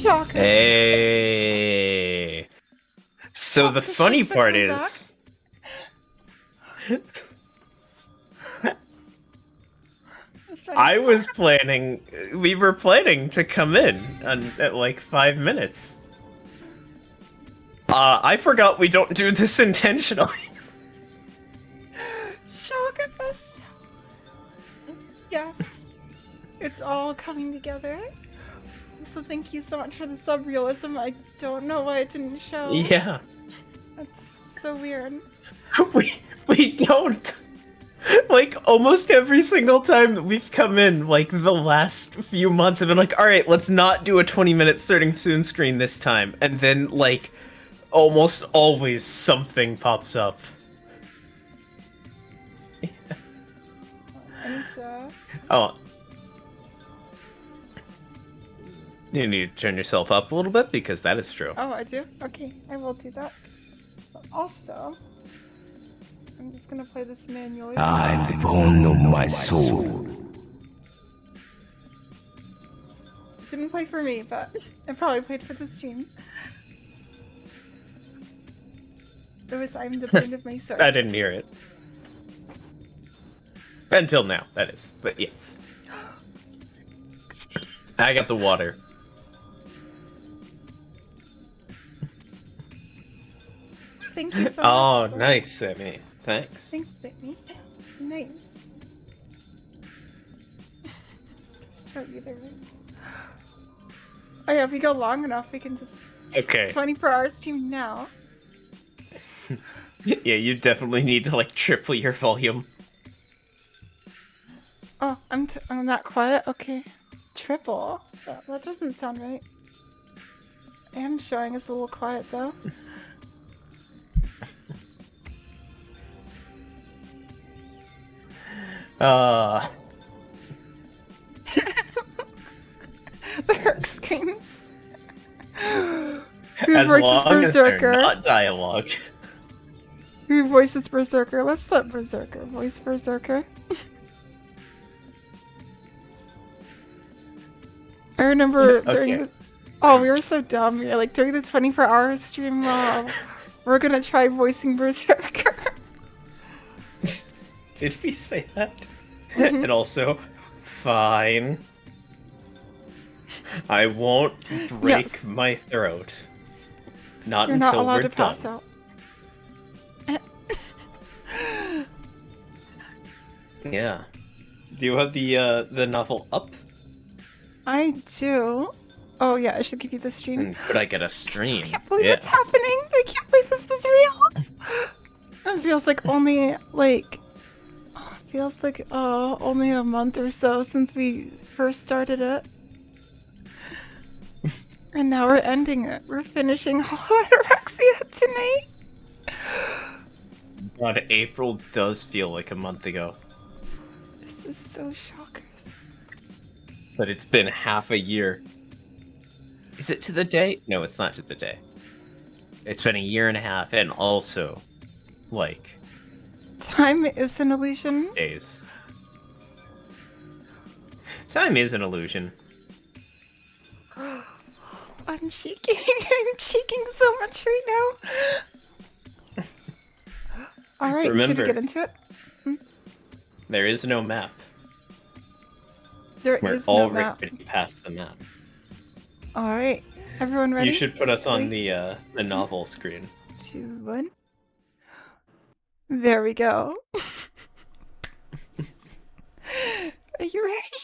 Shocker. Hey. So the funny part is... I was planning... We were planning to come in at like 5 minutes. I forgot we don't do this intentionally. Shockers. Yes. It's all coming together. So thank you so much for the sub-realism. I don't know why it didn't show. Yeah. That's so weird. We don't. Like, almost every single time that we've come in, like, the last few months, I've been like, alright, let's not do a 20-minute starting soon screen this time. And then, like, almost always something pops up. Oh. You need to turn yourself up a little bit, because that is true. Oh, I do? Okay, I will do that. But also, I'm just gonna play this manually. I am the bone of my soul. It didn't play for me, but it probably played for the stream. It was I'm the bone of my soul. I didn't hear it. Until now, that is. But yes. I got the water. Thank you so much. Oh, nice, Sammy. Thanks. Thanks, Sammy. Nice. Just try either way. Oh yeah, if we go long enough, we can just... Okay. 24-hour stream now. Yeah, you definitely need to, like, triple your volume. Oh, I'm not quiet? Okay. Triple? That doesn't sound right. I am showing us a little quiet, though. There screams. As long as they're not dialogue. Who voices Berserker? Let's let Berserker voice Berserker. I remember during the... Oh, we were so dumb. We were like, during the 24-hour stream, we're gonna try voicing Berserker. Did we say that? And also, fine. I won't break my throat. Not You're until not allowed we're to pass done. out. Yeah. Do you have the novel up? I do. Oh yeah, I should give you the stream. Could I get a stream? I can't believe what's happening. I can't believe this is real. It feels like only only a month or so since we first started it. And now we're ending it. We're finishing Ataraxia tonight. God, April does feel like a month ago. This is so shockers. But it's been half a year. Is it to the day? No, it's not to the day. It's been a year and a half, and also, like... Time is an illusion. Days. Time is an illusion. I'm shaking. I'm shaking so much right now. Alright, should we get into it? There is no map. We're already past the map. Alright, everyone ready? You should put us on the novel screen. 2, 1. There we go. Are you ready?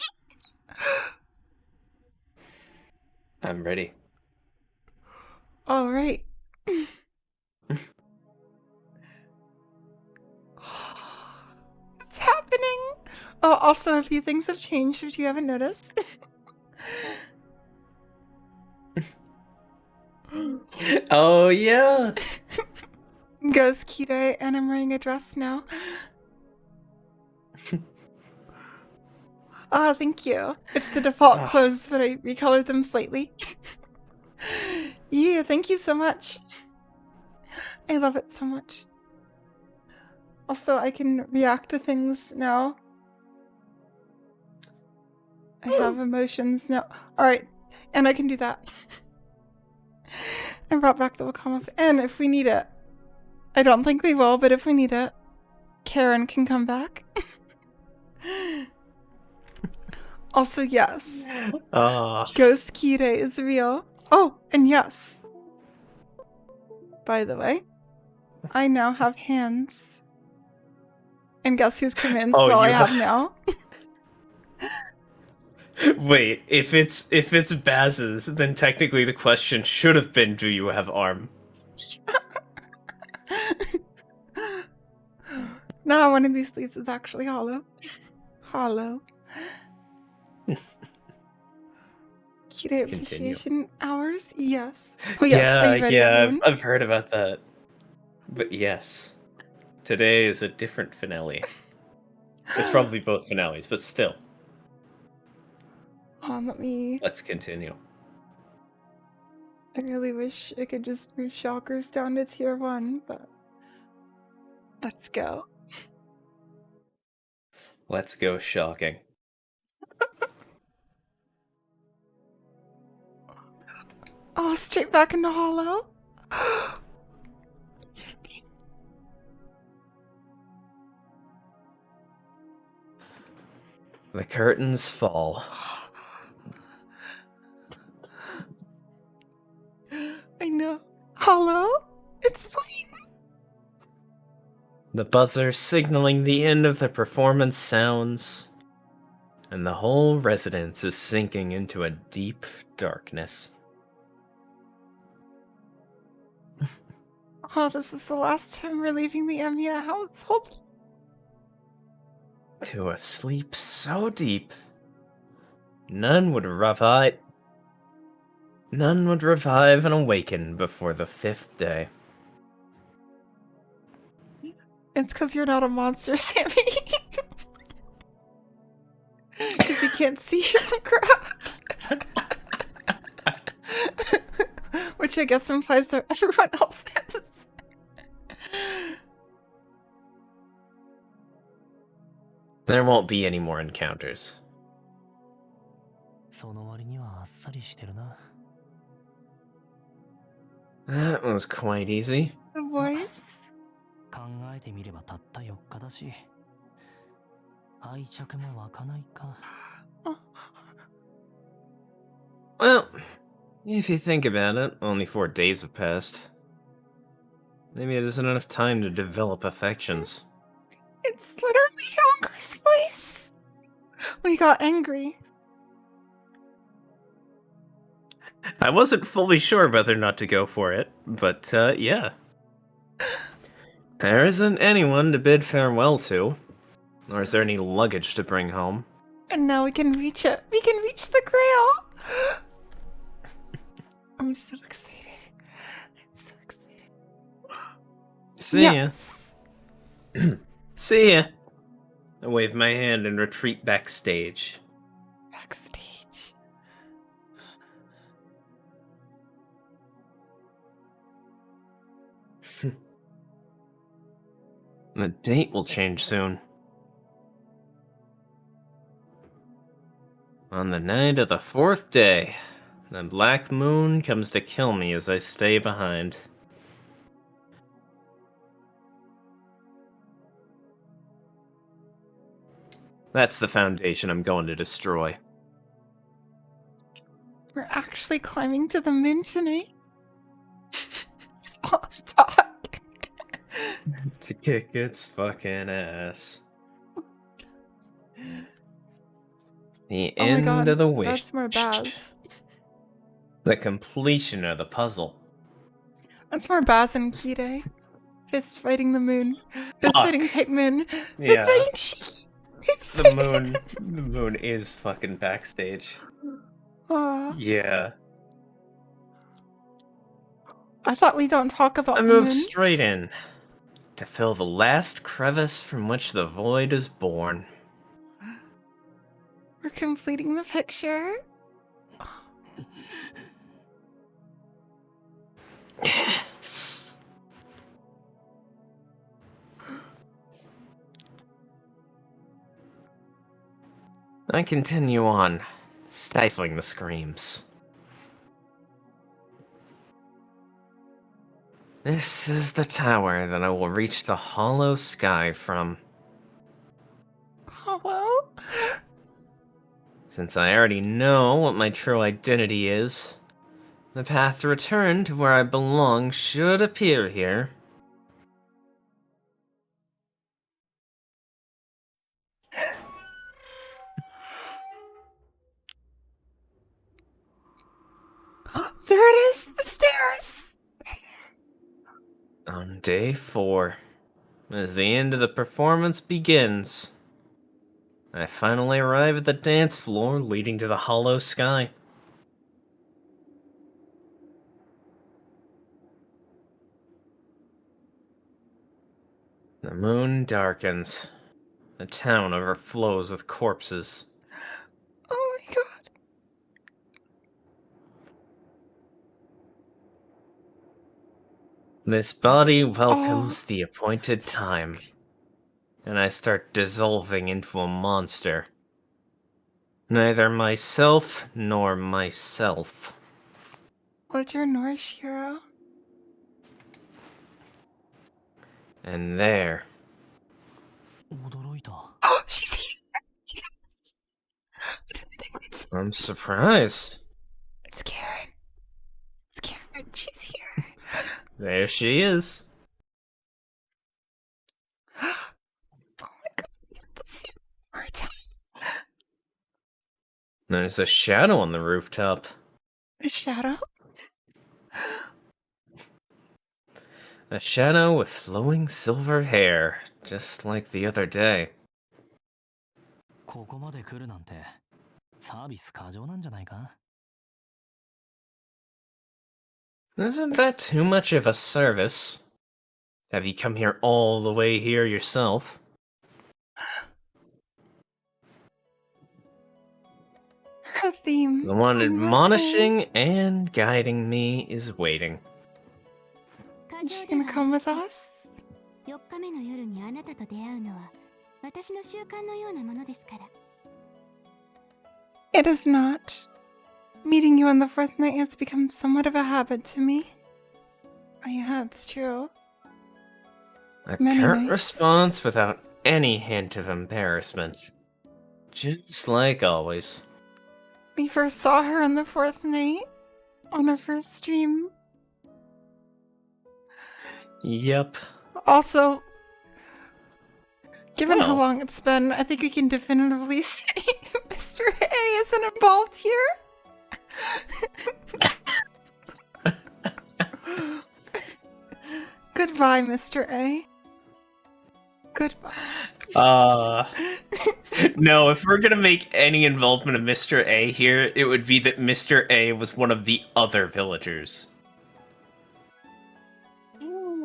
I'm ready. Alright. It's happening! Oh, also, a few things have changed if you haven't noticed. Oh, yeah! Goes Kite, and I'm wearing a dress now. Oh, thank you. It's the default clothes, but I recolored them slightly. Yeah, thank you so much. I love it so much. Also, I can react to things now. I have emotions now. Alright, and I can do that. I brought back the Wakama. And if we need it, I don't think we will, but if we need it, Karen can come back. Also, yes. Ghost Kire is real. Oh, and yes. By the way, I now have hands. And guess who's convinced Oh, I you have have- now? Wait, if it's Baz's, then technically the question should have been, do you have arm? No, one of these sleeves is actually hollow. Hollow. Kire appreciation hours? Yes. Oh yes, are you ready, everyone? I've heard about that. But yes, today is a different finale. It's probably both finales, but still. Let me... Let's continue. I really wish I could just move Shockers down to tier 1, but... Let's go. Let's go shocking. Oh, straight back into hollow? The curtains fall. I know. Hollow? It's flame! The buzzer signaling the end of the performance sounds, and the whole residence is sinking into a deep darkness. Oh, this is the last time we're leaving the Emiya household. To a sleep so deep, none would revive and awaken before the 5th day. It's because you're not a monster, Sammy. Because you can't see Chakra. Which I guess implies that everyone else is. There won't be any more encounters. That was quite easy. The voice? Well, if you think about it, only 4 days have passed. Maybe it isn't enough time to develop affections. It's literally Yonger's voice. We got angry. I wasn't fully sure whether or not to go for it, but yeah. There isn't anyone to bid farewell to, nor is there any luggage to bring home. And now we can reach it. We can reach the grail. I'm so excited. I'm so excited. See ya. See ya. I wave my hand and retreat backstage. Backstage. The date will change soon. On the night of the 4th day, the black moon comes to kill me as I stay behind. That's the foundation I'm going to destroy. We're actually climbing to the moon tonight. Off talk. To kick its fucking ass. The Oh my end god, of the wish. that's more Baz. The completion of the puzzle. That's more Baz and Kire. Fist fighting the moon. Fist Fuck. fighting type moon. Fist Yeah. fighting Shiki. The moon is fucking backstage. Aw. Yeah. I thought we don't talk about I the moved moon. straight in to fill the last crevice from which the void is born. We're completing the picture. I continue on, stifling the screams. This is the tower that I will reach the hollow sky from. Hello? Since I already know what my true identity is, the path to return to where I belong should appear here. There it is! The stairs! On day 4, as the end of the performance begins, I finally arrive at the dance floor leading to the hollow sky. The moon darkens. The town overflows with corpses. Oh my god. This body welcomes the appointed time, and I start dissolving into a monster. Neither myself nor myself. Ledger Norshiro. And there, Oh, she's here! I'm surprised. It's Karen. It's Karen. She's here. There she is. Oh my god. Let's see one more time. There's a shadow on the rooftop. A shadow? A shadow with flowing silver hair, just like the other day. ここまで来るなんてサービス過剰なんじゃないか? Isn't that too much of a service? Have you come here all the way here yourself? Her theme. The one admonishing and guiding me is waiting. Is she gonna come with us? 4日目の夜にあなたと出会うのは私の習慣のようなものですから。 It is not. Meeting you on the fourth night has become somewhat of a habit to me. Oh, yeah, it's true. A Many curt nights. response without any hint of embarrassment. Just like always. We first saw her on the fourth night. On our first stream. Yep. Also, given how Oh. long it's been, I think we can definitively say Mr. A isn't involved here. Goodbye, Mr. A. Goodbye. No, if we're gonna make any involvement of Mr. A here, it would be that Mr. A was one of the other villagers.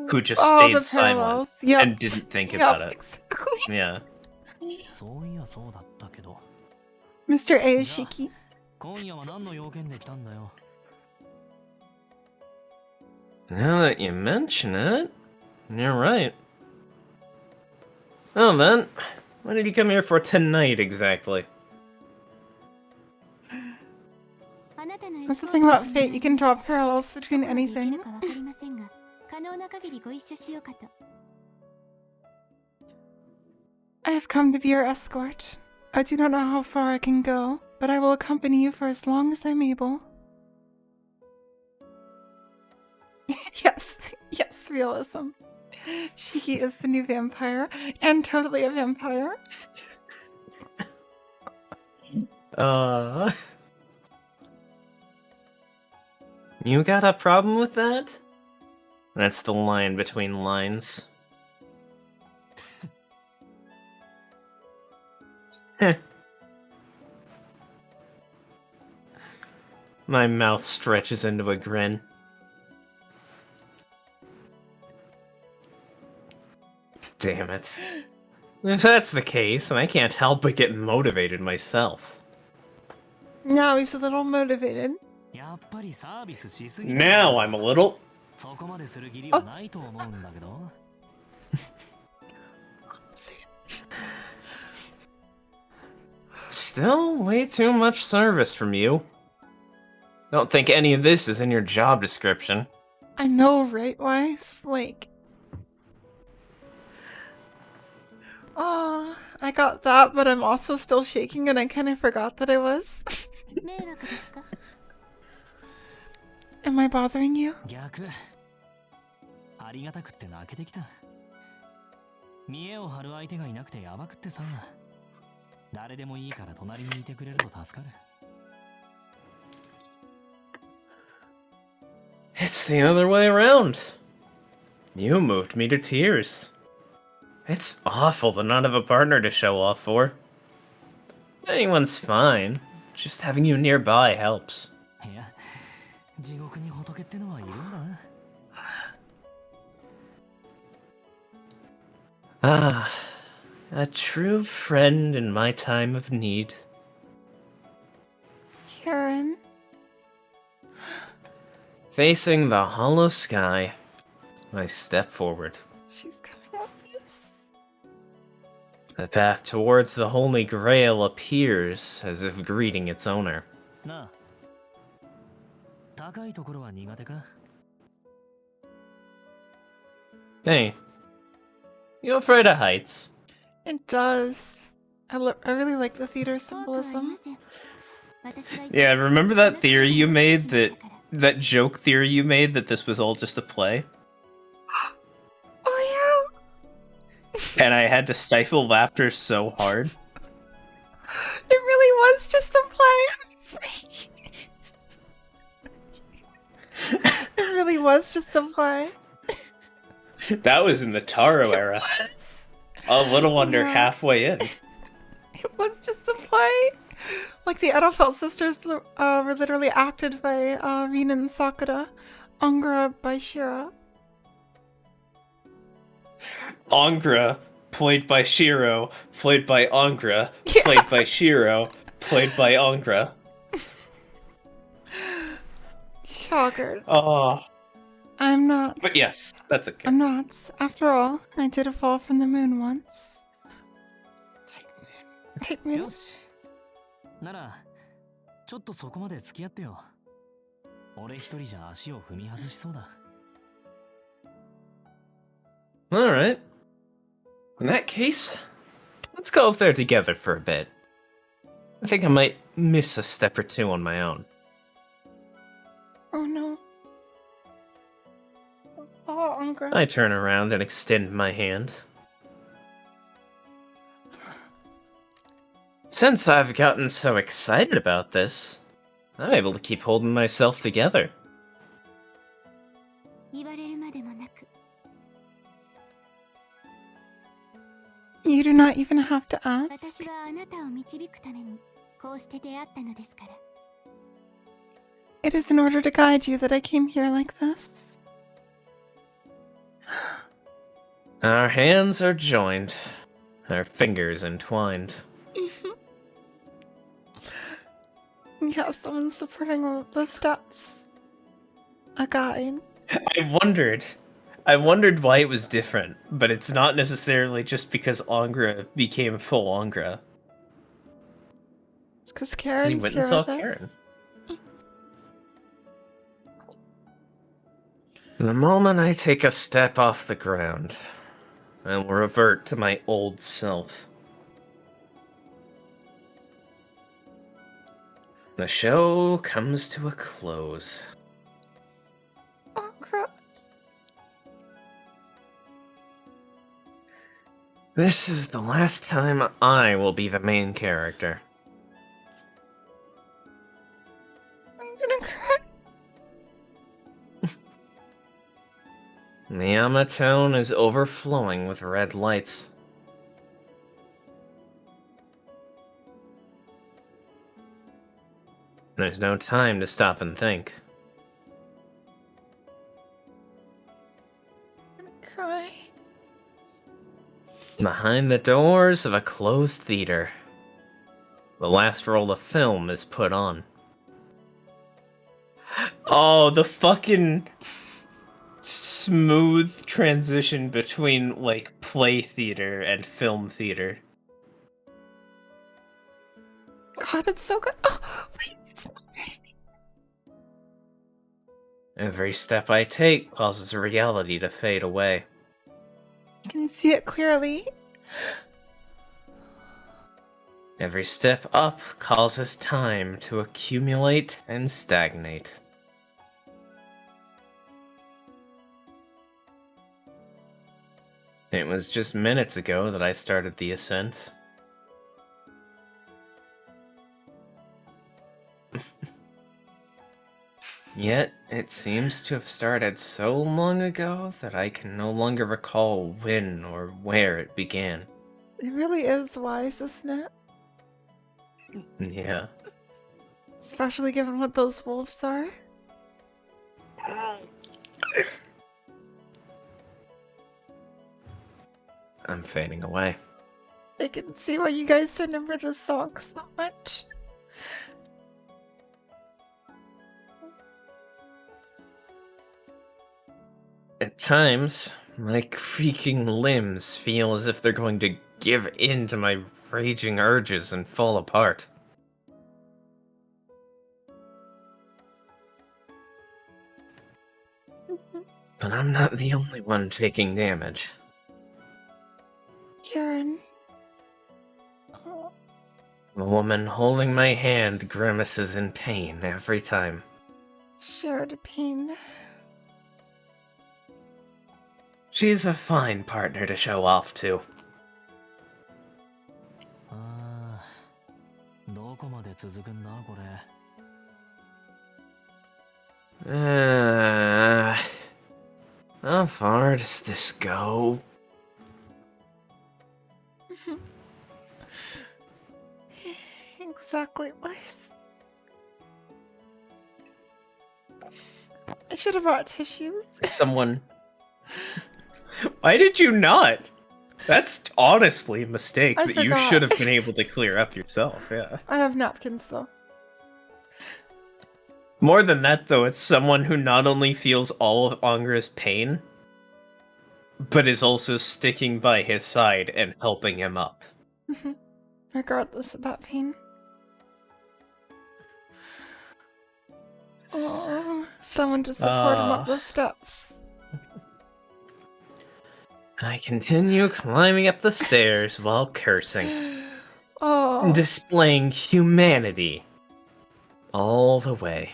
Who just All stayed the silent parallels. Yep. and didn't think about it. Exactly. Yeah. そういやそうだったけど Mr. A is Shiki. 今夜は何の用件で来たんだよ Now that you mention it, you're right. Oh, man. What did you come here for tonight, exactly? That's the thing about fate, you can draw parallels between anything. 可能な限りご一緒しようかと。 I have come to be your escort. I do not know how far I can go, but I will accompany you for as long as I'm able. Yes, yes, realism. Shiki is the new vampire, and totally a vampire. You got a problem with that? That's the line between lines. My mouth stretches into a grin. Damn it. If that's the case, then I can't help but get motivated myself. Now he's a little motivated. やっぱりサービスしすぎ Now I'm a little... そこまでする義理はないと思うんだけど Still way too much service from you. Don't think any of this is in your job description. I know, right, Weiss? Like... Oh, I got that, but I'm also still shaking and I kind of forgot that I was. Am I bothering you? 逆。ありがたくって泣けてきた。見栄を張る相手がいなくてやばくってさ。誰でもいいから隣にいてくれると助かる。It's the other way around. You moved me to tears. It's awful to not have a partner to show off for. Anyone's fine. Just having you nearby helps. いや、地獄に仏ってのはいるんだな。Ah, a true friend in my time of need. Karen? Facing the hollow sky, I step forward. She's coming up this. The path towards the Holy Grail appears as if greeting its owner. なあ、高いところは苦手か? Hey, you afraid of heights? It does. I really like the theater symbolism. Yeah, remember that theory you made that joke theory you made that this was all just a play? Oh yeah! And I had to stifle laughter so hard. It really was just a play. I'm sorry. It really was just a play. That was in the Taro era. A little under halfway in. It was just a play. Like the Edelfelt sisters were literally acted by Rin and Sakura. Angra by Shira. Angra, played by Shiro, played by Angra, played by Shiro, played by Angra. Shockers. Oh. I'm not. But yes, that's okay. I'm not. After all, I did fall from the moon once. Take me. よし。なら、ちょっとそこまで付き合ってよ。俺一人じゃ足を踏み外しそうだ。Alright. In that case, let's go up there together for a bit. I think I might miss a step or two on my own. Oh no. Oh, Angra. I turn around and extend my hand. Since I've gotten so excited about this, I'm able to keep holding myself together. You do not even have to ask. It is in order to guide you that I came here like this. Our hands are joined, our fingers entwined. Yeah, someone's supporting all of the steps. A guide. I wondered why it was different, but it's not necessarily just because Angra became full Angra. It's because Karen's he went here and saw with us. Karen. The moment I take a step off the ground, I will revert to my old self. The show comes to a close. Angra. This is the last time I will be the main character. I'm gonna cry. Niyama Town is overflowing with red lights. There's no time to stop and think. I'm gonna cry. Behind the doors of a closed theater, the last roll of film is put on. Oh, the fucking smooth transition between, like, play theater and film theater. God, it's so good. Oh, wait, it's not ready. Every step I take causes reality to fade away. I can see it clearly. Every step up causes time to accumulate and stagnate. It was just minutes ago that I started the ascent. Yet, it seems to have started so long ago that I can no longer recall when or where it began. It really is wise, isn't it? Yeah. Especially given what those wolves are. I'm fading away. I can see why you guys remember this song so much. At times, my creaking limbs feel as if they're going to give in to my raging urges and fall apart. But I'm not the only one taking damage. Karen. Oh. The woman holding my hand grimaces in pain every time. Shared pain. She's a fine partner to show off to. どこまで続くんだこれ。How far does this go? Exactly, Weiss. I should have brought tissues. Someone... Why did you not? That's honestly a mistake that you should have been able to clear up yourself, yeah. I have napkins, though. More than that, though, it's someone who not only feels all of Angra's pain, but is also sticking by his side and helping him up. Regardless of that pain. Oh, someone to support him up the steps. I continue climbing up the stairs while cursing. Oh. Displaying humanity all the way.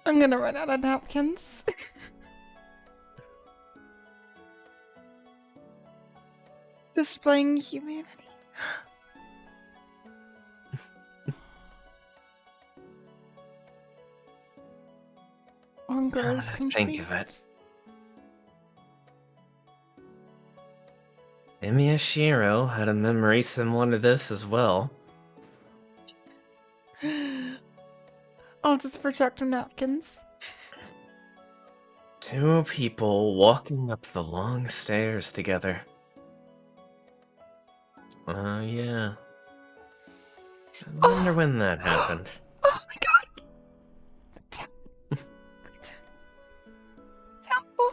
I'm gonna run out of napkins. Displaying humanity. Angra is complete. Think of it. Miyashiro had a memory similar to this as well. I'll just protect her napkins. Two people walking up the long stairs together. Yeah. I wonder when that happened. Oh my god! Temple.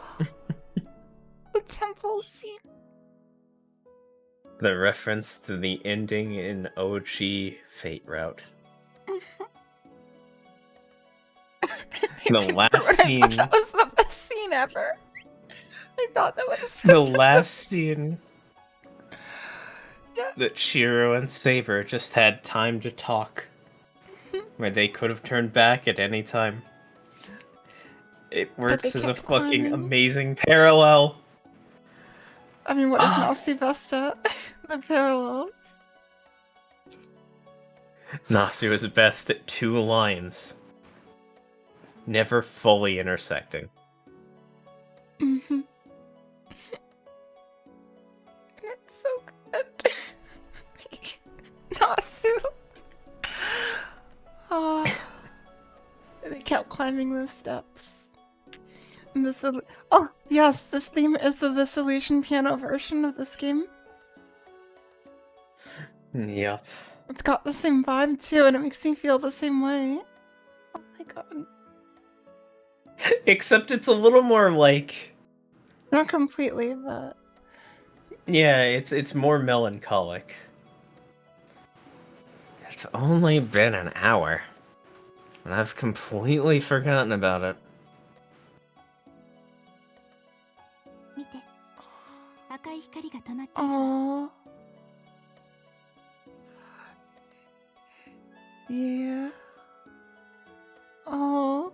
The temple scene. The reference to the ending in OG Fate Route. The last scene. That was the best scene ever. I thought that was the last scene. Yeah. That Shiro and Saber just had time to talk. Where they could have turned back at any time. It works as a fucking amazing parallel. I mean, what is Nasu best at? The parallels. Nasu is best at two lines. Never fully intersecting. Mm-hmm. It's so good. Nasu. Oh. They kept climbing those steps. And this, oh, yes, this theme is the Dissolution piano version of this game. Yep. It's got the same vibe too, and it makes me feel the same way. Oh my god. Except it's a little more like... Not completely, but... Yeah, it's more melancholic. It's only been an hour. And I've completely forgotten about it. Yeah. Oh.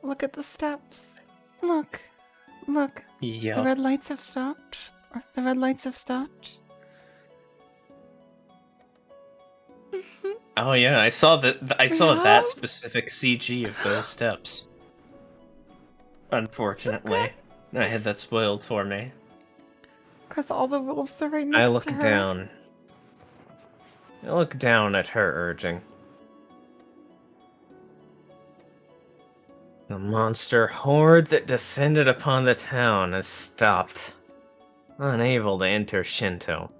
Look at the steps. Look. Look. The Yup. red lights have stopped. Or the red lights have stopped. Oh yeah, I saw that. I saw Yeah. that specific CG of those steps. Unfortunately, I had that spoiled for me. Because all the wolves are right I next look to her. down. I look down at her urging. The monster horde that descended upon the town has stopped, unable to enter Shinto.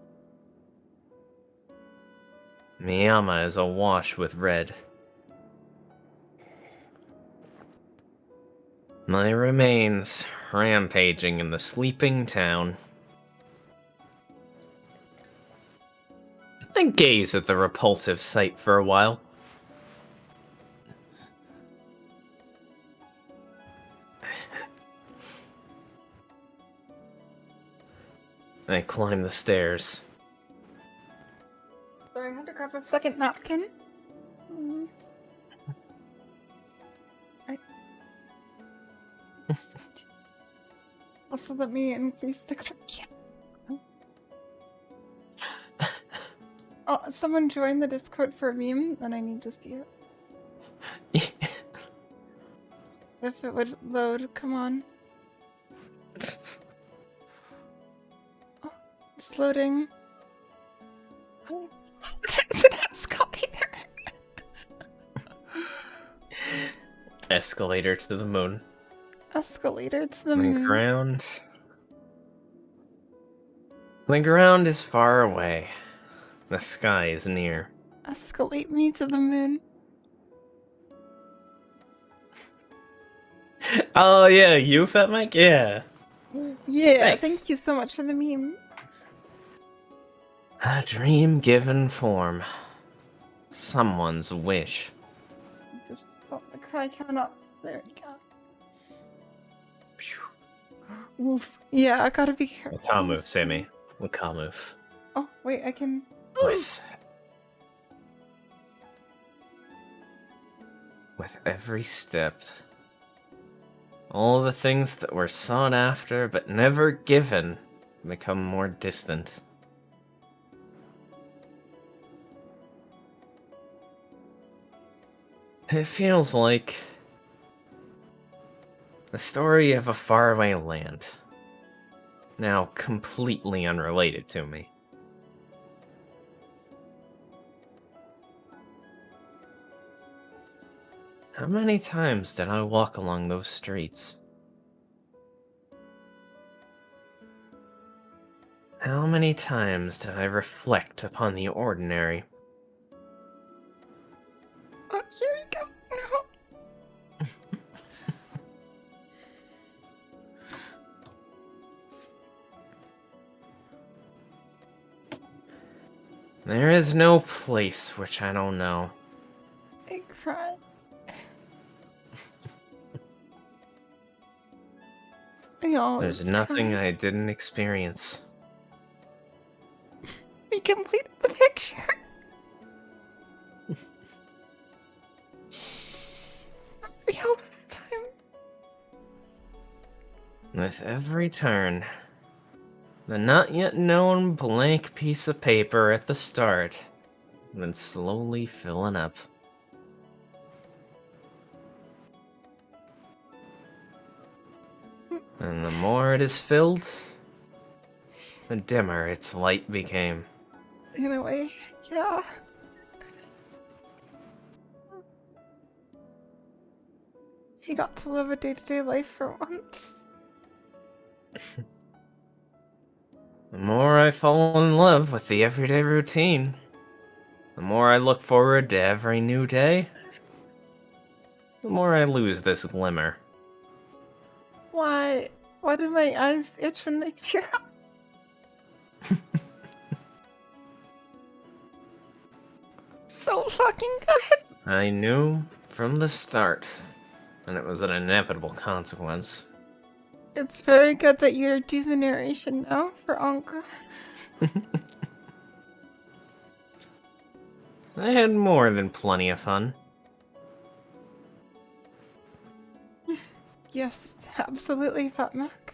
Miyama is awash with red. My remains rampaging in the sleeping town. I gaze at the repulsive sight for a while. I climb the stairs. Sorry, I had to grab a second napkin. Also, let me increase the cookie. Oh, someone joined the Discord for a meme, and I need to see it. If it would load, come on. Oh, it's loading. There's an escalator. Escalator to the moon. Escalator to the The moon. ground. The ground is far away. The sky is near. Escalate me to the moon. Oh yeah, you Fat Mike? Yeah. Yeah, Thanks. thank you so much for the meme. A dream given form. Someone's wish. Just the cry count up. There we go. Oof. Yeah, I gotta be careful. Look how move, Sammy. Look how move. Oh, wait, I can. With every step, all the things that were sought after but never given become more distant. It feels like the story of a faraway land, now completely unrelated to me. How many times did I walk along those streets? How many times did I reflect upon the ordinary? Oh, here we go. No. There is no place which I don't know. I cried. There's nothing I didn't experience. We completed the picture. Real this time. With every turn, the not yet known blank piece of paper at the start, then slowly filling up. And the more it is filled, the dimmer its light became. In a way, yeah. You got to live a day-to-day life for once. The more I fall in love with the everyday routine, the more I look forward to every new day, the more I lose this glimmer. Why? Why do my eyes itch when they tear up? So fucking good. I knew from the start that it was an inevitable consequence. It's very good that you do the narration now for Anka. I had more than plenty of fun. Yes, absolutely, Fat Mac.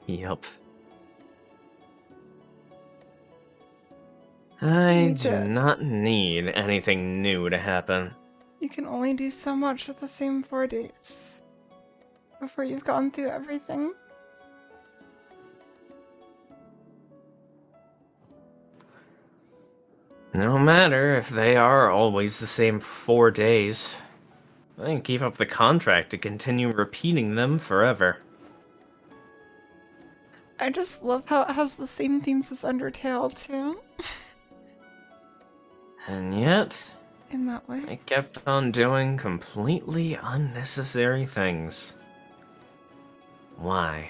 Yup. I We do did. not need anything new to happen. You can only do so much with the same 4 dates before you've gone through everything. No matter if they are always the same 4 days. I can keep up the contract to continue repeating them forever. I just love how it has the same themes as Undertale, too. And yet, In that way. I kept on doing completely unnecessary things. Why?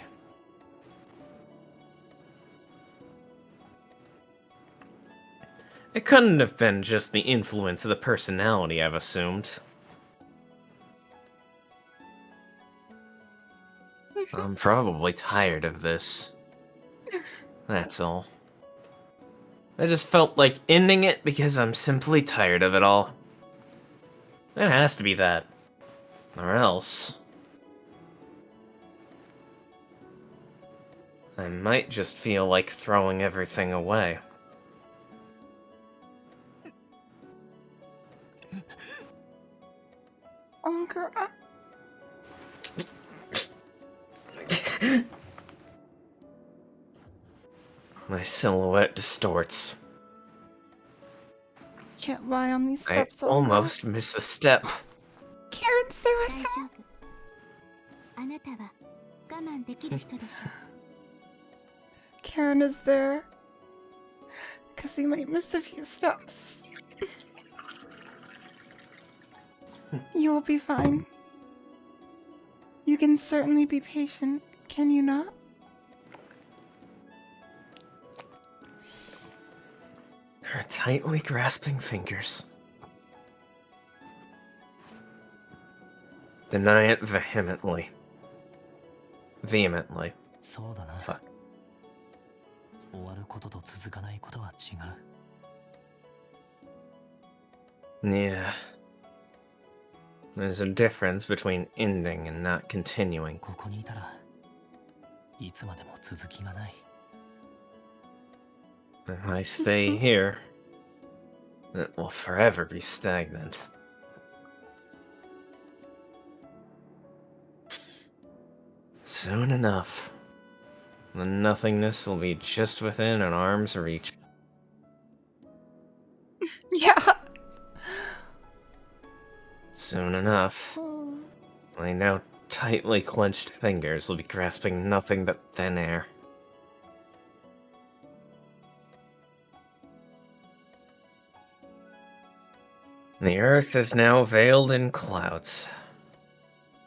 It couldn't have been just the influence of the personality, I've assumed. I'm probably tired of this. That's all. I just felt like ending it because I'm simply tired of it all. It has to be that. Or else... I might just feel like throwing everything away. Oh, girl. My silhouette distorts. Can't lie on these I steps. almost miss a step. Karen's there with 大 him. 丈夫。あなたは我慢できる人でしょう。 Karen is there. Because he might miss a few steps. You will be fine. You can certainly be patient, can you not? Her tightly grasping fingers. Deny it vehemently. Vehemently. そうだな。 Fuck. 終わることと続かないことは違う。 Yeah. There's a difference between ending and not continuing. ここにいたらいつまでも続きがない。 If I stay here, it will forever be stagnant. Soon enough, the nothingness will be just within an arm's reach. Yeah. Soon enough, my now tightly clenched fingers will be grasping nothing but thin air. The earth is now veiled in clouds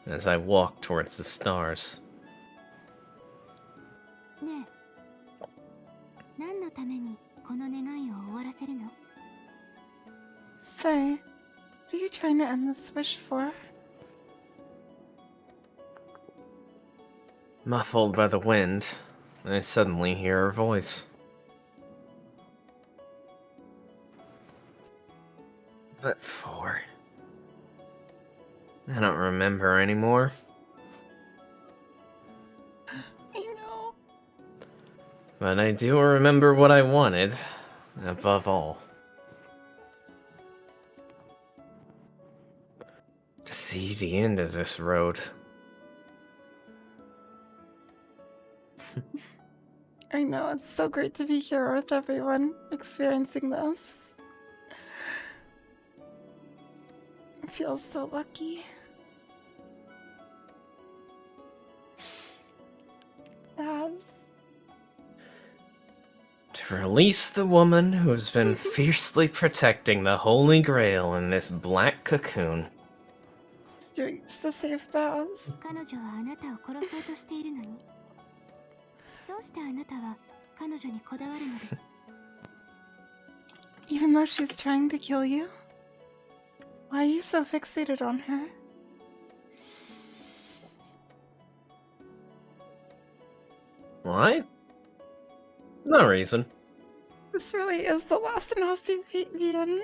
as I walk towards the stars. ねえ、何のためにこの願いを終わらせるの？ Say, what are you trying to end this wish for? Muffled by the wind, I suddenly hear her voice. But for? I don't remember anymore. I know. But I do remember what I wanted, above all. To see the end of this road. I know, it's so great to be here with everyone experiencing this. I feel so lucky. Yes. To release the woman who has been fiercely protecting the Holy Grail in this black cocoon. He's doing this to save Baz. 彼女はあなたを殺そうとしているのに。どうしてあなたは彼女にこだわるのです？ Even though she's trying to kill you? Why are you so fixated on her? Why? No reason. This really is the last Nasuvian.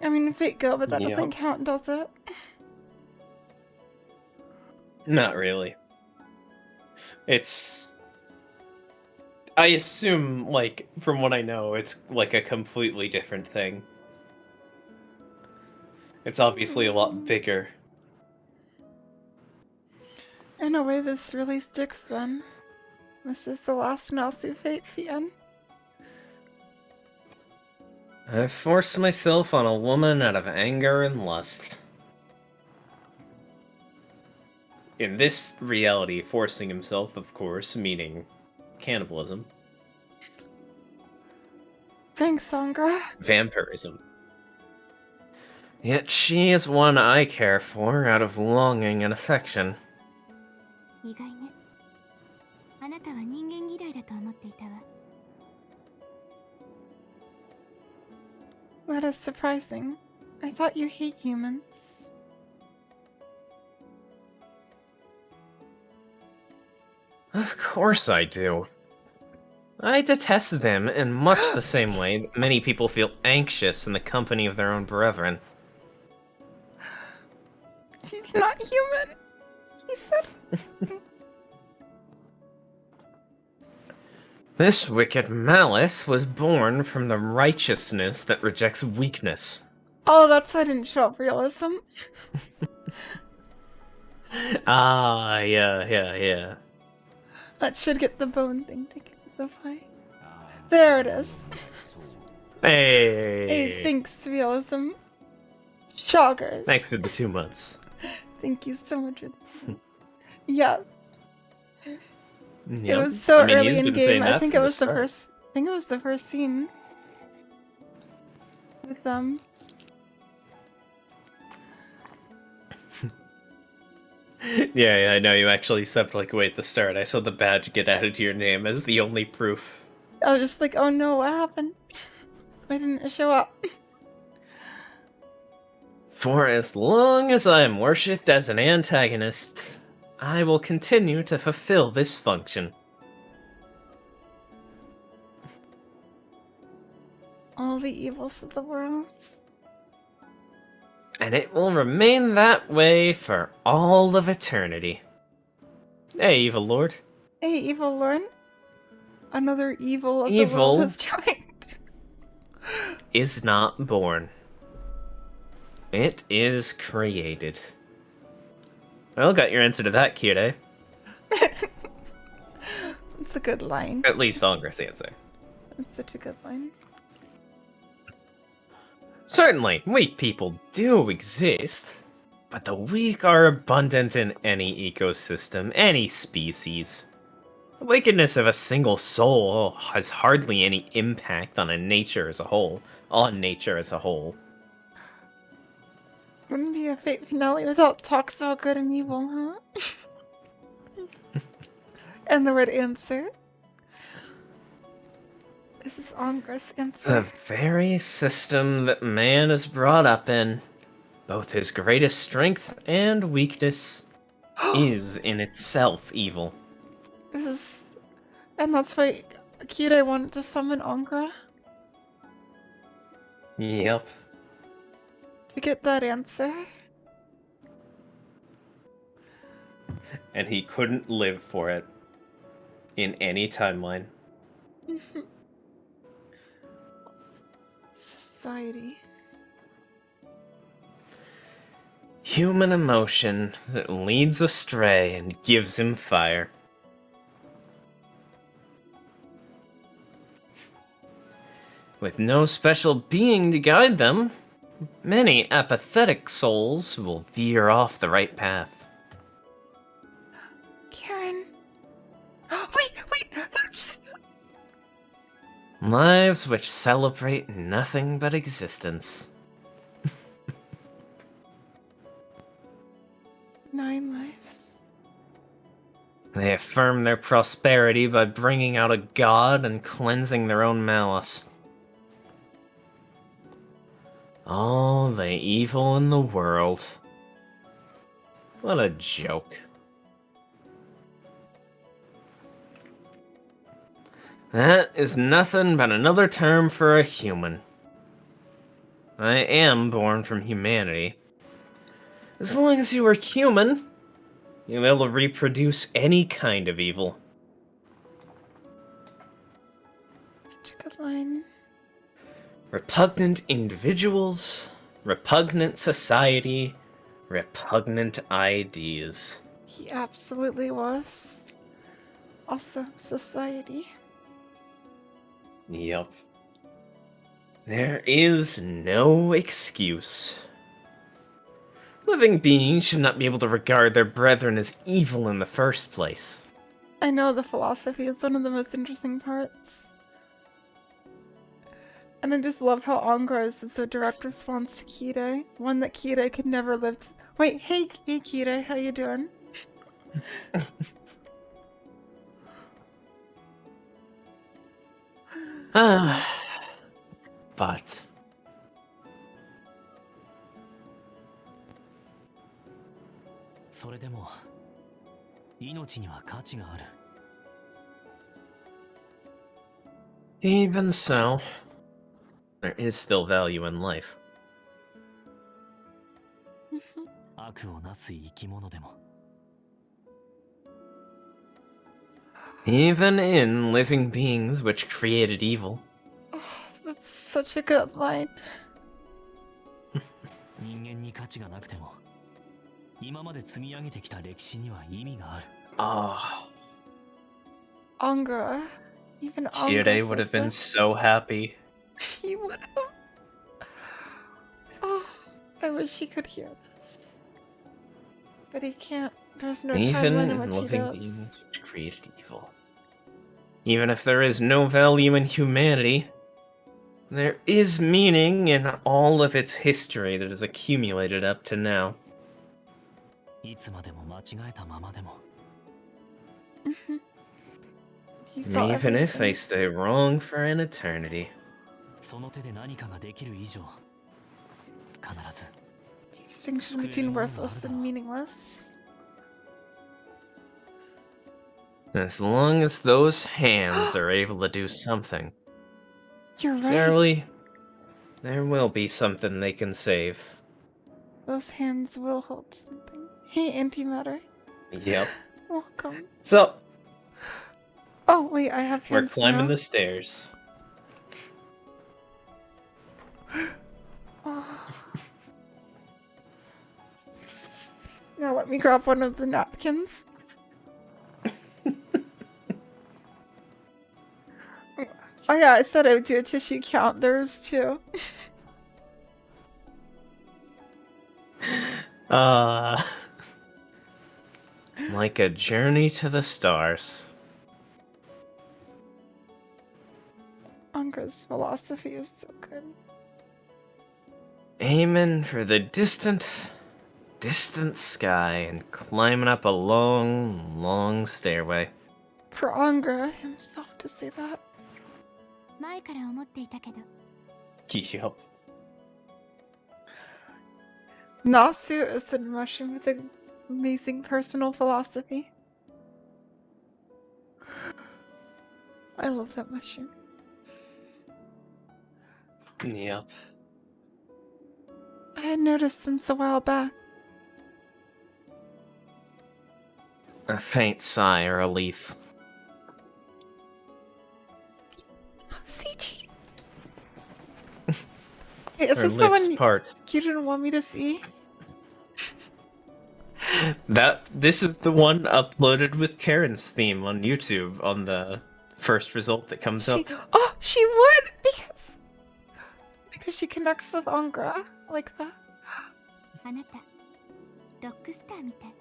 I mean, Fate Go, but that doesn't count, does it? Not really. It's... I assume, like, from what I know, it's like a completely different thing. It's obviously a lot bigger. In a way, this really sticks then. This is the last Nasu Fate Fian. I forced myself on a woman out of anger and lust. In this reality, forcing himself, of course, meaning cannibalism. Thanks, Sangra. Vampirism. Yet she is one I care for out of longing and affection. 意外ね。あなたは人間嫌いだと思っていたわ。That is surprising. I thought you hate humans. Of course I do. I detest them in much the same way that many people feel anxious in the company of their own brethren. She's not human. He said. This wicked malice was born from the righteousness that rejects weakness. Oh, that's why I didn't show up realism. Ah, yeah. That should get the bone thing to get the play. There it is. Hey! Hey, thanks, realism. Shoggers. Thanks for the 2 months. Thank you so much for the Yes. Yep. It was so I mean, early he's in been saying game. I that think from it the was the start. first. I think it was the first scene with them. Yeah, I know. You actually stepped like away at the start. I saw the badge get added to your name as the only proof. I was just like, oh no, what happened? Why didn't it show up? For as long as I am worshipped as an antagonist, I will continue to fulfill this function. All the evils of the world. And it will remain that way for all of eternity. Hey, Evil Lord. Hey, evil Lord. Another evil of the world has joined. Is not born. It is created. Well, got your answer to that, Kirei. It's a good line. At least Angra's answer. It's such a good line. Certainly, weak people do exist, but the weak are abundant in any ecosystem, any species. The wickedness of a single soul has hardly any impact on nature as a whole. Wouldn't be a fate finale without talks about good and evil, huh? And the word answer. This is Angra's answer. The very system that man is brought up in, both his greatest strength and weakness, is in itself evil. This is... And that's why Kirei wanted to summon Angra? Yep. To get that answer? And he couldn't live for it in any timeline. Society. Human emotion that leads astray and gives him fire. With no special being to guide them, many apathetic souls will veer off the right path. Karen. Wait, that's... Lives which celebrate nothing but existence. 9 lives. They affirm their prosperity by bringing out a god and cleansing their own malice. All the evil in the world. What a joke. That is nothing but another term for a human. I am born from humanity. As long as you are human, you'll be able to reproduce any kind of evil. Such a good line. Repugnant individuals, repugnant society, repugnant ideas. He absolutely was. Also, society. Yup. There is no excuse. Living beings should not be able to regard their brethren as evil in the first place. I know the philosophy is one of the most interesting parts. And I just love how Angra's is a direct response to Kire. One that Kire could never live to... Wait, hey Kire, how you doing? But... even so, there is still value in life. Even in living beings which created evil. Oh, that's such a good line. Oh, Angra. Even Angra Kire would have been so happy. He would have. Oh, I wish he could hear this. But he can't. There's no timeline in which he living does. beings which created evil. Even if there is no value in humanity, there is meaning in all of its history that has accumulated up to now. Mhm. He saw Even if everything. they stay wrong for an eternity. Distinction between worthless and meaningless. As long as those hands are able to do something, You're right. there will be something they can save. Those hands will hold something. Hey, antimatter. Yep. Welcome. So, Oh, wait, I have hands we're climbing now. the stairs. Oh. Now let me grab one of the napkins. Oh yeah, I said I would do a tissue count. There's two. Like a journey to the stars. Angra's philosophy is so good. Aiming for the distant sky and climbing up a long, long stairway. For Angra himself to say that. 前から思っていたけど Yup. Nasu is the mushroom with an amazing personal philosophy. I love that mushroom. Yep. I had noticed since a while back. A faint sigh or a leaf. CG. Hey, is Her this the lips one part. you didn't want me to see? This is the one uploaded with Karen's theme on YouTube on the first result that comes up. Oh, she would because she connects with Angra like that. あなたロックスターみたい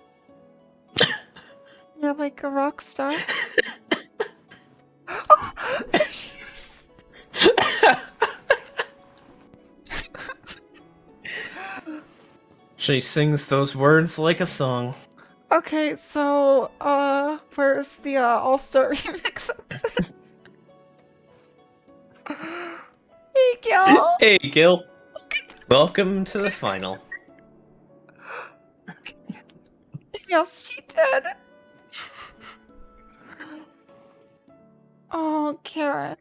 You're like a rock star. Oh, there she is. She sings those words like a song. Okay, so where's the all-star remix of this? Hey, Gil. Hey, Gil. Welcome to the final. Yes, she did. Oh. Oh, Karen.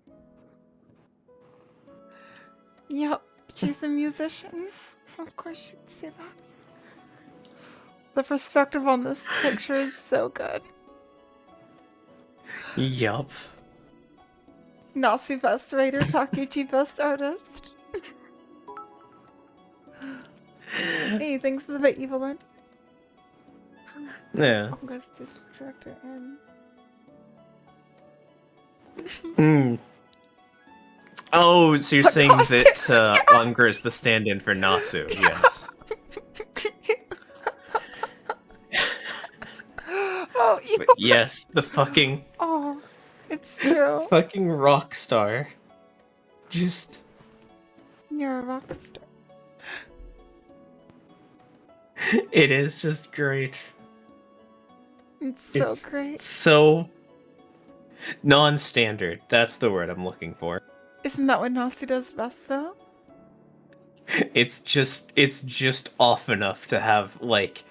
Yep, she's a musician. Of course she'd say that. The perspective on this picture is so good. Yup. Nasu best writer, Takuchi best artist. Hey, thanks for the bit, Evelyn. Yeah. I'm gonna see the director in. Oh, so you're saying Nasu, that Unger is the stand-in for Nasu, yes. Oh, But yes, the fucking... Oh, it's true. Fucking rock star. Just... You're a rock star. It is just great. It's so great. So... non-standard. That's the word I'm looking for. Isn't that what Nasu does best, though? It's just off enough to have, like,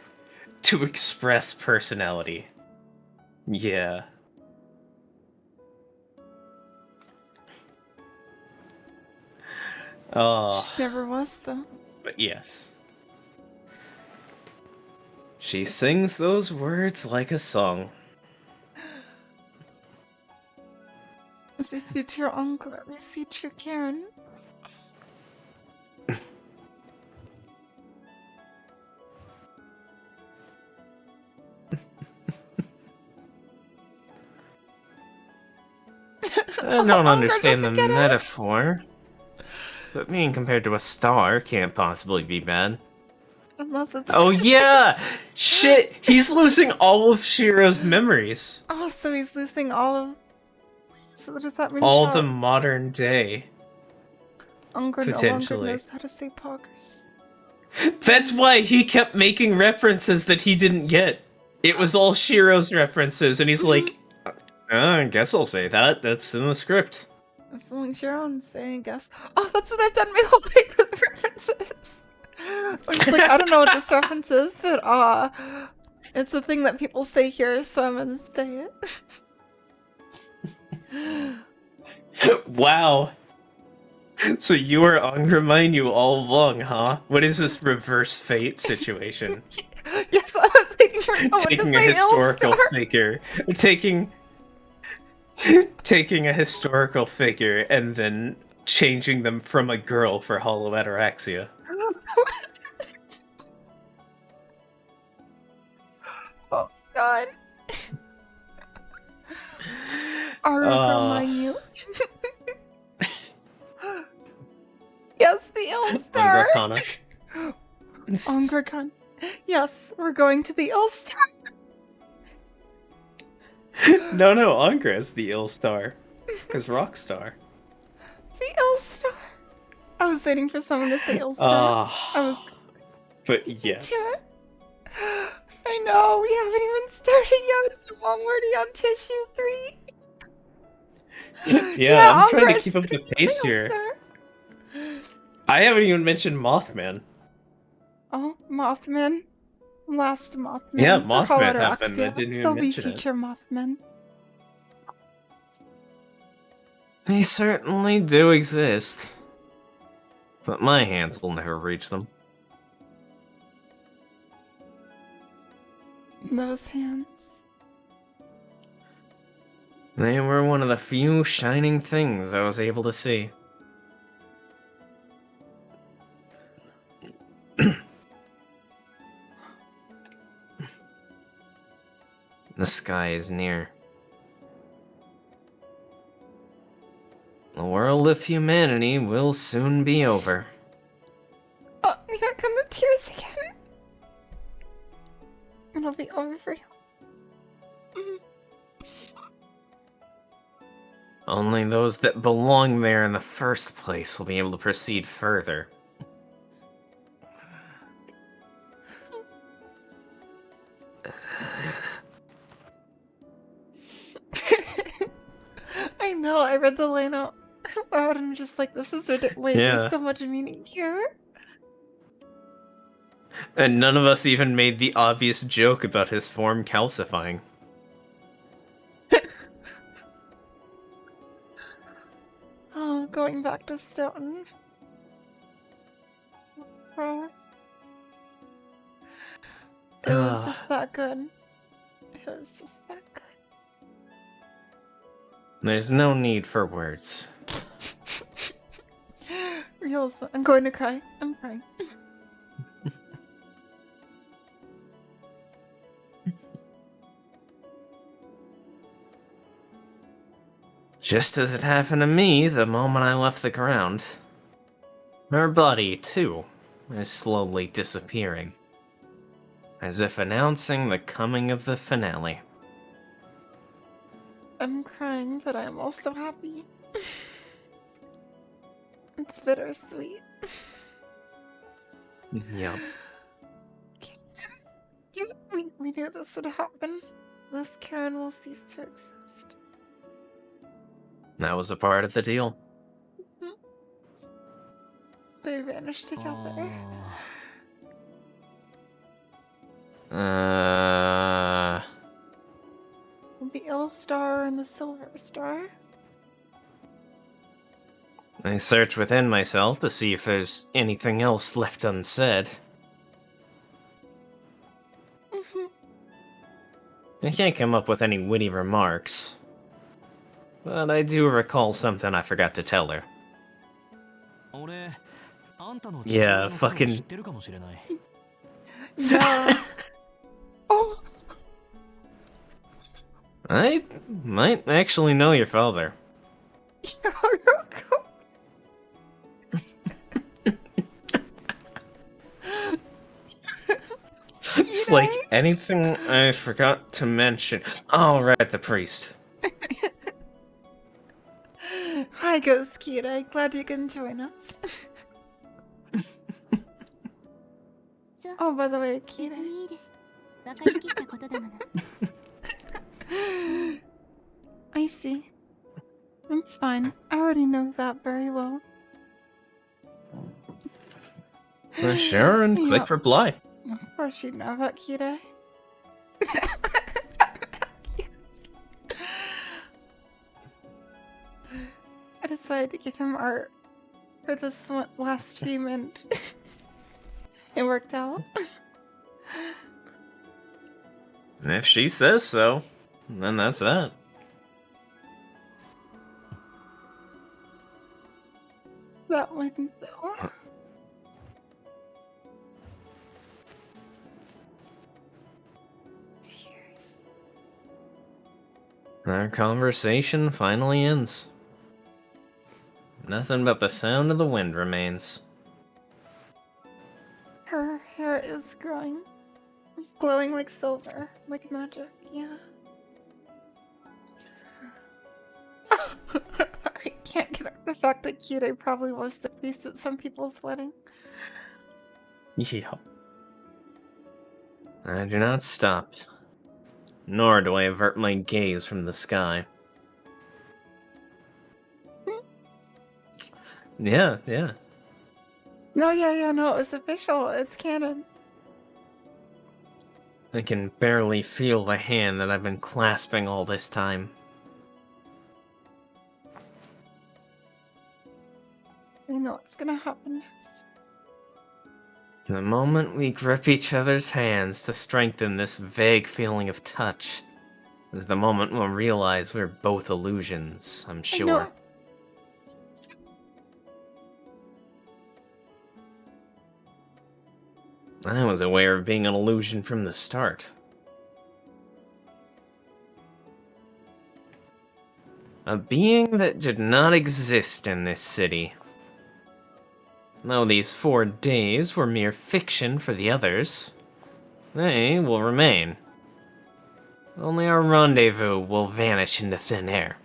to express personality. Yeah. Oh. She never was, though. But yes. She sings those words like a song. Is it your uncle? Is it your Karen? I don't understand the metaphor. But being compared to a star can't possibly be bad. Unless it's... Oh yeah! Shit! He's losing all of Shiro's memories. Oh, so he's losing all of... So does that mean All the modern day. Unger no longer knows how to say poggers. That's why he kept making references that he didn't get. It was all Shiro's references, and he's like, I guess I'll say that. That's in the script. That's like Sharon's saying, I guess. Oh, that's what I've done my whole life with references. I'm just like, I don't know what this reference is, but it's a thing that people say here, so I'm gonna say it. Wow. So you were Angermine you all along, huh? What is this reverse fate situation? Yes, I was waiting for someone Taking to a say historical Illstar. figure. Taking a historical figure and then changing them from a girl for Hollow Ataraxia. Oh god. Remind you. Yes, the Illstar. Angracon. Yes, we're going to the Illstar. No, Angra is the Illstar. Because Rockstar. The Illstar. I was waiting for someone to say Illstar. But yes. I know, we haven't even started yet. I'm already on tissue 3. Yeah, I'm trying to keep up the pace here. I haven't even mentioned Mothman. Oh, Mothman. Last Mothman. Yeah, Mothman happened. I didn't even mention it. There'll be future Mothman. They certainly do exist. But my hands will never reach them. Those hands. They were one of the few shining things I was able to see. The sky is near. The world of humanity will soon be over. Oh, here come the tears again. It'll be over for you. Only those that belong there in the first place will be able to proceed further. I know, I read the line out loud and I'm just like, this is ridiculous. Wait, there's so much meaning here. And none of us even made the obvious joke about his form calcifying. going back to Stoughton. It was just that good. It was just that good. There's no need for words. Real. I'm going to cry. I'm crying. Just as it happened to me the moment I left the ground. Her body, too, is slowly disappearing. As if announcing the coming of the finale. I'm crying, but I'm also happy. It's bittersweet. Yep. We knew this would happen. This Karen will cease to exist. That was a part of the deal. They vanished together. The Ill Star and the Silver Star. I search within myself to see if there's anything else left unsaid. I can't come up with any witty remarks. But I do recall something I forgot to tell her. Yeah, fucking... Yeah. Oh. I might actually know your father. It's like anything I forgot to mention. Oh, right, the priest. Hi, Ghost Kira. Glad you can join us. Oh, by the way, Kira. I see. It's fine. I already know that very well. Sure, and quick reply. Of course you know about Kira. I decided to give him art for this last stream and it worked out. If she says so, then that's that. That one, though. Tears. Our conversation finally ends. Nothing but the sound of the wind remains. Her hair is growing. It's glowing like silver, like magic, yeah. I can't get over the fact that Kira probably was the priest at some people's wedding. Yeah. I do not stop. Nor do I avert my gaze from the sky. Yeah. No, no, it was official. It's canon. I can barely feel the hand that I've been clasping all this time. I know what's gonna happen next. The moment we grip each other's hands to strengthen this vague feeling of touch is the moment we'll realize we're both illusions, I'm sure. I was aware of being an illusion from the start. A being that did not exist in this city. Though these 4 days were mere fiction for the others, they will remain. Only our rendezvous will vanish into thin air.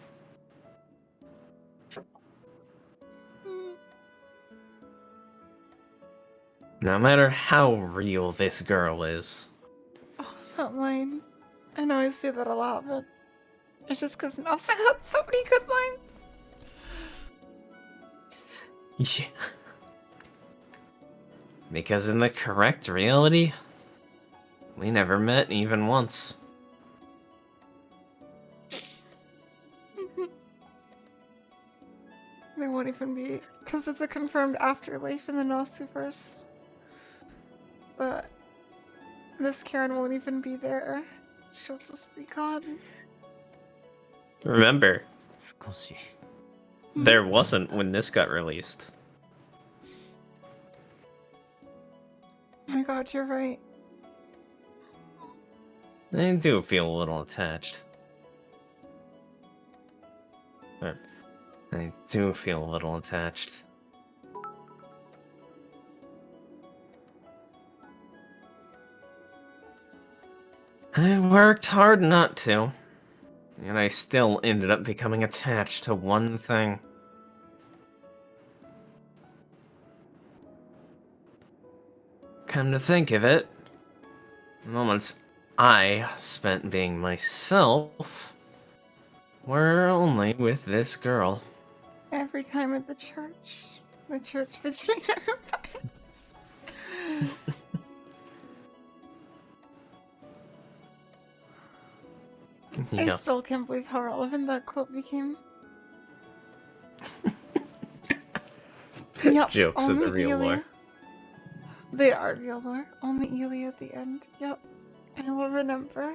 No matter how real this girl is. Oh, that line. I know I say that a lot, but it's just because Nasa got so many good lines. Yeah. Because in the correct reality, we never met even once. They won't even be, because it's a confirmed afterlife in the Nosfer's. But this Karen won't even be there. She'll just be gone. Remember, 少し there wasn't when this got released. Oh my god, you're right. I do feel a little attached. I do feel a little attached. I worked hard not to, and I still ended up becoming attached to one thing. Come to think of it, the moments I spent being myself were only with this girl. Every time at the church between our I still can't believe how relevant that quote became. Yep, Jokes of the real lore. They are real lore. Only Ely at the end. Yep. I will remember.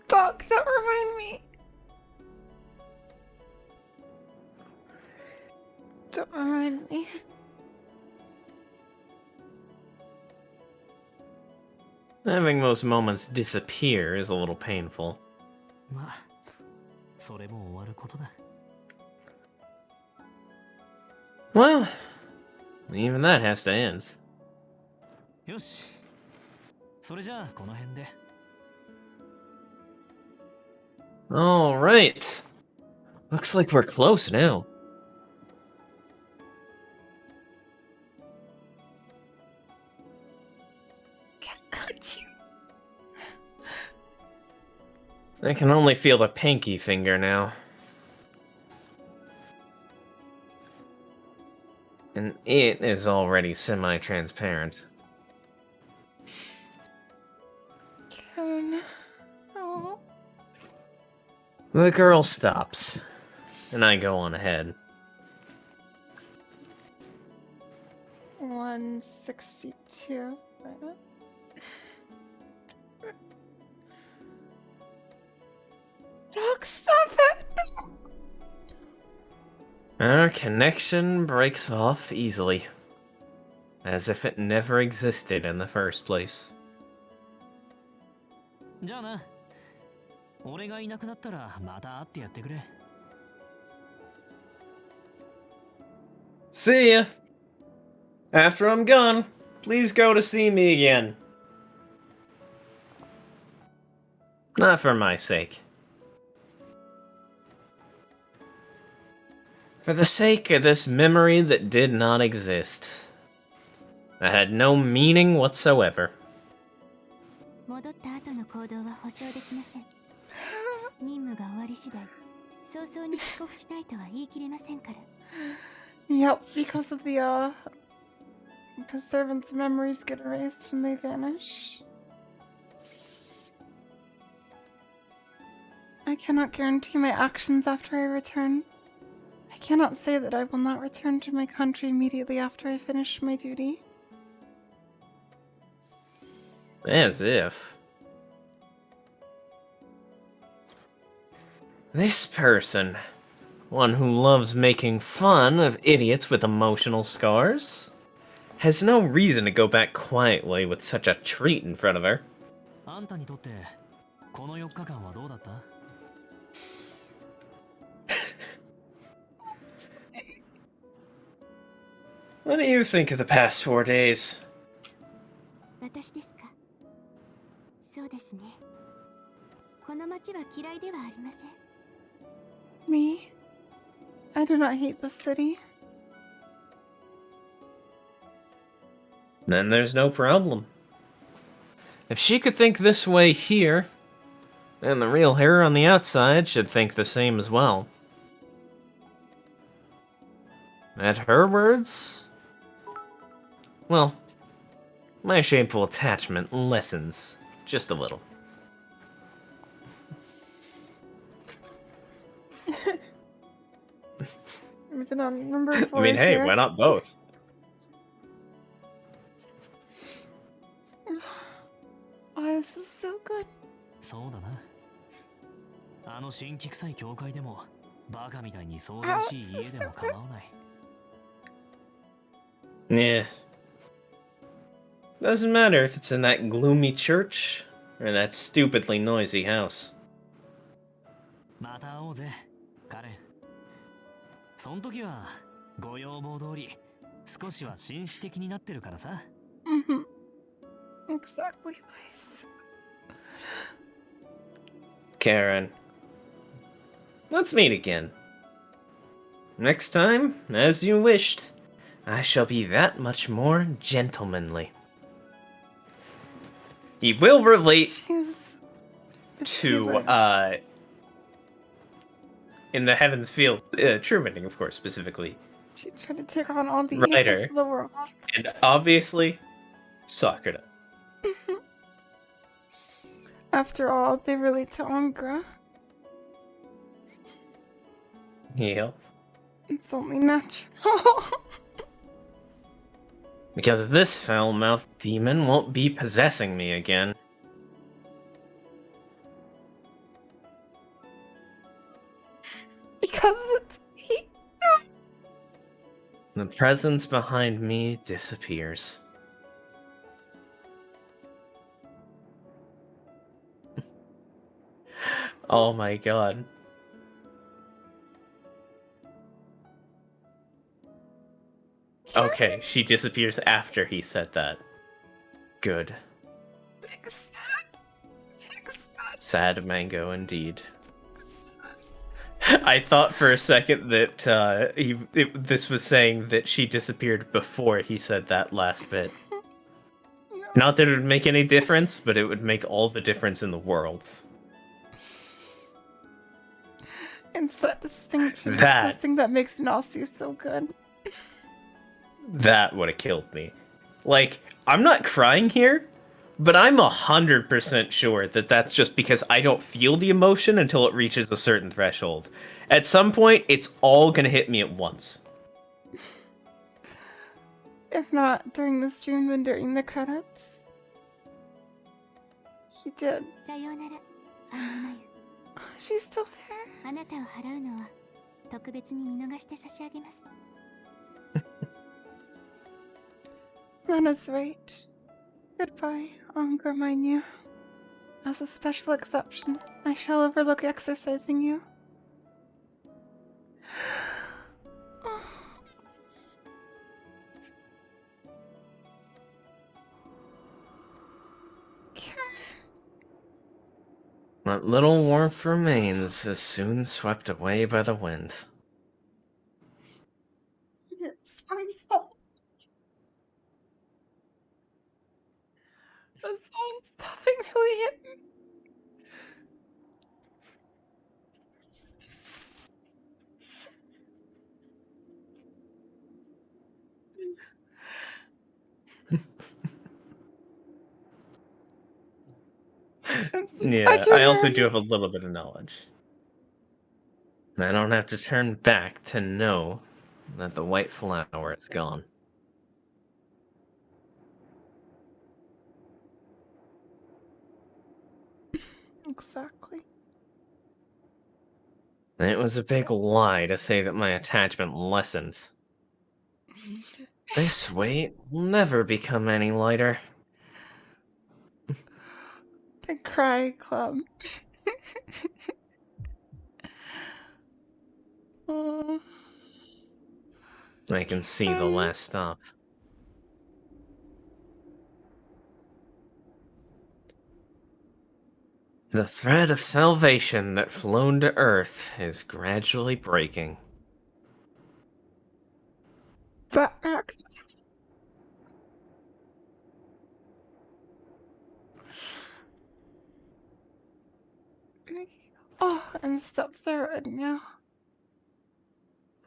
Doc, don't remind me. Don't remind me. Having those moments disappear is a little painful. まあそれも終わることだ Well, even that has to end. よしそれじゃあこの辺で Alright. Looks like we're close now. I can only feel the pinky finger now. And it is already semi-transparent. Karen. Oh. The girl stops, and I go on ahead. 162. Right? Doc, stop it! Our connection breaks off easily, as if it never existed in the first place. じゃあな俺がいなくなったらまた会ってやってくれ See ya! After I'm gone, please go to see me again. Not for my sake. For the sake of this memory that did not exist. That had no meaning whatsoever. 戻った後の行動は保証できません任務が終わり次第早々に帰国したいとは言い切れませんから Yep, because of the servants' memories get erased when they vanish. I cannot guarantee my actions after I return. I cannot say that I will not return to my country immediately after I finish my duty. As if. This person, one who loves making fun of idiots with emotional scars, has no reason to go back quietly with such a treat in front of her. あんたにとってこの4日間はどうだった What do you think of the past 4 days? 私ですかそうですねこの町は嫌いではありません Me? I do not hate this city. Then there's no problem. If she could think this way here, then the real her on the outside should think the same as well. At her words? Well, my shameful attachment lessens just a little. keeping on number 4 I mean, hey, here. why not both? Oh, this is so good. そうだな。あの新規臭い教会でもバカみたいに騒々しい家でも構わない。Yeah. Doesn't matter if it's in that gloomy church or that stupidly noisy house. また会おうぜ、カレン。そん時はご要望通り少しは紳士的になってるからさ。Mm-hmm. Exactly, nice. Karen. Let's meet again. Next time, as you wished, I shall be that much more gentlemanly. He will relate to, in the Heaven's Field, Trumaning, of course, specifically. She tried to take on all the Writer. evils of the world. And obviously, Sakura. After all, they relate to Angra. Yep. It's only natural. Because this foul-mouthed demon won't be possessing me again. Because it's he. The presence behind me disappears. Oh my god. Okay, she disappears after he said that. Good. Sad mango indeed. I thought for a second that this was saying that she disappeared before he said that last bit. No. Not that it would make any difference, but it would make all the difference in the world. It's that distinction. That- It's this thing that makes Nasu so good. That would have killed me. Like, I'm not crying here, but I'm 100% sure that that's just because I don't feel the emotion until it reaches a certain threshold. At some point, it's all gonna hit me at once. If not during the stream, then during the credits. She did. さようなら、アンナマユ。 She's still there. あなたを払うのは特別に見逃して差し上げます。 Lana's right. Goodbye, Angra, my new. As a special exception, I shall overlook exercising you. What little warmth remains is soon swept away by the wind. Yes, I'm so. The song's nothing really hit me. Yeah, I also do have a little bit of knowledge. I don't have to turn back to know that the white flower is gone. Exactly. It was a big lie to say that my attachment lessened. This weight will never become any lighter. The Cry Club. Oh. I can see the last stop. The thread of salvation that flown to Earth is gradually breaking. That act. Oh, and steps are red now.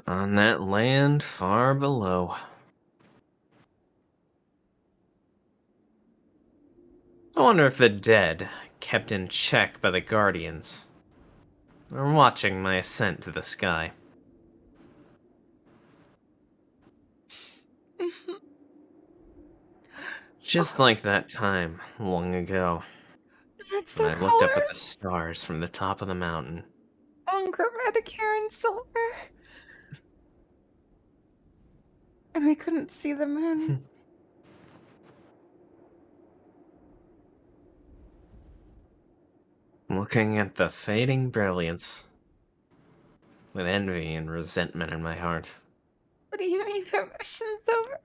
On that land far below. I wonder if the dead, kept in check by the Guardians, are watching my ascent to the sky. Just like that time long ago. It's When the I looked up at the colors. stars from the top of the mountain. Chromatic hair and silver. And I couldn't see the moon. Looking at the fading brilliance. With envy and resentment in my heart. What do you mean emotions over?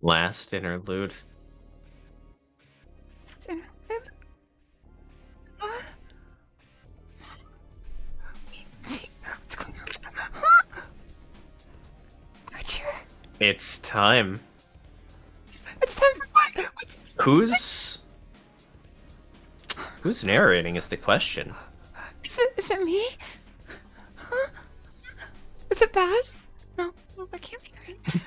Last interlude. What's going on? Archer. It's time. It's time for what? Who's narrating is the question. Is it me? Huh? Is it Bass? No, that can't be right.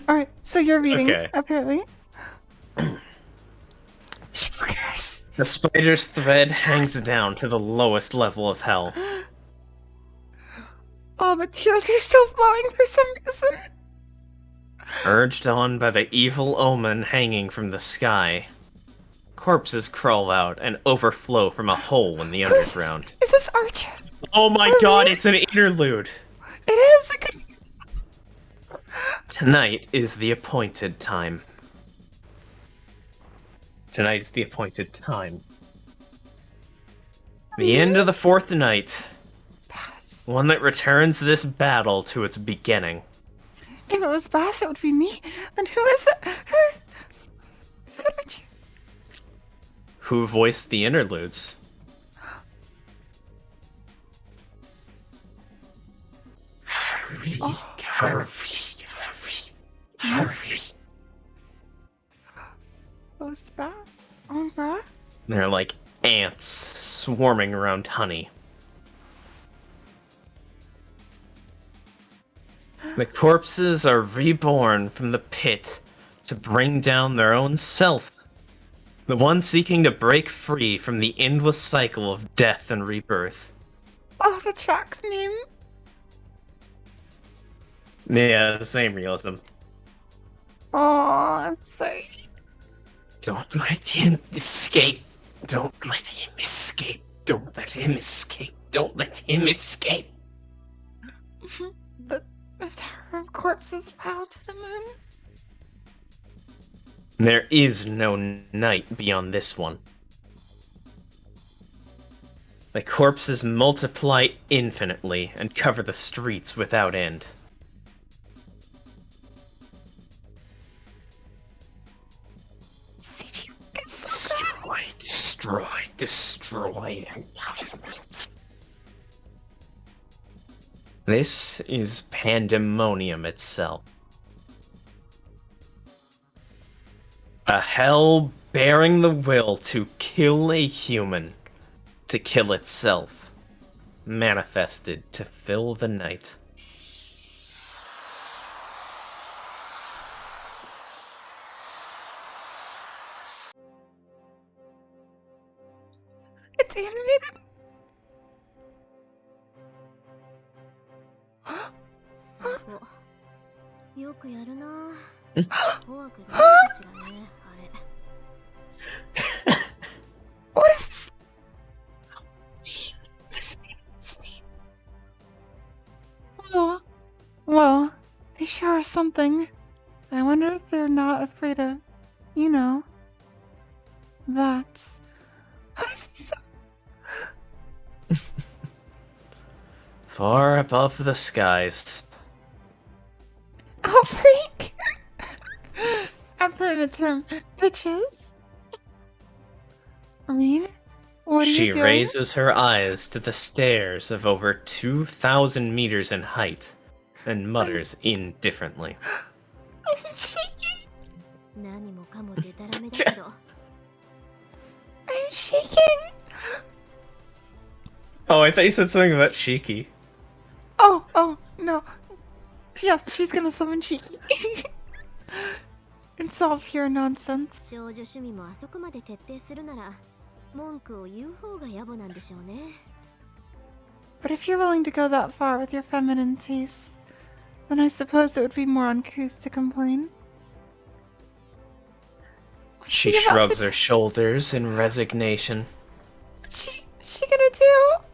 Alright, so you're reading, Okay. apparently. Sugars! The spider's thread hangs down to the lowest level of hell. Oh, the tears are still flowing for some reason. Urged on by the evil omen hanging from the sky, corpses crawl out and overflow from a hole in the underground. Is this Archer? Oh my god, it's an interlude! It is! Tonight is the appointed time. Tonight is the appointed time. The end of the fourth night. Bass. One that returns this battle to its beginning. If it was Bass, it would be me. Then who is it? Who's it Archer? Who voiced the interludes? Oh. Who's Bass? Oh, bruh? They're like ants swarming around honey. The corpses are reborn from the pit to bring down their own self. The one seeking to break free from the endless cycle of death and rebirth. Oh, the track's name? Yeah, the same realism. Oh, I'm sorry. Don't let him escape. Don't let him escape. Don't let him escape. Don't let him escape. The Tower of Corpses bow to the moon? There is no night beyond this one. The corpses multiply infinitely and cover the streets without end. Destroy, destroy, destroy. This is pandemonium itself. A hell bearing the will to kill a human, to kill itself, manifested to fill the night. It's animated. そうよくやるな怖くないかしらねあれ What is this? Well, they sure are something. I wonder if they're not afraid of, that. What is this? Far above the skies. Outbreak? I've heard the term bitches. I mean, what are She you doing? raises her eyes to the stairs of over 2,000 meters in height and mutters indifferently. I'm shaking. 何もかもデタラメだけど I'm shaking. Oh, I thought you said something about Shiki. Oh, no. Yes, she's gonna summon Shiki. It's all pure nonsense. 少女趣味もあそこまで徹底するなら文句を言う方が野暮なんでしょうね。 But if you're willing to go that far with your feminine tastes, then I suppose it would be more uncouth to complain. What's She about shrugs to- her shoulders in resignation. What's she gonna do?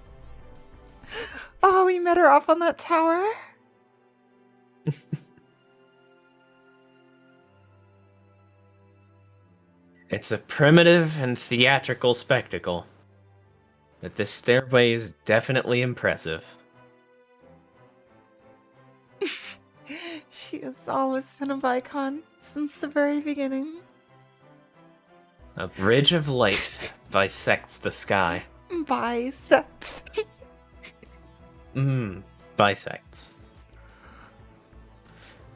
Oh, we met her up on that tower? It's a primitive and theatrical spectacle, but this stairway is definitely impressive. She has always been a Vicon since the very beginning. A bridge of light bisects the sky. Bisects. Bisects.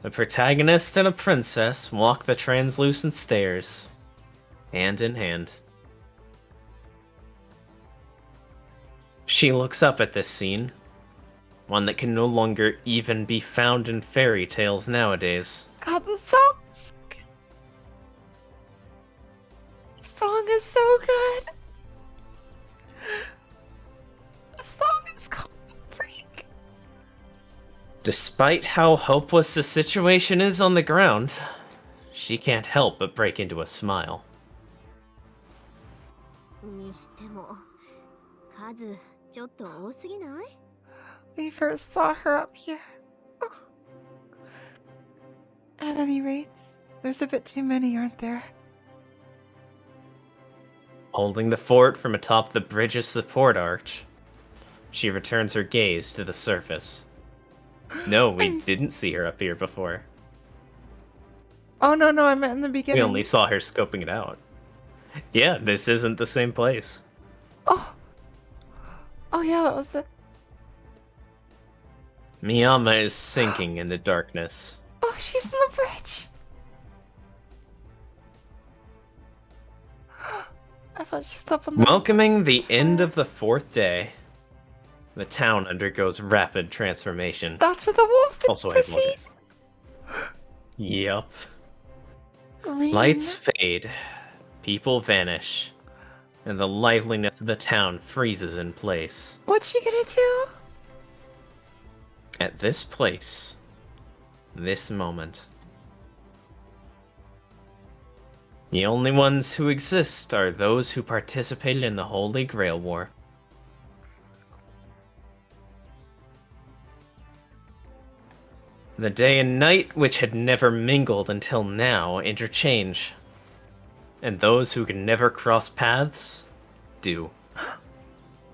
The protagonist and a princess walk the translucent stairs, hand in hand. She looks up at this scene, one that can no longer even be found in fairy tales nowadays. God, the songs. The song is so good. The song is called Freak. Despite how hopeless the situation is on the ground, she can't help but break into a smile. にしても数ちょっと多すぎない？ We first saw her up here. Oh. At any rate, there's a bit too many, aren't there? Holding the fort from atop the bridge's support arch, she returns her gaze to the surface. No, we didn't see her up here before. Oh, no, I meant in the beginning. We only saw her scoping it out. Yeah, this isn't the same place. Oh, yeah, that was it. Miyama is sinking in the darkness. Oh, she's on the bridge. I thought she was up on the... Welcoming the end of the 4th day, the town undergoes rapid transformation. That's where the wolves did Also, proceed. Yep. Green. Lights fade, people vanish, and the liveliness of the town freezes in place. What's she gonna do? At this place, this moment, the only ones who exist are those who participated in the Holy Grail War. The day and night, which had never mingled until now, interchange. And those who can never cross paths, do.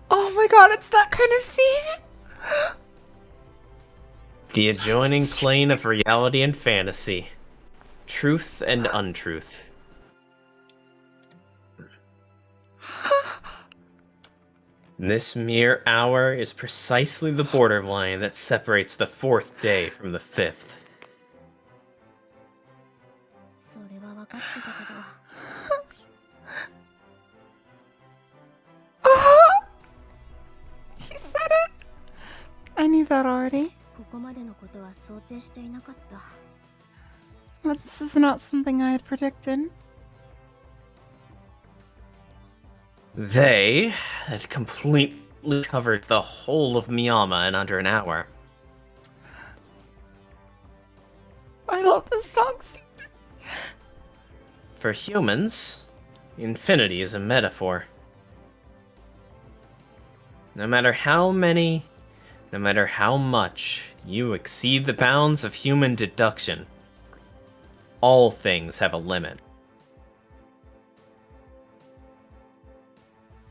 Oh my god, it's that kind of scene? The adjoining plane of reality and fantasy. Truth and untruth. This mere hour is precisely the borderline that separates the 4th day from the 5th. それは分かってたけど。She said it. I knew that already. ここまでのことは想定していなかった。 But this is not something I had predicted. They had completely covered the whole of Miyama in under an hour. I love this song. For humans, infinity is a metaphor. No matter how many, no matter how much you exceed the bounds of human deduction, all things have a limit.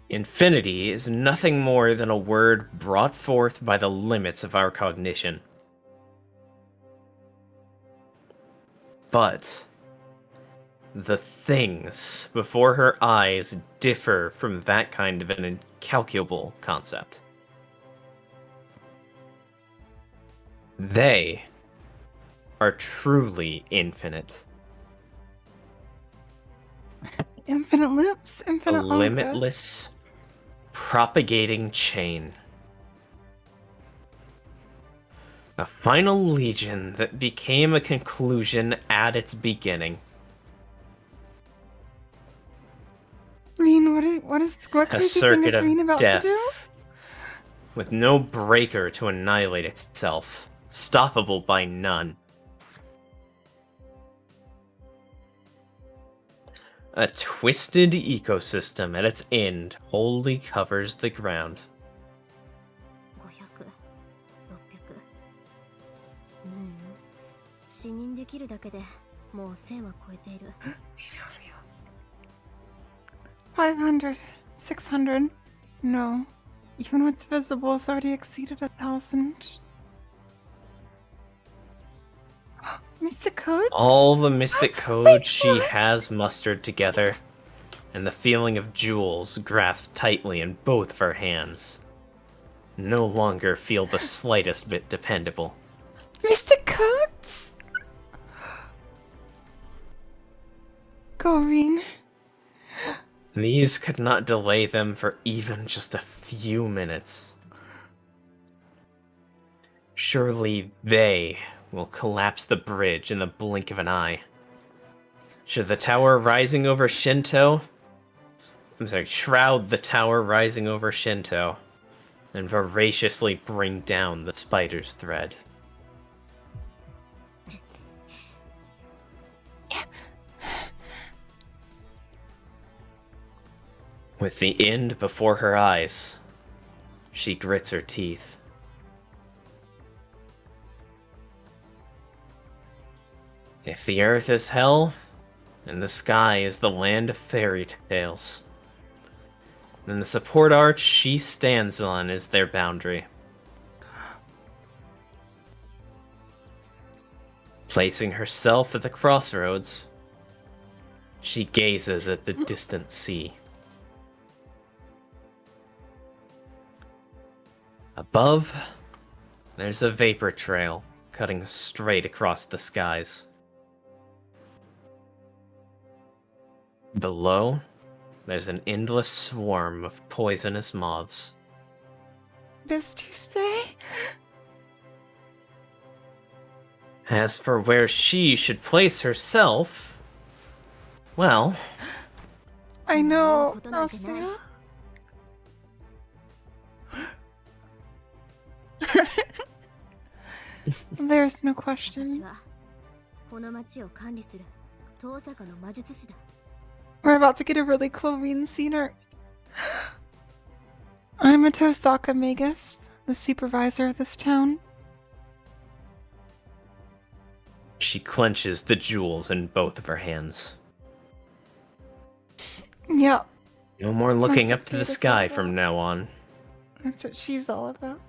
Infinity is nothing more than a word brought forth by the limits of our cognition. But the things before her eyes differ from that kind of an incalculable concept. They are truly infinite. Infinite loops, A infinite limitless, propagating chain. A final legion that became a conclusion at its beginning. what A crazy thing circuit is Reen of about death, to do? with no breaker to annihilate itself, stoppable by none. A twisted ecosystem at its end wholly covers the ground. 500、600。死認できるだけでもう1000は超えている。500, 600. No. Even what's visible has already exceeded 1,000. Mystic codes? All the mystic codes she has mustered together, and the feeling of jewels grasped tightly in both of her hands, no longer feel the slightest bit dependable. Mystic codes? Go, Reen. These could not delay them for even just a few minutes. Surely they will collapse the bridge in the blink of an eye. Should the tower rising over Shinto... shroud the tower rising over Shinto, and voraciously bring down the spider's thread. With the end before her eyes, she grits her teeth. If the earth is hell, and the sky is the land of fairy tales, then the support arch she stands on is their boundary. Placing herself at the crossroads, she gazes at the distant sea. Above, there's a vapor trail cutting straight across the skies. Below, there's an endless swarm of poisonous moths. It is Tuesday. As for where she should place herself, well... I know, Asuna. There's no question. We're about to get a really cool Reen scene art. I'm a Tosaka Magus, the supervisor of this town. She clenches the jewels in both of her hands. Yeah. No more looking That's up to the beautiful. sky from now on. That's what she's all about.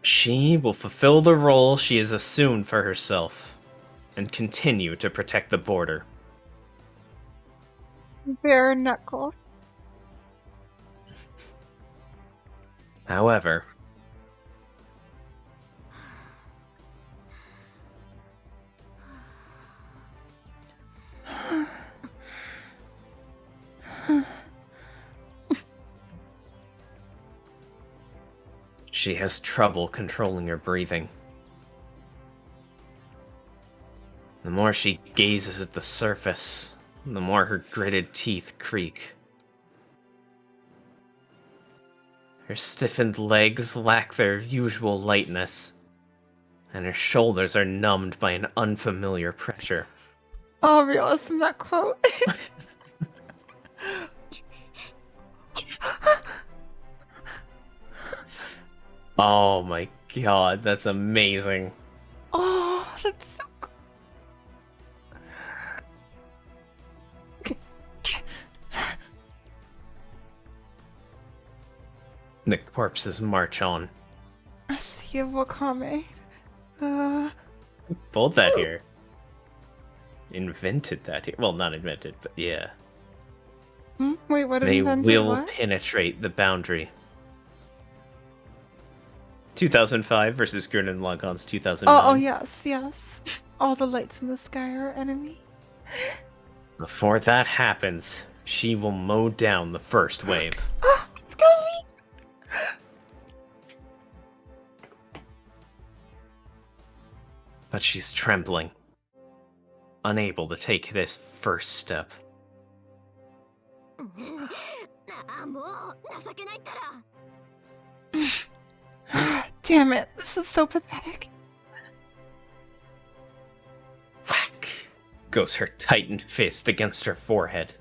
She will fulfill the role she has assumed for herself, and continue to protect the border. Bare knuckles. However, she has trouble controlling her breathing. The more she gazes at the surface, the more her gritted teeth creak. Her stiffened legs lack their usual lightness, and her shoulders are numbed by an unfamiliar pressure. Oh, realism that quote. Oh my god, that's amazing. Oh, that's so cool. The corpses march on. A sea of Wakame. Pulled that here. Invented that here. Well, not invented, but yeah. Wait, what They invented will what? penetrate the boundary. 2005 versus Gurren Lagann's 2009. Oh, yes, yes. All the lights in the sky are our enemy. Before that happens, she will mow down the first wave. Oh, it's gonna be. But she's trembling, unable to take this first step. Damn it, this is so pathetic. Whack! Goes her tightened fist against her forehead.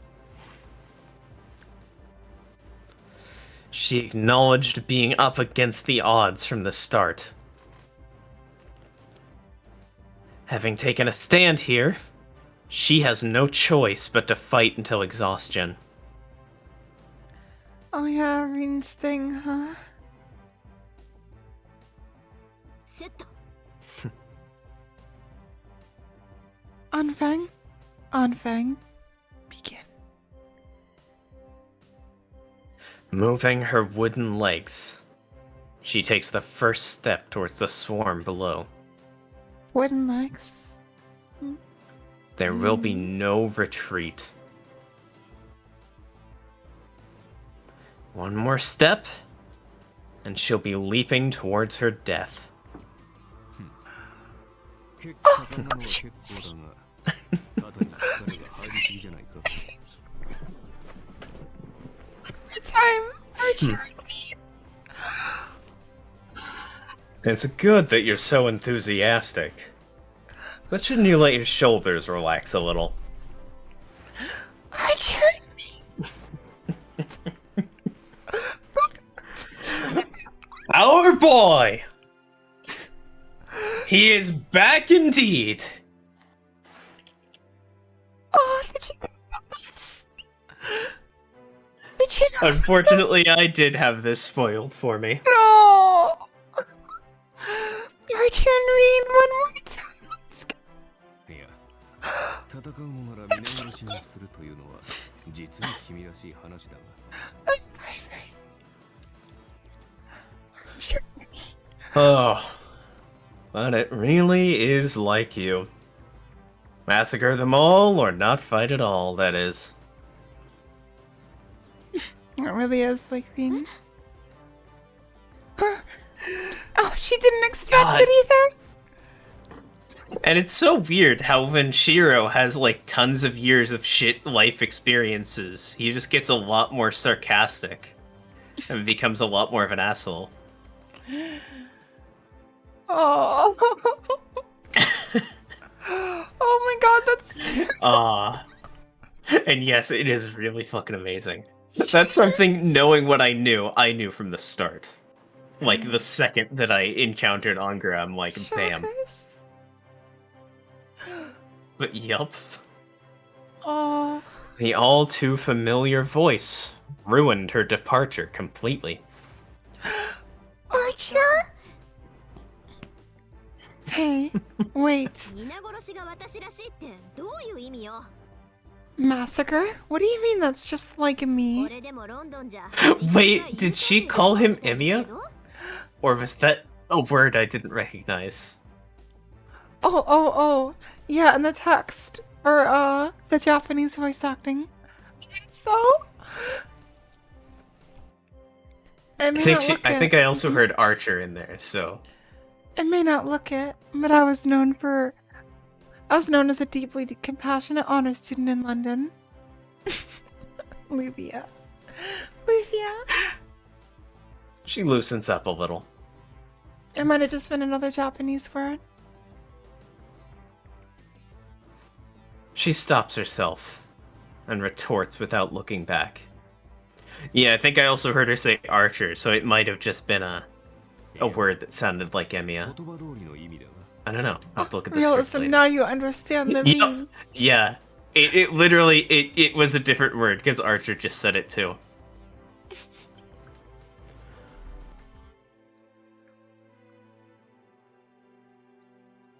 She acknowledged being up against the odds from the start. Having taken a stand here, she has no choice but to fight until exhaustion. Oh yeah, Reen's thing, huh? Anfang? Anfang. Begin. Moving her wooden legs, she takes the first step towards the swarm below. Wooden legs. There will be no retreat. One more step, and she'll be leaping towards her death. Time, Archer. It's good that you're so enthusiastic. But shouldn't you let your shoulders relax a little? Archer. Our boy! He is back indeed! Oh, did you know this? Did you know Unfortunately, I did have this spoiled for me. No! Archer and Reen, one more time. Let's go. 戦うのなら皆殺しにするというのは実に君らしい話だが。Oh, but it really is like you. Massacre them all, or not fight at all, that is. It really is like Reen. Oh, she didn't expect it either. And it's so weird how when Shiro has like tons of years of shit life experiences, he just gets a lot more sarcastic and becomes a lot more of an asshole. Oh. Oh my god, that's terrible. And yes, it is really fucking amazing. That's something, knowing what I knew from the start. Like, the second that I encountered Angra, I'm like, bam. Shockers. But yup. Oh. The all too familiar voice ruined her departure completely. Archer? Hey, wait. Massacre? What do you mean that's just like me? Wait, did she call him Emiya? Or was that a word I didn't recognize? Oh. Yeah, in the text. Or, the Japanese voice acting. So? I think I also heard Archer in there, so... I may not look it, but I was known as a deeply compassionate honor student in London. Luvia. She loosens up a little. It might have just been another Japanese word. She stops herself and retorts without looking back. Yeah, I think I also heard her say Archer, so it might have just been a word that sounded like Emiya. I don't know. I'll have to look at the script Realism, later. now you understand the meaning. Yeah. It literally, it was a different word, because Archer just said it too.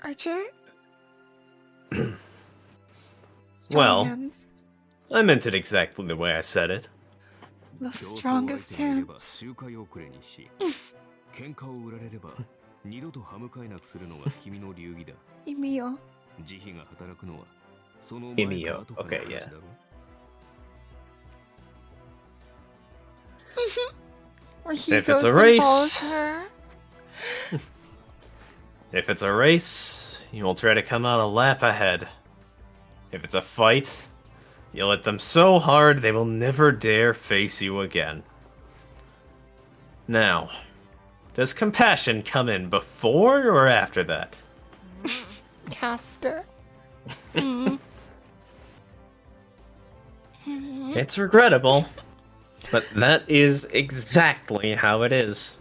Archer? Well, hands. I meant it exactly the way I said it. The strongest hands. 喧嘩を売られれば二度と歯向かいなくするのが君の流儀だ。意味よ。慈悲が働くのはその前か後からの話だろ。Where he If goes it's a and race. follows her. If it's a race, you will try to come out a lap ahead. If it's a fight, you'll hit them so hard they will never dare face you again. Now, does compassion come in before or after that? Caster. It's regrettable, but that is exactly how it is.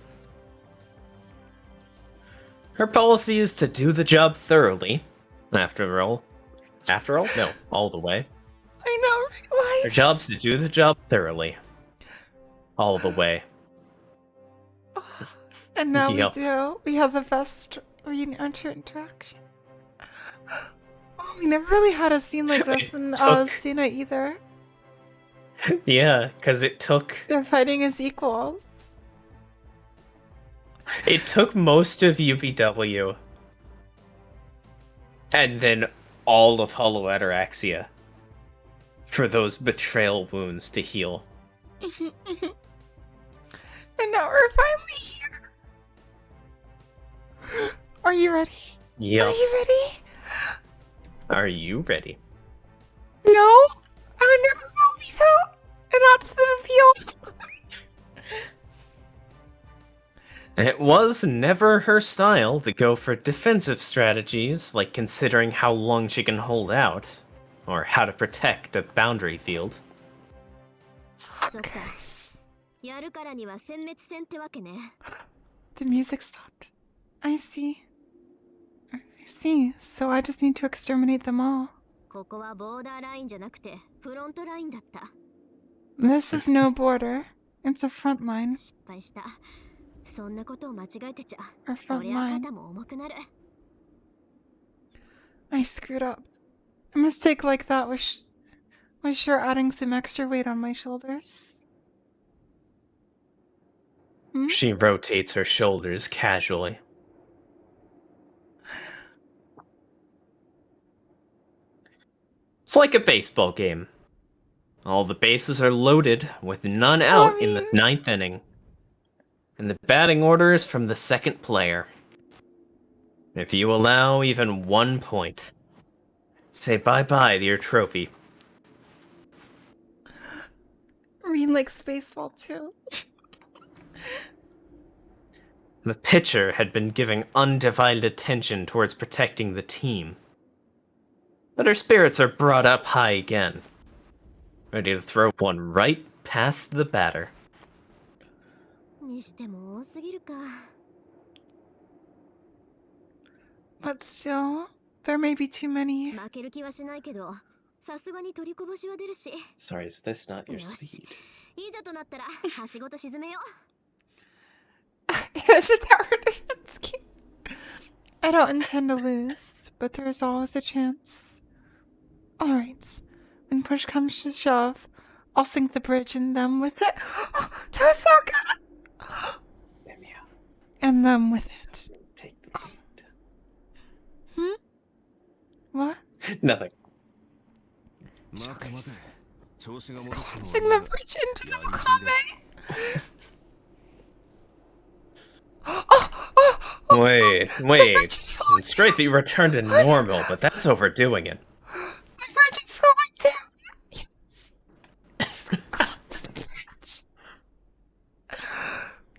Her policy is to do the job thoroughly. After all? No, all the way. I know, why? Her job's to do the job thoroughly. All the way. And now Yep. we do. We have the best re-enter interaction. Oh, we never really had a scene like this in Cena either. Yeah, because it took... They're fighting as equals. It took most of UBW. And then all of Hollow Ataraxia for those betrayal wounds to heal. And now we're finally here. Are you ready? Yep. Are you ready? Are you ready? No, I never will be though. And that's the appeal. It was never her style to go for defensive strategies, like considering how long she can hold out, or how to protect a boundary field. Okay. やるからには殲滅戦ってわけね。 The music stopped. I see. I see. So I just need to exterminate them all. ここはボーダーラインじゃなくてフロントラインだった。 This is no border. It's a front line. 失敗した。そんなことを間違えてちゃ、 Our そ front りゃ line. 肩も重くなる。 I screwed up. A mistake like that was sure adding some extra weight on my shoulders. Hmm? She rotates her shoulders casually. It's like a baseball game. All the bases are loaded, with none out in the 9th inning. And the batting order is from the second player. If you allow even 1 point, say bye-bye to your trophy. Reen likes baseball too. The pitcher had been giving undivided attention towards protecting the team. But her spirits are brought up high again, ready to throw one right past the batter. にしても多すぎるか。 But still, there may be too many. 負ける気はしないけど、さすがに取りこぼしは出るし。 Sorry, is this not your よし、 speed? いざとなったらはしごと沈めよう。 Yes, it's our defense game. I don't intend to lose, but there's always a chance. Alright, when push comes to shove, I'll sink the bridge and them with it. Tosaka! And them with it. Take the lead. What? Nothing. 待て待て。調子が戻ったのは Sink the bridge into the Okame! Wait. It's great that you returned to normal, but that's overdoing it. My bridge is going down! Yes! She's gonna collapse the bridge.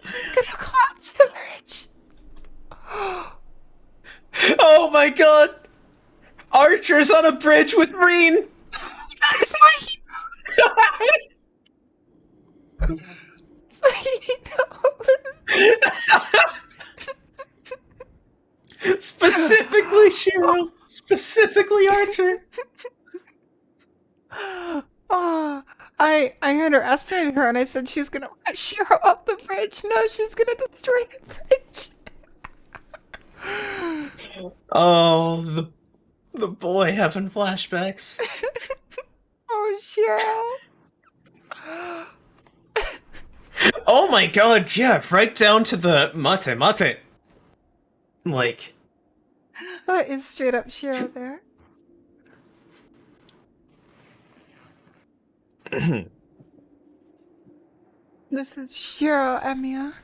She's gonna collapse the bridge. Oh my god! Archer's on a bridge with Reen! That's why he knows. That's why he knows. Specifically Cheryl! Specifically Archer! Oh, I underestimated her and I said she's gonna push Shiro off the bridge. No, she's gonna destroy the bridge. Oh, the boy having flashbacks. Oh, Shiro. Oh my god, yeah, right down to the mate. Like, That is straight up Shiro there. This is Shiro, Emiya.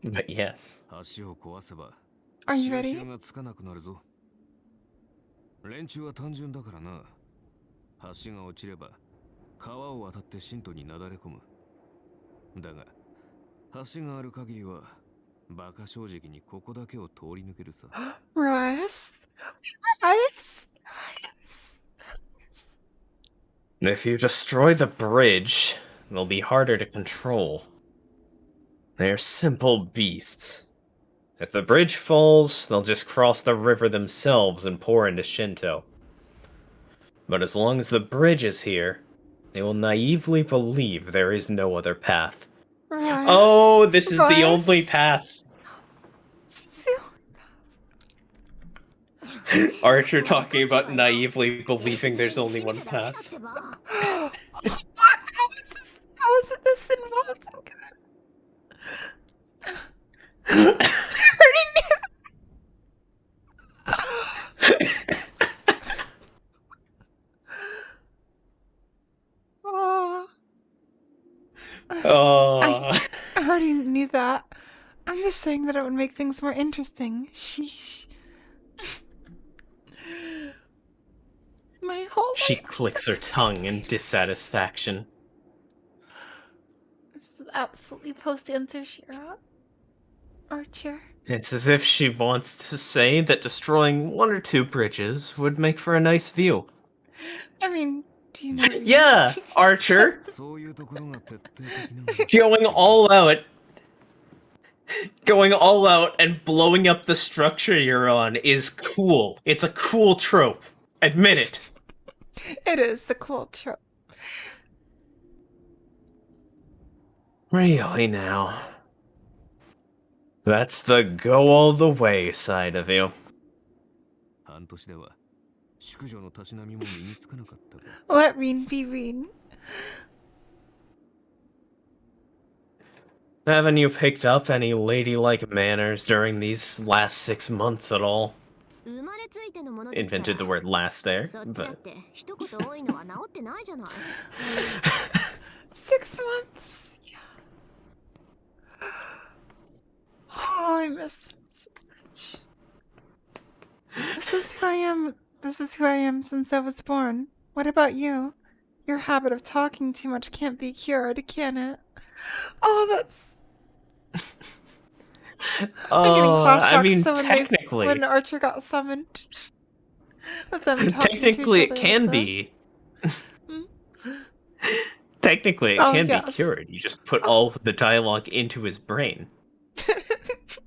but yes. 橋を壊せば Are you 収 ready? 拾がつかなくなるぞ。連中は単純だからな。橋が落ちれば川を渡って神都になだれ込む。だが橋がある限りはバカ正直にここだけを通り抜けるさ。Rice? Rice? If you destroy the bridge, they'll be harder to control. They're simple beasts. If the bridge falls, they'll just cross the river themselves and pour into Shinto. But as long as the bridge is here, they will naively believe there is no other path. Rice? Oh, this is the Rice? only path. Archer talking about naively believing there's only one path. How is it this involved? Oh. I already knew that. I'm just saying that it would make things more interesting. Sheesh. My whole She life. clicks her tongue in dissatisfaction. This is absolutely post-answer, Shira. Archer. It's as if she wants to say that destroying one or two bridges would make for a nice view. I mean, do you know what I mean? Yeah, Archer. そういうところが徹底的なのだ。 Going all out and blowing up the structure you're on is cool. It's a cool trope. Admit it. It is the cool trope. Really now. That's the go all the way side of you. 半年では淑女のたしなみも身につかなかったか。 Let Reen be Reen. Haven't you picked up any ladylike manners during these last 6 months at all? 生まれついてのものですから。 Invented the word last there, そっちだっ but て一言多いのは治ってないじゃない。 6 months. Yeah. Oh, I miss them so much. This is who I am. This is who I am since I was born. What about you? Your habit of talking too much can't be cured, can it? Oh, that's. I'm getting flashbacks I mean, to when technically. when Archer got summoned. With them talking Technically, to it each can other like be. this. Technically, it Oh, can yes. be cured. You just put all of the dialogue into his brain.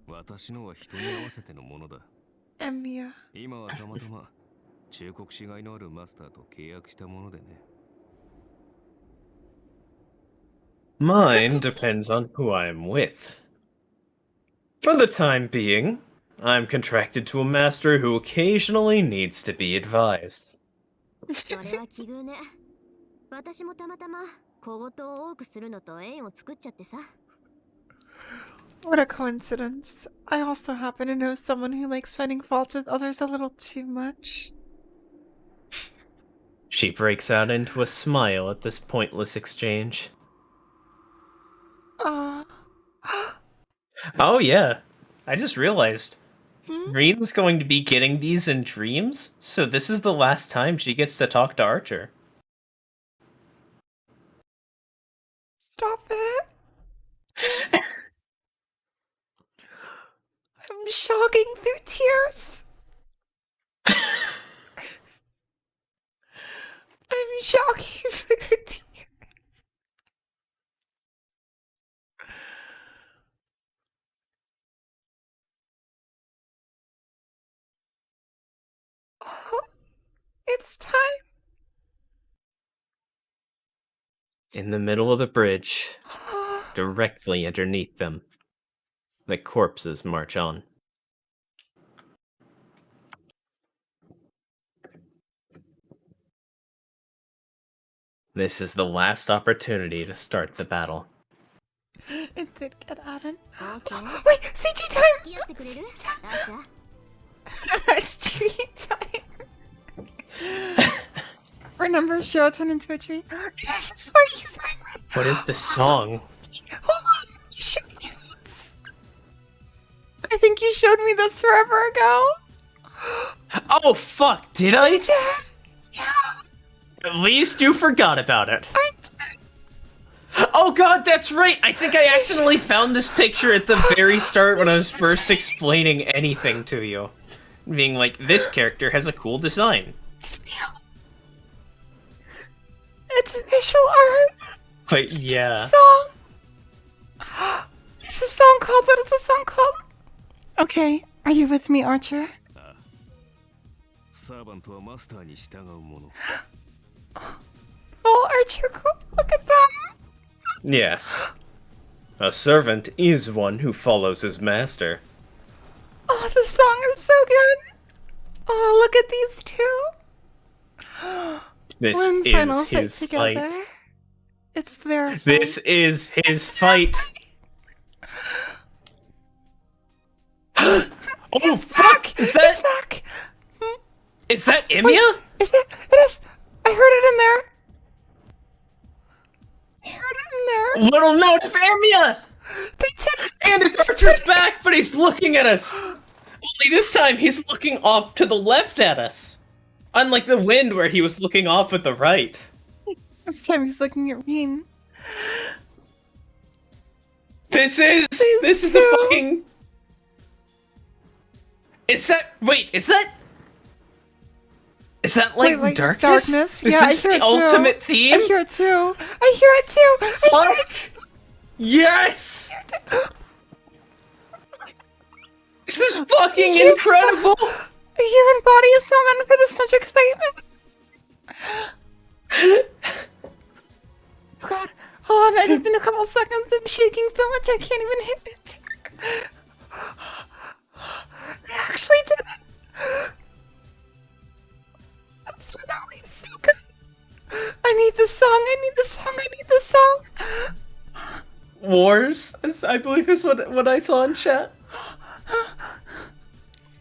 私のは人に合わせてのものだ。 And Mia. 今はたまたま忠告しがいのあるマスターと契約したものでね。 Mine depends on who I'm with. For the time being, I'm contracted to a master who occasionally needs to be advised. それは奇遇ね。私もたまたま小言を多くするのと縁を作っちゃってさ。 What a coincidence. I also happen to know someone who likes finding fault with others a little too much. She breaks out into a smile at this pointless exchange. Oh yeah, I just realized. Reen's going to be getting these in dreams, so this is the last time she gets to talk to Archer. Stop it. I'm shocking through tears. I'm shocking through tears. Oh, it's time. In the middle of the bridge, directly underneath them, the corpses march on. This is the last opportunity to start the battle. It did get added. Okay. Wait, CG time! 付き合ってくれる？ CG time! あちゃ。 It's tree time. Remember Shiro turned into a tree? This is what you sang. What is this song? Hold on, you showed me this. I think you showed me this forever ago. Oh fuck, did I? I did. Yeah, At least you forgot about it. I did. Oh god, that's right! I think I accidentally found this picture at the very start when I was first explaining anything to you. Being like, this character has a cool design. It's official art! But yeah. Song! What's the song called? What is the song called? Okay, are you with me, Archer? サーバントはマスターに従うもの。 Oh, Archer, look at them! Yes. A servant is one who follows his master. Oh, the song is so good! Oh, look at these two! This One is final his fight together. fight. It's their fight. This is his fight. Oh fuck! Is He's that back! is that Emiya? Wait, is that? It is. I heard it in there. I heard it in there. Little note of Emiya! They took. And it's Archer's back, but he's looking at us. Only this time he's looking off to the left at us. Unlike the wind where he was looking off at the right. This time he's looking at me. This is a two. fucking. Is that like, Wait, darkness? darkness? Is Yeah, this I hear the it too. ultimate theme? I hear it too. I hear it too. I hear it. Fuck! Yes! This is fucking incredible! The human body is not meant for this much excitement. Oh god. Hold on, I just in a couple seconds. I'm shaking so much I can't even hit it. They actually did it. That's finale so good. I need the song. I need the song. I need the song. Wars, I believe is what I saw in chat.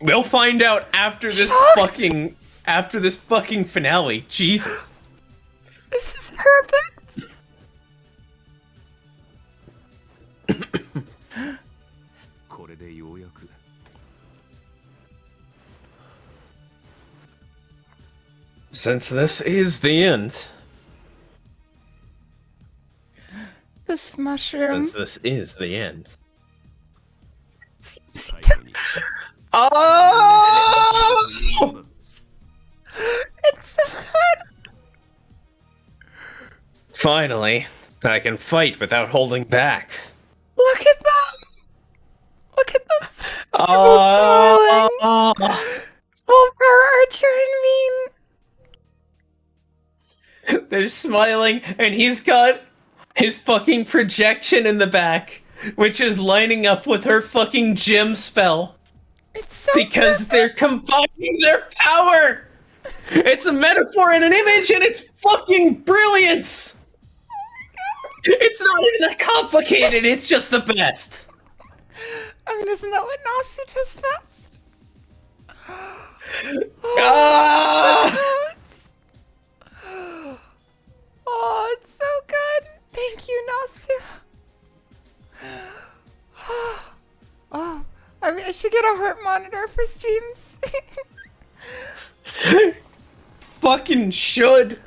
We'll find out after this fucking finale. Jesus. This is perfect. これでようやく Since this is the end. This mushroom. Since this is the end. 最後に Oh! It's so good. Finally, I can fight without holding back. Look at them. Look at those people Oh! smiling. Full power Archer and Mean. They're smiling, and he's got his fucking projection in the back, which is lining up with her fucking gym spell. It's so Because perfect. they're combining their power! It's a metaphor and an image, and it's fucking brilliance! It's not even that complicated, it's just the best! I mean, isn't that what Nasu does best? Ah! Oh, it's so good. Thank you, Nasu. Oh, I mean, I should get a heart monitor for streams. Fucking should!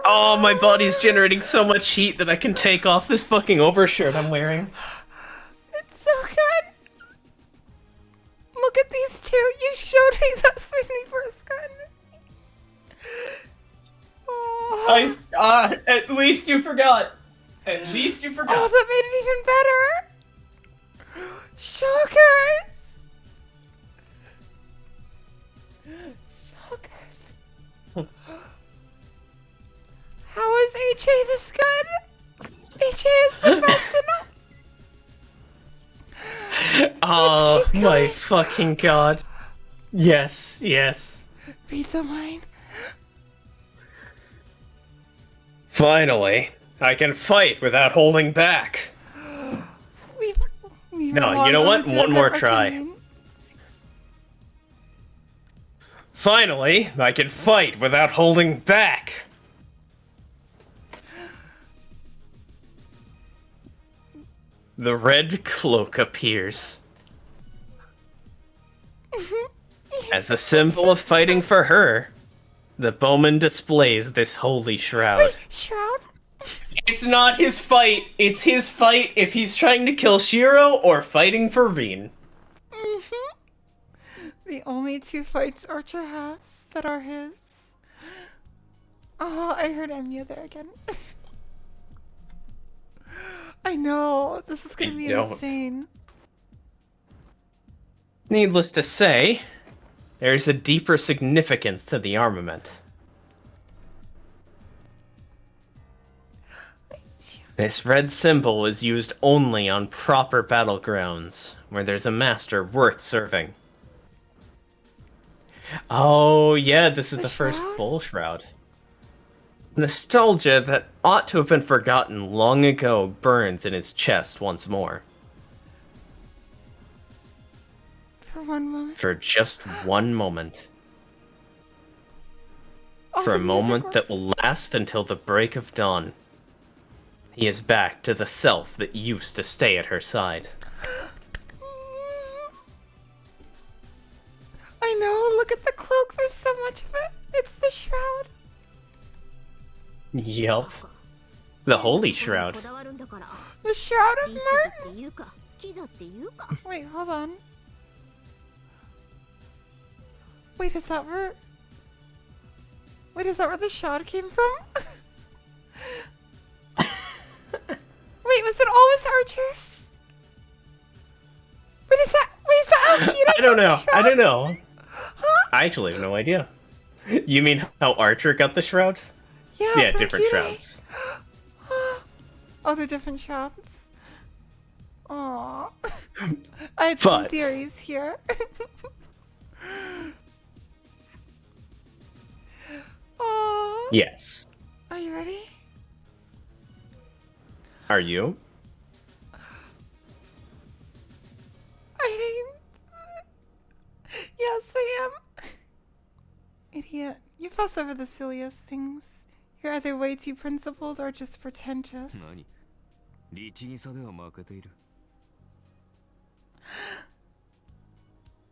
Oh, my body's generating so much heat that I can take off this fucking overshirt I'm wearing. It's so good. Look at these two. You showed me those when we first got in. Oh. At least you forgot. At least you Oh, forgot. that made it even better. Shockers. Shockers. How is HA this good? HA is the best enough. Oh keep my going. fucking god. Yes, yes. Read the line. Finally, I can fight without holding back. We've No, you know what? One more try. Finally, I can fight without holding back. The red cloak appears. As a symbol of fighting for her, the bowman displays this holy shroud. Wait, shroud? It's not his fight. It's his fight if he's trying to kill Shiro or fighting for Rin. The only two fights Archer has that are his. Oh, I heard Enya there again. I know. This is gonna be insane. Needless to say, there's a deeper significance to the armament. This red symbol is used only on proper battlegrounds, where there's a master worth serving. Oh, yeah, this is the first full shroud. Nostalgia that ought to have been forgotten long ago burns in his chest once more. For one moment. For just one moment. Oh, For a the music moment was- that will last until the break of dawn. He is back to the self that used to stay at her side. I know, look at the cloak, there's so much of it. It's the shroud. Yup. The Holy Shroud. The Shroud of Martin. Wait, hold on. Wait, is that where... Wait, is that where the shroud came from? Wait, was it always Archer's? Wait, is that how Kira I don't know. got the shroud? I don't know. Huh? I actually have no idea. You mean how Archer got the shroud? Yeah, from different Kira. shrouds. Oh, they're different shrouds. Aww. I had some But- theories here. Aww. Yes. Are you ready? Are you? Yes, I am. Idiot. You fuss over the silliest things. You're either way too principled or just pretentious. 何律儀さでは負けている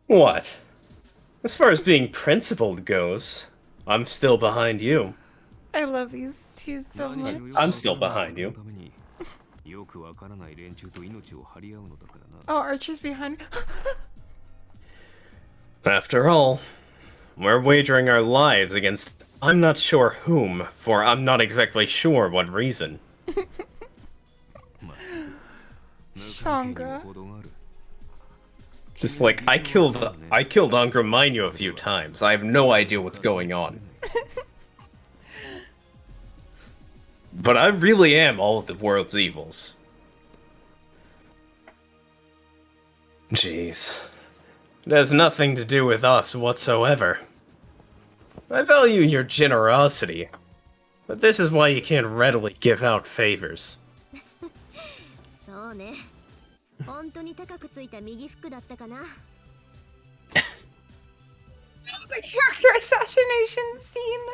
What? As far as being principled goes, I'm still behind you. I love these two so 何 much. しろよく I'm still behind you. そのためによくわからない連中と命を張り合うのだからな Oh, Archer's behind. After all, we're wagering our lives against I'm not sure whom, for I'm not exactly sure what reason. まあ無関係に Shangra. も程がある Just like I killed Angra Mainyu a few times. I have no idea what's going on. But I really am all of the world's evils. Jeez. It has nothing to do with us whatsoever. I value your generosity, but this is why you can't readily give out favors. そうね本当に高くついた右服だったかな The character assassination scene.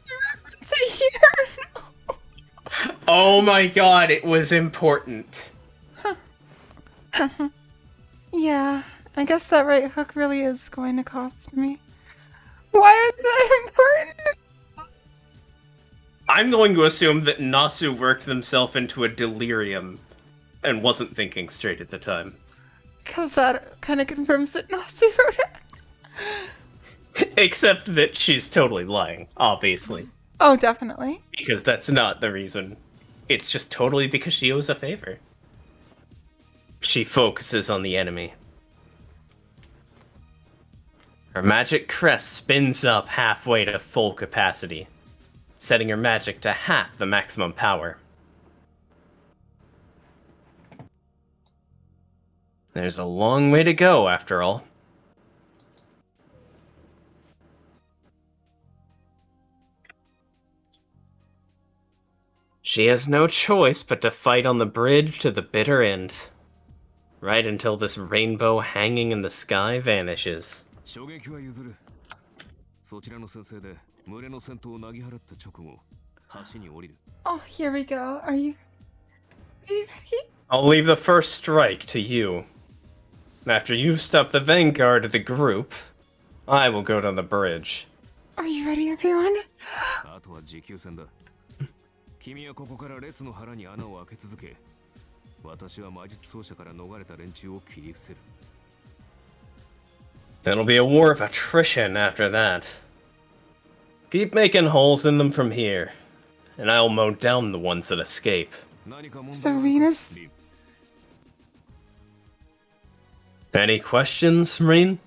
The reference I hear. Oh my god, it was important. Yeah, I guess that right hook really is going to cost me. Why is that important? I'm going to assume that Nasu worked himself into a delirium and wasn't thinking straight at the time. Because that kind of confirms that Nasu wrote it. Except that she's totally lying, obviously. Oh, definitely. Because that's not the reason. It's just totally because she owes a favor. She focuses on the enemy. Her magic crest spins up halfway to full capacity, setting her magic to half the maximum power. There's a long way to go, after all. She has no choice but to fight on the bridge to the bitter end. Right until this rainbow hanging in the sky vanishes. 衝撃は譲るそちらの先生で群れの戦闘をなぎ払った直後橋に降りる Oh, here we go. Are you ready? I'll leave the first strike to you. After you stop the vanguard of the group, I will go down the bridge. Are you ready, everyone? あとは持久戦だ君はここから列の腹に穴を開け続け、私は魔術奏者から逃れた連中を切り伏せる。 It'll be a war of attrition after that. Keep making holes in them from here, and I'll mow down the ones that escape. Serena's... Any questions, Marine?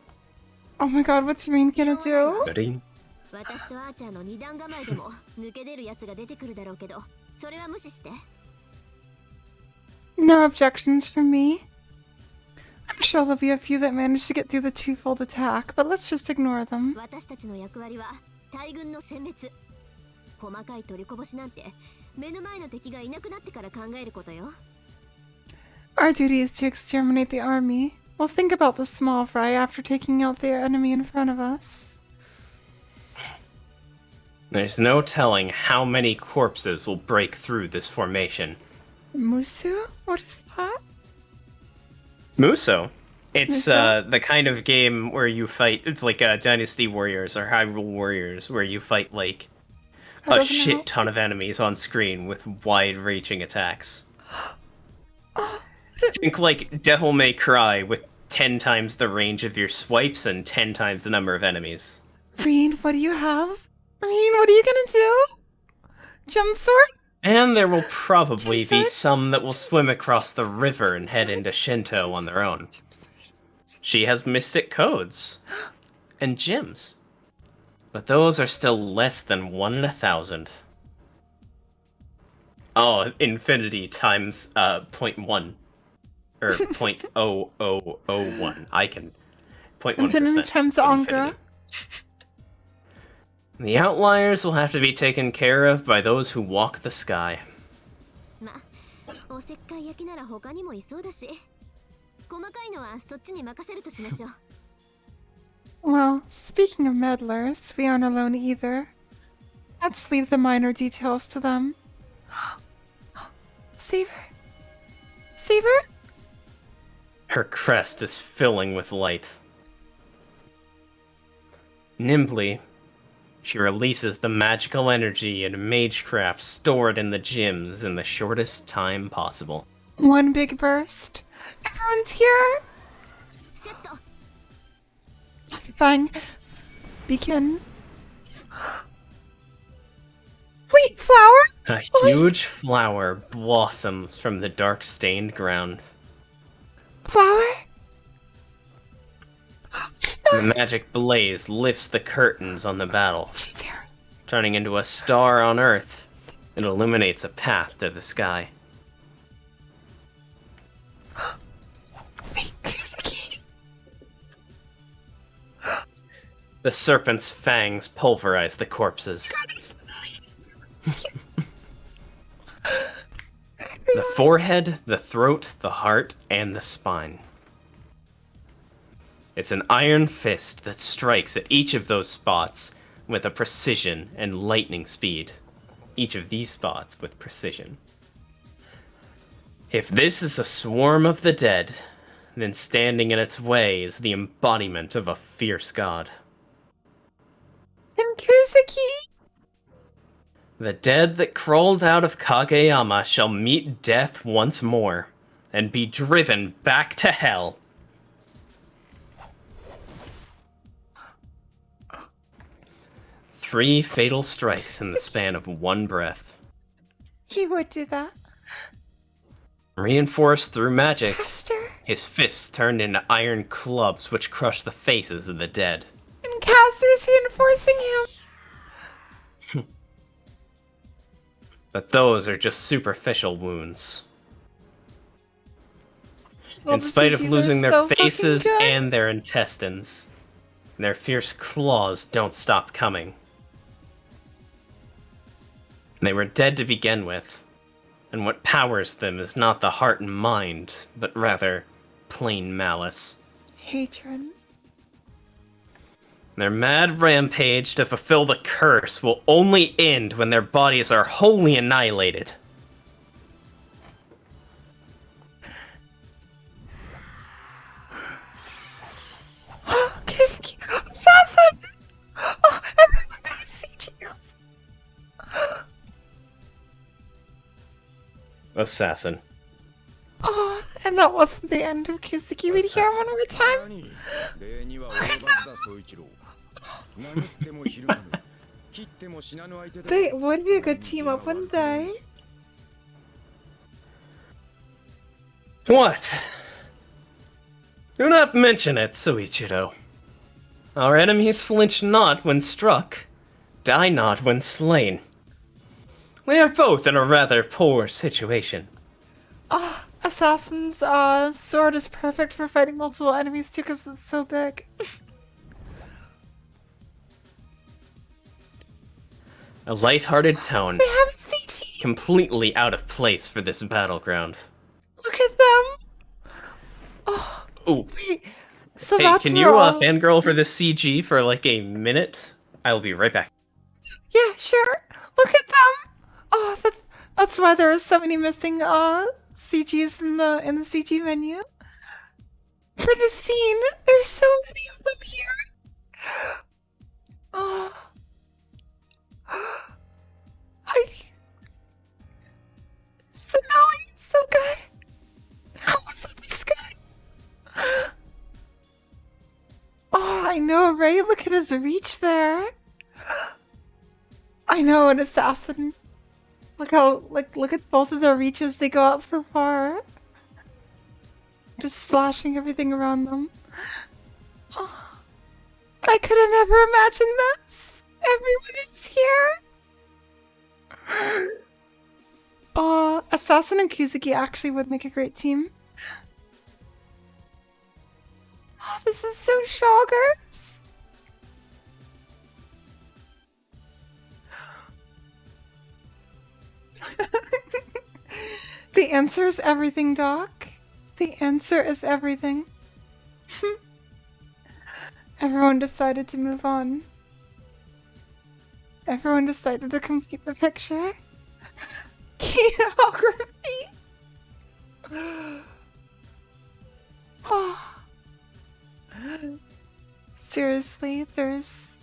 Oh my god, what's Serene gonna do? Ready? 私とアーチャーの二段構えでも抜け出るやつが出てくるだろうけど、それは無視して。No objections from me. I'm sure there'll be a few that manage to get through the twofold attack, but let's just ignore them. 私たちの役割は大軍の殲滅。細かい取りこぼしなんて目の前の敵がいなくなってから考えることよ。Our duty is to exterminate the army. We'll think about the small fry after taking out the enemy in front of us. There's no telling how many corpses will break through this formation. Musu? What is that? Muso. It's Muso? the kind of game where you fight. It's like Dynasty Warriors or Hyrule Warriors, where you fight like a shit ton of enemies on screen with wide-reaching attacks. Think like Devil May Cry with 10 times the range of your swipes and 10 times the number of enemies. Reen, what do you have? Reen, what are you gonna do? Jump sword? And there will probably be some that will swim across the river and head into Shinto on their own. She has mystic codes and gems, but those are still less than 1 in 1,000. Oh, infinity times 0.1 or 0.0001. I can 0.1%. Infinity times Angra. The outliers will have to be taken care of by those who walk the sky. ま、おせっかい焼きなら他にもいそうだし、細かいのはそっちに任せるとしましょう。Well, speaking of meddlers, we aren't alone either. Let's leave the minor details to them. Save her. Save her? Her crest is filling with light. Nimbly, she releases the magical energy and magecraft stored in the gyms in the shortest time possible. One big burst. Everyone's here. Fine. Begin. Wait, flower? A huge flower blossoms from the dark-stained ground. Flower? The magic blaze lifts the curtains on the battle, turning into a star on Earth. It illuminates a path to the sky. Wait, Kuzuki. The serpent's fangs pulverize the corpses. The forehead, the throat, the heart, and the spine. It's an iron fist that strikes at each of those spots with a precision and lightning speed. Each of these spots with precision. If this is a swarm of the dead, then standing in its way is the embodiment of a fierce god. And Kuzuki? The dead that crawled out of Kageyama shall meet death once more, and be driven back to hell. Three fatal strikes in the span of one breath. He would do that. Reinforced through magic, Caster. his fists turned into iron clubs which crush the faces of the dead. And Caster is reinforcing him. But those are just superficial wounds. In spite of losing their faces and their intestines, their fierce claws don't stop coming. They were dead to begin with, and what powers them is not the heart and mind, but rather plain malice. Hatred. Their mad rampage to fulfill the curse will only end when their bodies are wholly annihilated. Kuzuki! Assassin! Oh, everyone has CGs. Assassin. Oh, and that wasn't the end of Kuseki. We'd hear one more time. They would be a good team up, wouldn't they? What? Do not mention it, Soichiro. Our enemies flinch not when struck, die not when slain. We are both in a rather poor situation. Assassin's sword is perfect for fighting multiple enemies too, because it's so big. A light-hearted tone, They have CG. completely out of place for this battleground. Look at them. Oh, Ooh. wait. So Hey, that's can you fangirl for this CG for like a minute? I will be right back. Yeah, sure. Look at them. Oh, that's why there are so many missing CGs in the CG menu. For the scene, there's so many of them here. Oh. Sonali is so good. How was it this good? Oh, I know, right? Look at his reach there. I know, an assassin. Look how, look at both of their reaches. They go out so far. Just slashing everything around them. Oh, I could have never imagined this. Everyone is here. Oh, Assassin and Kuseki actually would make a great team. Oh, this is so shoggers. The answer is everything, Doc. The answer is everything. Everyone decided to move on. Everyone decided to complete the picture. Geography. Oh. Seriously, this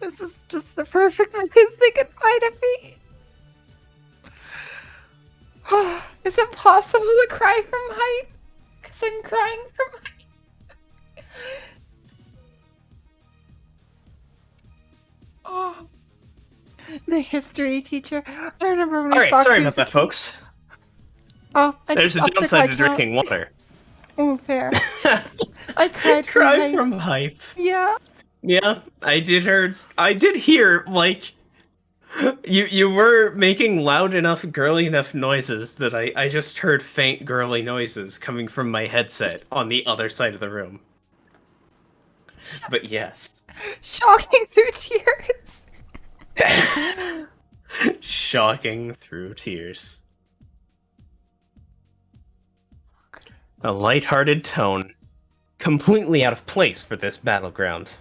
is just the perfect music they could find at me. Is it possible to cry from hype? Because I'm crying from hype. Oh. The history teacher. I remember when we saw Alright, sorry about Kuseki. that, folks. Oh, There's a downside to drinking water. Oh, fair. I cried from Cry hype. from hype. Yeah. Yeah, I did hear, like, you were making loud enough, girly enough noises that I just heard faint girly noises coming from my headset on the other side of the room. But yes. Shocking through tears. Shocking through tears. A light-hearted tone, completely out of place for this battleground.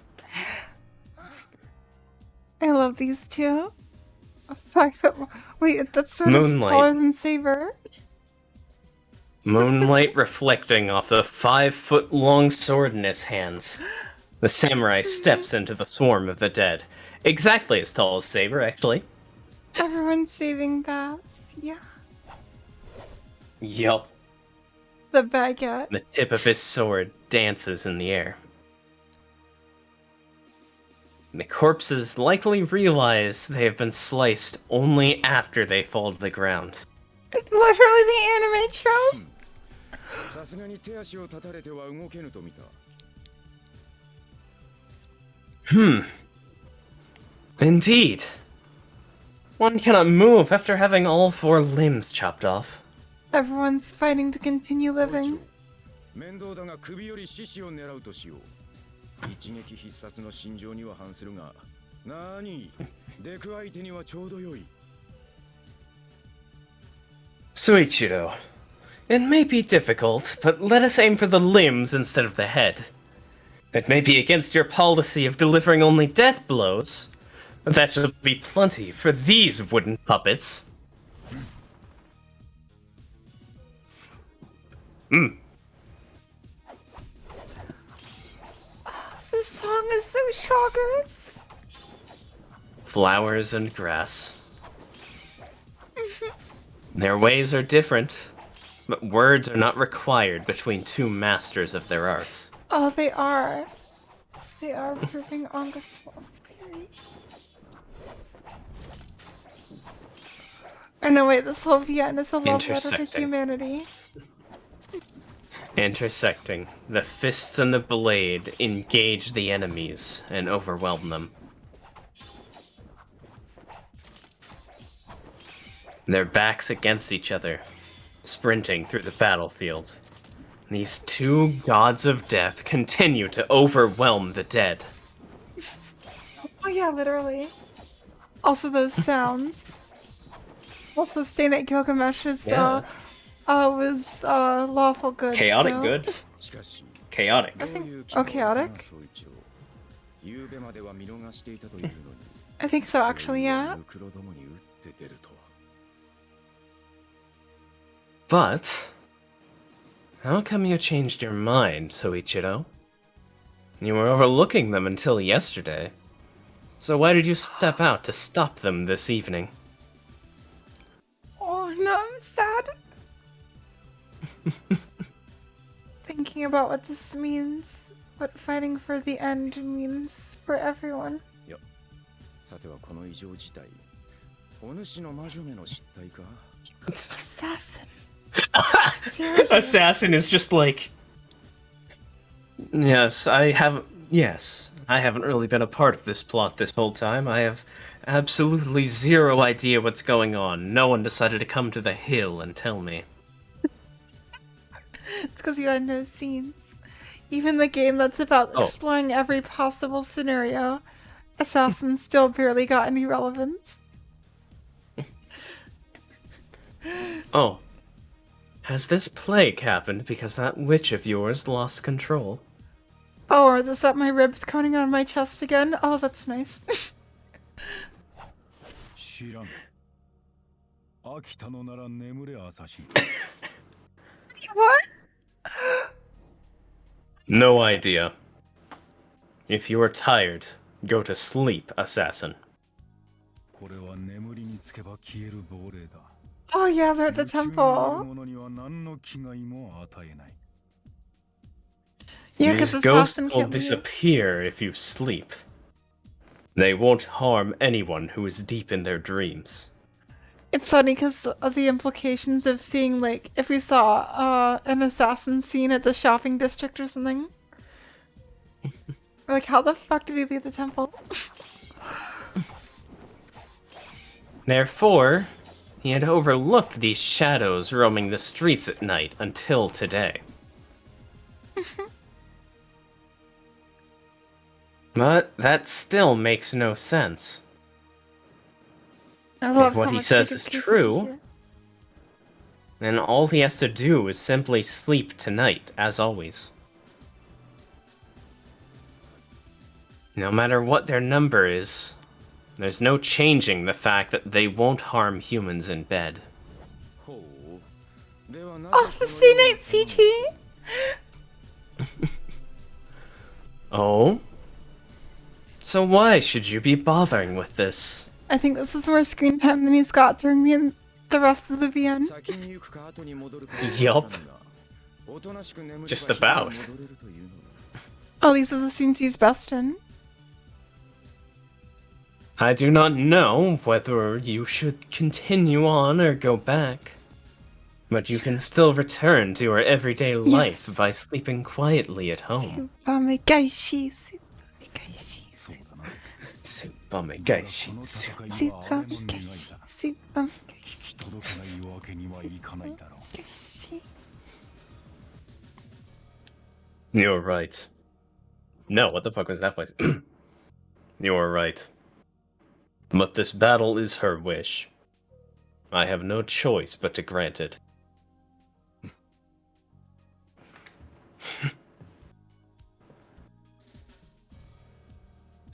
I love these two. Wait, that's sort of Moonlight. taller than Saber. Moonlight reflecting off the 5-foot-long sword in his hands. The samurai steps into the swarm of the dead. Exactly as tall as Saber, actually. Everyone's saving Bass. Yeah. Yup. The baguette. The tip of his sword dances in the air. The corpses likely realize they have been sliced only after they fall to the ground. It's literally the anime trope. Indeed. One cannot move after having all 4 limbs chopped off. Everyone's fighting to continue living. 面倒だが首より獅子を狙うとしよう。一撃必殺の心情には反するが、なに、デク相手にはちょうどよい。Suichiro, it may be difficult, but let us aim for the limbs instead of the head. It may be against your policy of delivering only death blows, but that should be plenty for these wooden puppets. This song is so shoggers. Flowers and grass. Their ways are different, but words are not required between two masters of their arts. Oh, they are. They are proving August's theory. Oh no, wait, this whole VN is a love letter to humanity. Intersecting. The fists and the blade engage the enemies and overwhelm them. Their backs against each other, sprinting through the battlefield. These two gods of death continue to overwhelm the dead. Oh yeah, literally. Also those sounds. Also staying at Gilgamesh's was lawful good. Chaotic so. Good? Chaotic. I think chaotic? I think so actually, yeah. But how come you changed your mind, Soichiro? You were overlooking them until yesterday. So why did you step out to stop them this evening? Oh no, I'm sad. Thinking about what this means, what fighting for the end means for everyone. Assassin. Assassin is just like... Yes, I haven't really been a part of this plot this whole time. I have absolutely zero idea what's going on. No one decided to come to the hill and tell me. It's because you had no scenes. Even the game that's about exploring every possible scenario, Assassin still barely got any relevance. Oh. Has this plague happened because that witch of yours lost control? Oh, or is that my ribs coating on my chest again? Oh, that's nice. What? No idea. If you are tired, go to sleep, Assassin. Oh yeah, they're at the temple. Yeah, These ghosts will disappear if you sleep. They won't harm anyone who is deep in their dreams. It's funny because of the implications of seeing, like, if we saw an assassin scene at the shopping district or something. Like, how the fuck did he leave the temple? Therefore, he had overlooked these shadows roaming the streets at night until today. But that still makes no sense. If what he says is true, then all he has to do is simply sleep tonight, as always. No matter what their number is, there's no changing the fact that they won't harm humans in bed. Oh, the C-Night CT! Oh? So why should you be bothering with this? I think this is more screen time than he's got during the rest of the VN. Yup. Just about. Oh, these are the scenes he's best in. I do not know whether you should continue on or go back. But you can still return to your everyday life by sleeping quietly at home. You're right. No, what the fuck was that place? You're right. But this battle is her wish. I have no choice but to grant it.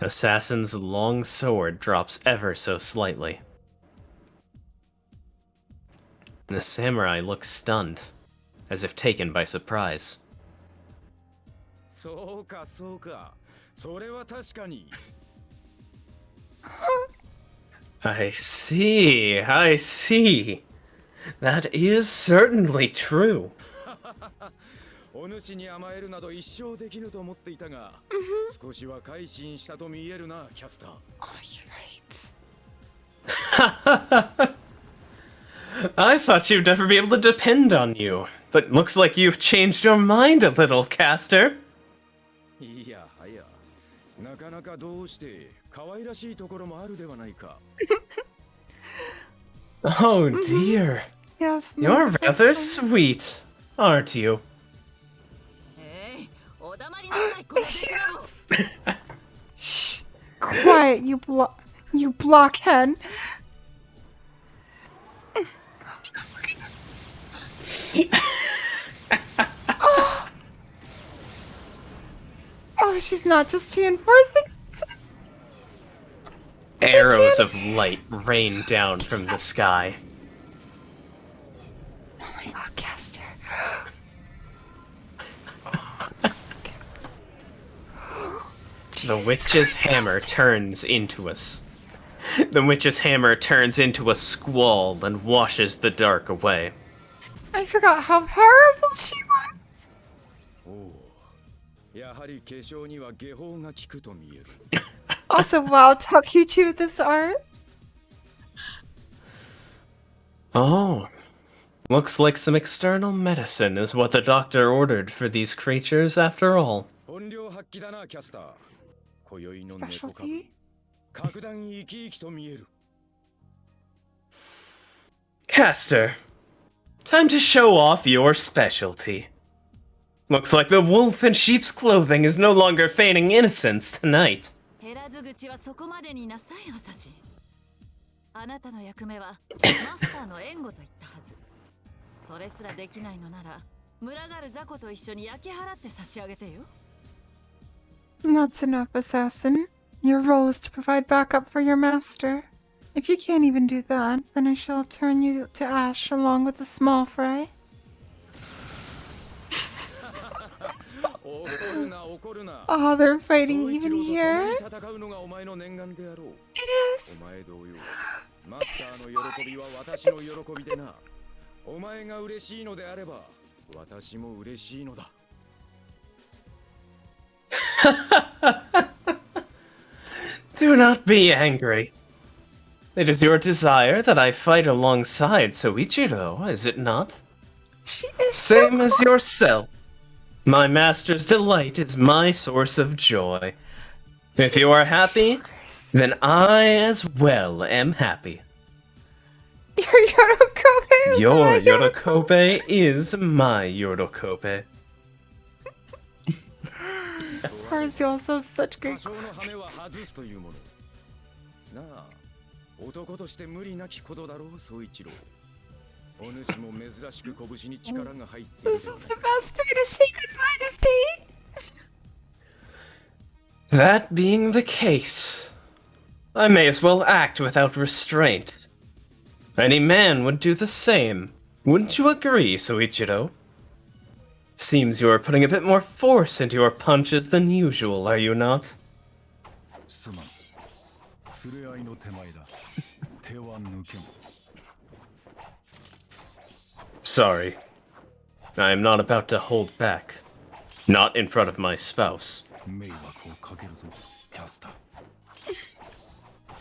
Assassin's long sword drops ever so slightly. The samurai looks stunned, as if taken by surprise. I see, I see. That is certainly true. お主に甘えるなど一生できぬと思っていたが、少しは改心したと見えるな、キャスター。Oh, you're right. I thought you'd never be able to depend on you, but looks like you've changed your mind a little, Caster. いやはや、なかなかどうして可愛らしいところもあるではないか。Oh dear. Yes. You're rather sweet, aren't you? Shh. Quiet, you blockhead. Stop looking at Oh, she's not just reinforcing. Arrows of light rain down from the sky. Oh my god, Caster. The witch's hammer turns into us. The witch's hammer turns into a squall and washes the dark away. I forgot how horrible she was. やはり化粧には下法が効くと見える。Also, wow, Takuchi with this art. Oh. Looks like some external medicine is what the doctor ordered for these creatures after all. 本領発揮だな、キャスター。今宵の猫か Specialty? 格段生き生きと見える。Caster, time to show off your specialty. Looks like the wolf in sheep's clothing is no longer feigning innocence tonight. 減らず口はそこまでになさい、おさし。あなたの役目はマスターの援護と言ったはず。それすらできないのなら、群がる雑魚と一緒に焼き払って差し上げてよ。That's enough, assassin. Your role is to provide backup for your master. If you can't even do that, then I shall turn you to ash along with the small fry. 怒るな、怒るな。 Oh, they're fighting even here. 戦うのがお前の念願であろう。 It is. お前同様、マスターの喜びは私の喜びでな。お前が嬉しいのであれば、私も嬉しいのだ。Do not be angry. It is your desire that I fight alongside Soichiro, is it not? She is Same so as cool. yourself. My master's delight is my source of joy. If you are happy, then I as well am happy. Your Yorokobe is Your my Yorokobe is my Yorokobe. As far as you also have such 多 good 少の羽目は外すというもの。なあ、男として無理なきことだろう、総一郎。お主も珍しく拳に力が入っている This is the best way to say goodbye to fate. That being the case, I may as well act without restraint. Any man would do the same. Wouldn't you agree, Soichiro? Seems you are putting a bit more force into your punches than usual, are you not? すまん。連れ合いの手前だ。手は抜けん。 Sorry. I am not about to hold back. Not in front of my spouse. 迷惑をかけるぞ、キャスター。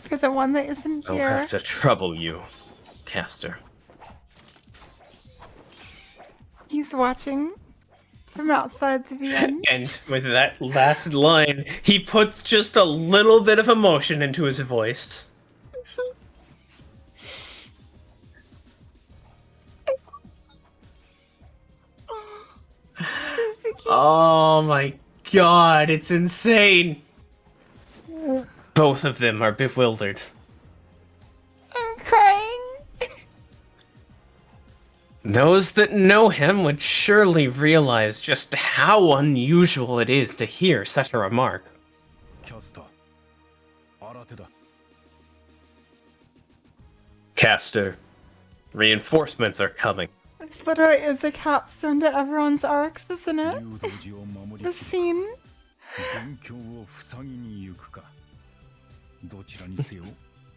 For the one that isn't I'll here. have to trouble you, Caster. He's watching from outside the VN. And with that last line, he puts just a little bit of emotion into his voice. Oh my god, it's insane! Both of them are bewildered. I'm crying. Those that know him would surely realize just how unusual it is to hear such a remark. キャスター。新手だ。 Caster, reinforcements are coming. This literally is a capstone to everyone's arcs, isn't it? 誘導寺を守り The scene. 元凶を塞ぎに行くか。どちらにせよ、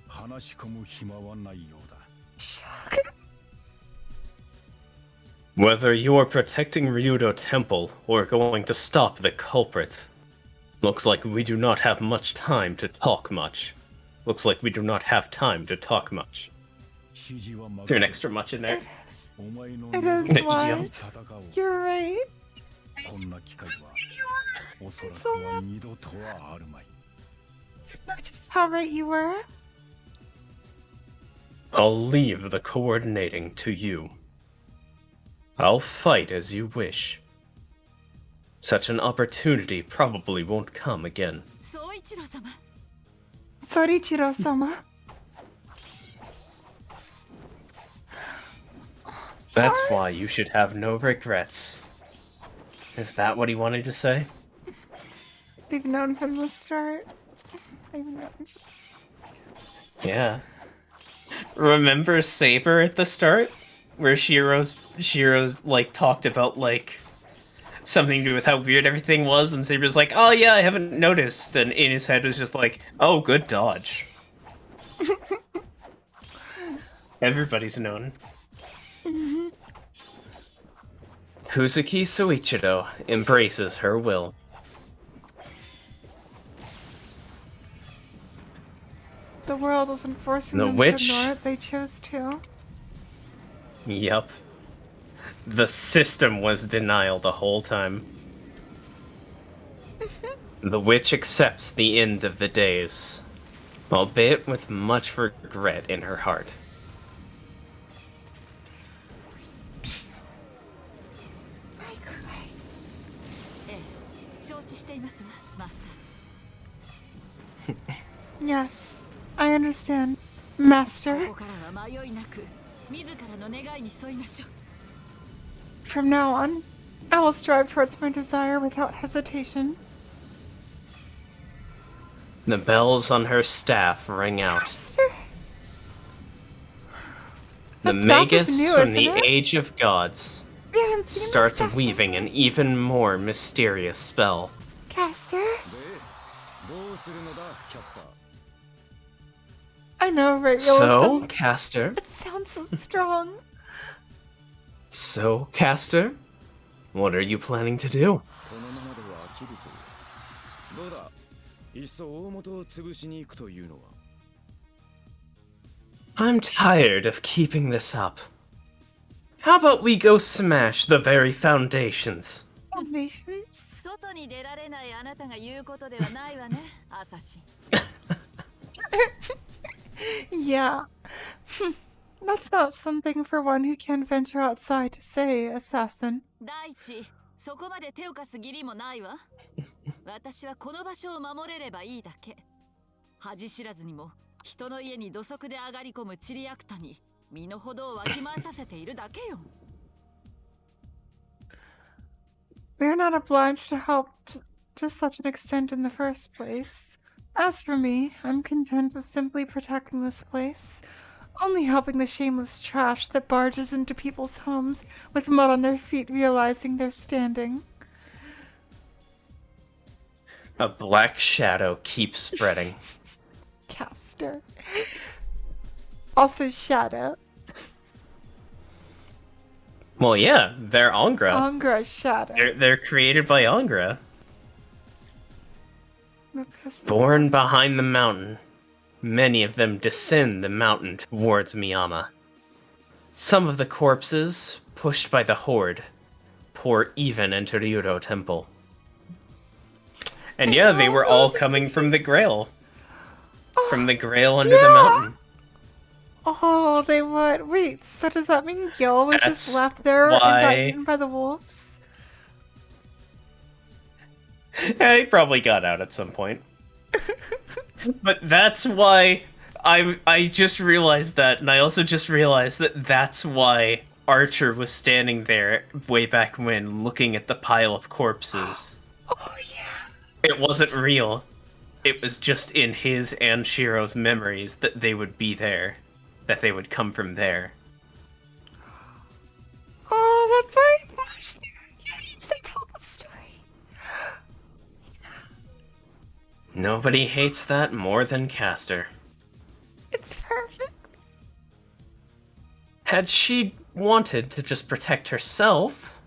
話し込む暇はないようだ。Whether you're protecting Ryudo Temple or going to stop the culprit, looks like we do not have much time to talk much. Looks like we do not have time to talk much. Threw an extra much in there. It is wise. You're right. Just how right you were. I'll leave the coordinating to you. I'll fight as you wish. Such an opportunity probably won't come again. Sorichiro-sama. That's why you should have no regrets. Is that what he wanted to say? They've known from the start. They've known. Yeah. Remember Saber at the start? Where Shiro's like talked about like something to do with how weird everything was, and Saber's like, oh yeah, I haven't noticed, and in his head was just like, oh, good dodge. Everybody's known. Kuzuki Soichiro embraces her will. The world wasn't forcing The them witch. to ignore it, they chose to. Yup. The system was denial the whole time. The witch accepts the end of the days, albeit with much regret in her heart. Yes, I understand, Master. From now on, I will strive towards my desire without hesitation. The bells on her staff ring out. Master? The That staff is Magus new, from isn't the it? Age of Gods We haven't seen starts this stuff. weaving an even more mysterious spell. Caster? I know, right? So, Caster? It sounds so strong. So, Caster? What are you planning to do? I'm tired of keeping this up. How about we go smash the very foundations? Foundations? Yeah. That's not something for one who can't venture outside to say, assassin. そこまで手を貸す義理もないわ。私はこの場所を守れればいいだけ。恥知らずにも人の家に土足で上がり込むチリアクタに身の程をわきまえさせているだけよ。We're not obliged to help to such an extent in the first place. As for me, I'm content with simply protecting this place. Only helping the shameless trash that barges into people's homes with mud on their feet, realizing they're standing. A black shadow keeps spreading. Caster. Also Shadow. Well, yeah, they're Angra. Angra Shadow. They're created by Angra. Born behind the mountain, many of them descend the mountain towards Miyama. Some of the corpses, pushed by the horde, pour even into Ryudo Temple. And yeah, they were all coming from the Grail. From the Grail under the mountain. Oh, they would. Wait, so does that mean Gil was just left there and got eaten by the wolves? Yeah, he probably got out at some point. But that's why I just realized that, and I also just realized that that's why Archer was standing there way back when, looking at the pile of corpses. Oh, yeah. It wasn't real. It was just in his and Shiro's memories that they would be there. That they would come from there. Oh, that's why I flashed there. Yes, they told the story. Nobody hates that more than Caster. It's perfect. Had she wanted to just protect herself,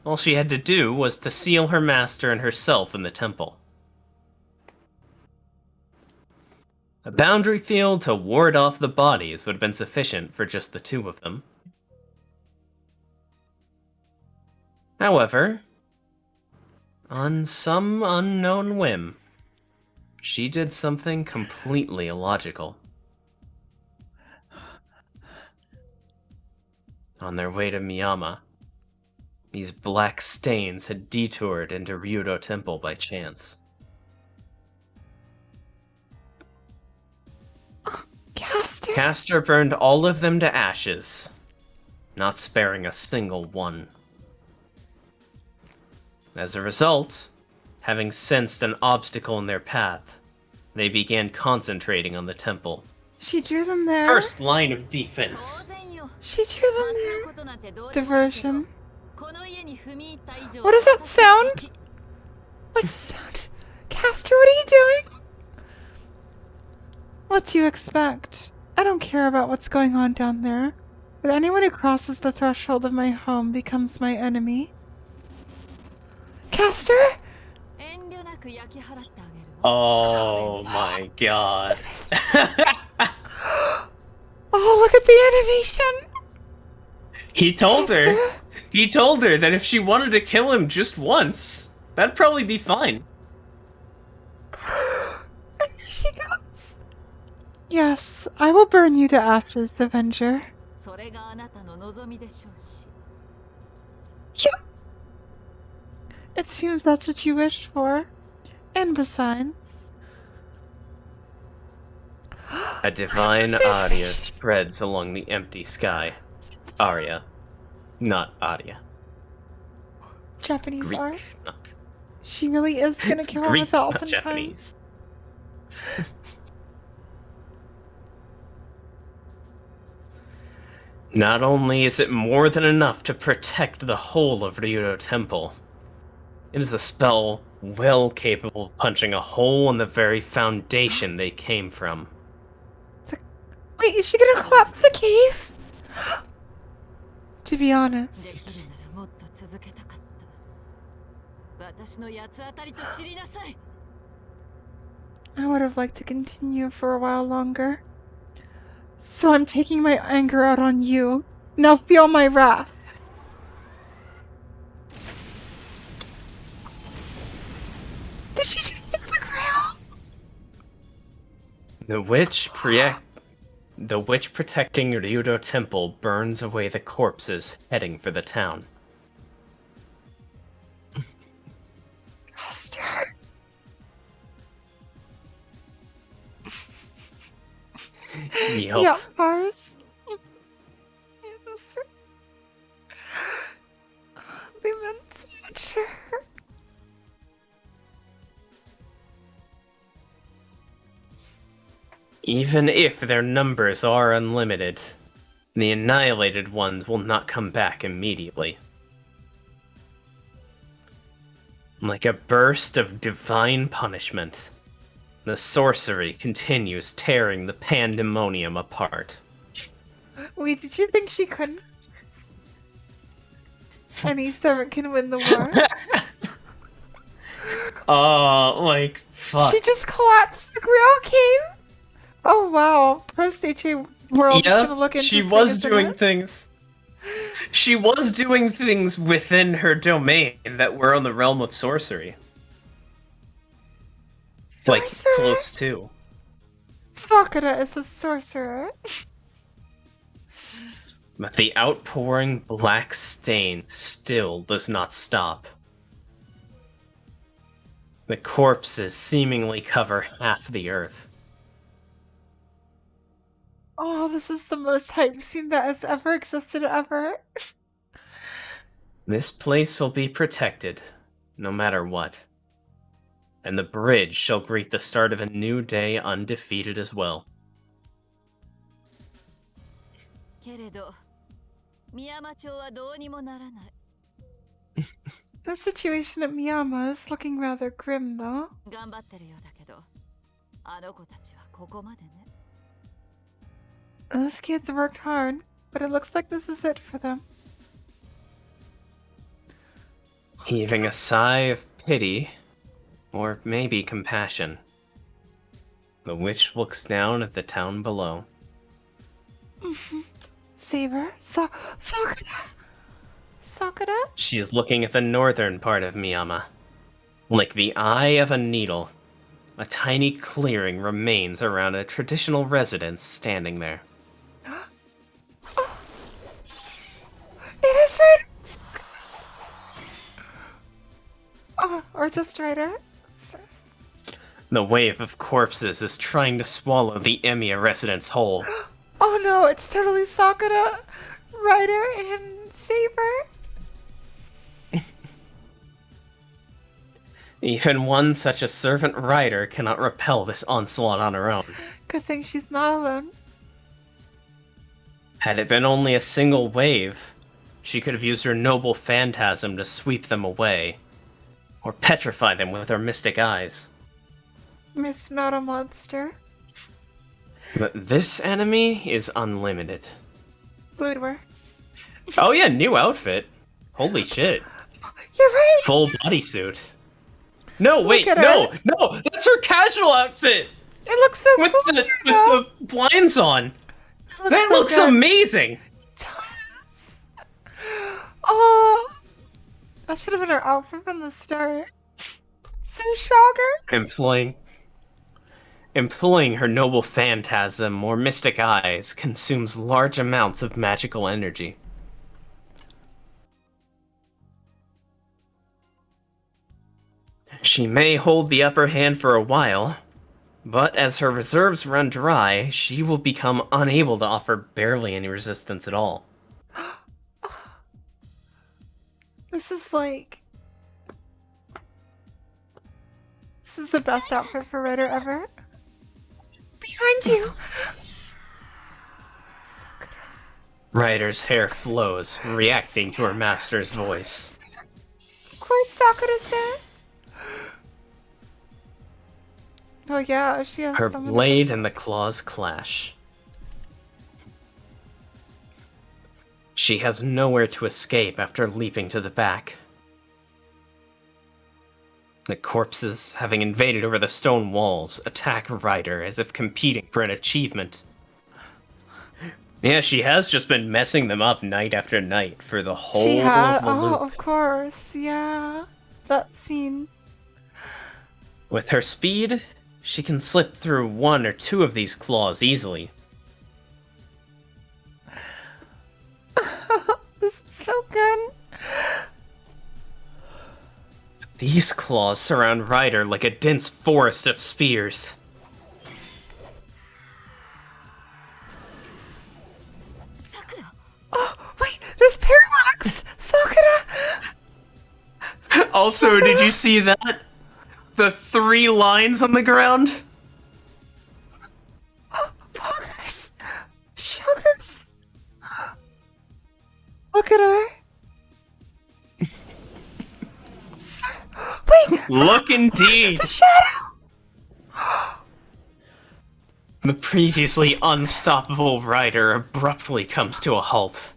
all she had to do was to seal her master and herself in the temple. A boundary field to ward off the bodies would have been sufficient for just the two of them. However, on some unknown whim, she did something completely illogical. On their way to Miyama, these black stains had detoured into Ryudo Temple by chance. Castor? Castor burned all of them to ashes, not sparing a single one. As a result, having sensed an obstacle in their path, they began concentrating on the temple. She drew them there? First line of defense. She drew them there? Diversion. What does that sound? What's the sound? Castor, what are you doing? What do you expect? I don't care about what's going on down there, but anyone who crosses the threshold of my home becomes my enemy. Castor? Oh my god. Oh, look at the animation! He told Castor? her. He told her that if she wanted to kill him just once, that'd probably be fine. And there she goes. Yes, I will burn you to ashes, Avenger. Yeah. It seems that's what you wished for. And besides... A divine aria spreads along the empty sky. Aria, not Aria. Japanese Greek, art? not. She really is gonna It's kill him Greek, 1,000 not Japanese. times. Not only is it more than enough to protect the whole of Ryudo Temple, it is a spell well capable of punching a hole in the very foundation they came from. Wait, is she gonna collapse the cave? To be honest, I would have liked to continue for a while longer. So I'm taking my anger out on you. Now feel my wrath. Did she just take the grail? The witch protecting Ryudo Temple burns away the corpses heading for the town. Master. Yup. Yeah, Mars. Yes. They meant so much to her. Even if their numbers are unlimited, the annihilated ones will not come back immediately. Like a burst of divine punishment, the sorcery continues tearing the pandemonium apart. Wait, did you think she couldn't? Any servant can win the war. Oh, like, fuck. She just collapsed the Grail Cave? Oh wow, post HA world is gonna look interesting. She was isn't doing it? things. She was doing things within her domain that were on the realm of sorcery. Like, Sorcerer? close to. Sakura is the sorcerer. But the outpouring black stain still does not stop. The corpses seemingly cover half the earth. Oh, this is the most hype scene that has ever existed ever. This place will be protected, no matter what. And the bridge shall greet the start of a new day undefeated as well. The situation at Miyama is looking rather grim, though. Those kids worked hard. But it looks like this is it for them. Heaving a sigh of pity, or maybe compassion, the witch looks down at the town below. Saber? Sakura? Sakura? She is looking at the northern part of Miyama. Like the eye of a needle, a tiny clearing remains around a traditional residence standing there. It is right. Oh, or just Ryder. The wave of corpses is trying to swallow the Emiya residence whole. Oh no, it's totally Sakura, Ryder, and Saber. Even one such a servant rider cannot repel this onslaught on her own. Good thing she's not alone. Had it been only a single wave, she could have used her noble phantasm to sweep them away, or petrify them with her mystic eyes. Miss Not a Monster. But this enemy is unlimited. Bloodworks. Oh yeah, new outfit. Holy shit. You're right! Full bodysuit. No, wait, at no, that's her casual outfit! It looks so with cool. With the blinds on. That looks good. amazing! It does. Oh, that should have been her outfit from the start. So shocker. Employing her noble phantasm or mystic eyes consumes large amounts of magical energy. She may hold the upper hand for a while, but as her reserves run dry, she will become unable to offer barely any resistance at all. This is the best outfit for Ryder ever. Behind you! Ryder's hair flows, reacting to her master's voice. Of course Sakura's there. Oh yeah, she has Her some blade and the claws clash. She has nowhere to escape after leaping to the back. The corpses, having invaded over the stone walls, attack Ryder as if competing for an achievement. Yeah, she has just been messing them up night after night for the whole She had, of the loop. of course, yeah. That scene. With her speed, she can slip through one or two of these claws easily. This is so good. These claws surround Ryder like a dense forest of spears. Sakura! Oh, wait, there's parallax! Sakura! Also, did you see that? The 3 lines on the ground? Oh, poggers! Sugars! Look at her! Wait! Look indeed! The shadow! The previously unstoppable Ryder abruptly comes to a halt.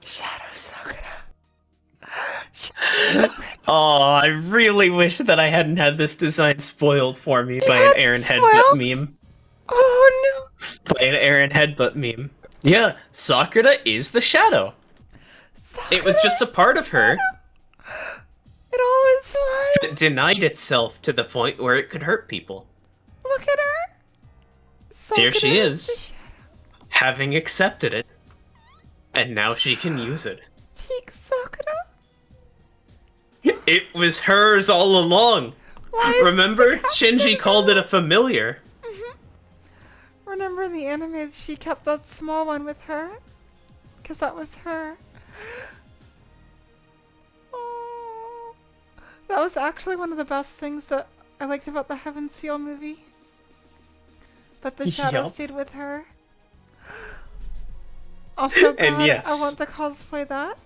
Shadow Sakura. Oh, I really wish that I hadn't had this design spoiled for me by an Aaron Headbutt meme. Oh no! By an Aaron Headbutt meme. Yeah, Sakura is the shadow. Sakura? It was just a part of her. It always was. It denied itself to the point where it could hurt people. Look at her. Here Sakura she the is, shadow. having accepted it. And now she can use it. Peak Sakura. It was hers all along. Why is Remember, the cat Shinji sitting called on it a familiar. Remember in the anime, she kept that small one with her? Because that was her. Oh, that was actually one of the best things that I liked about the Heaven's Feel movie. That the shadow Yup. stayed with her. Also, God, And yes. I want to cosplay that.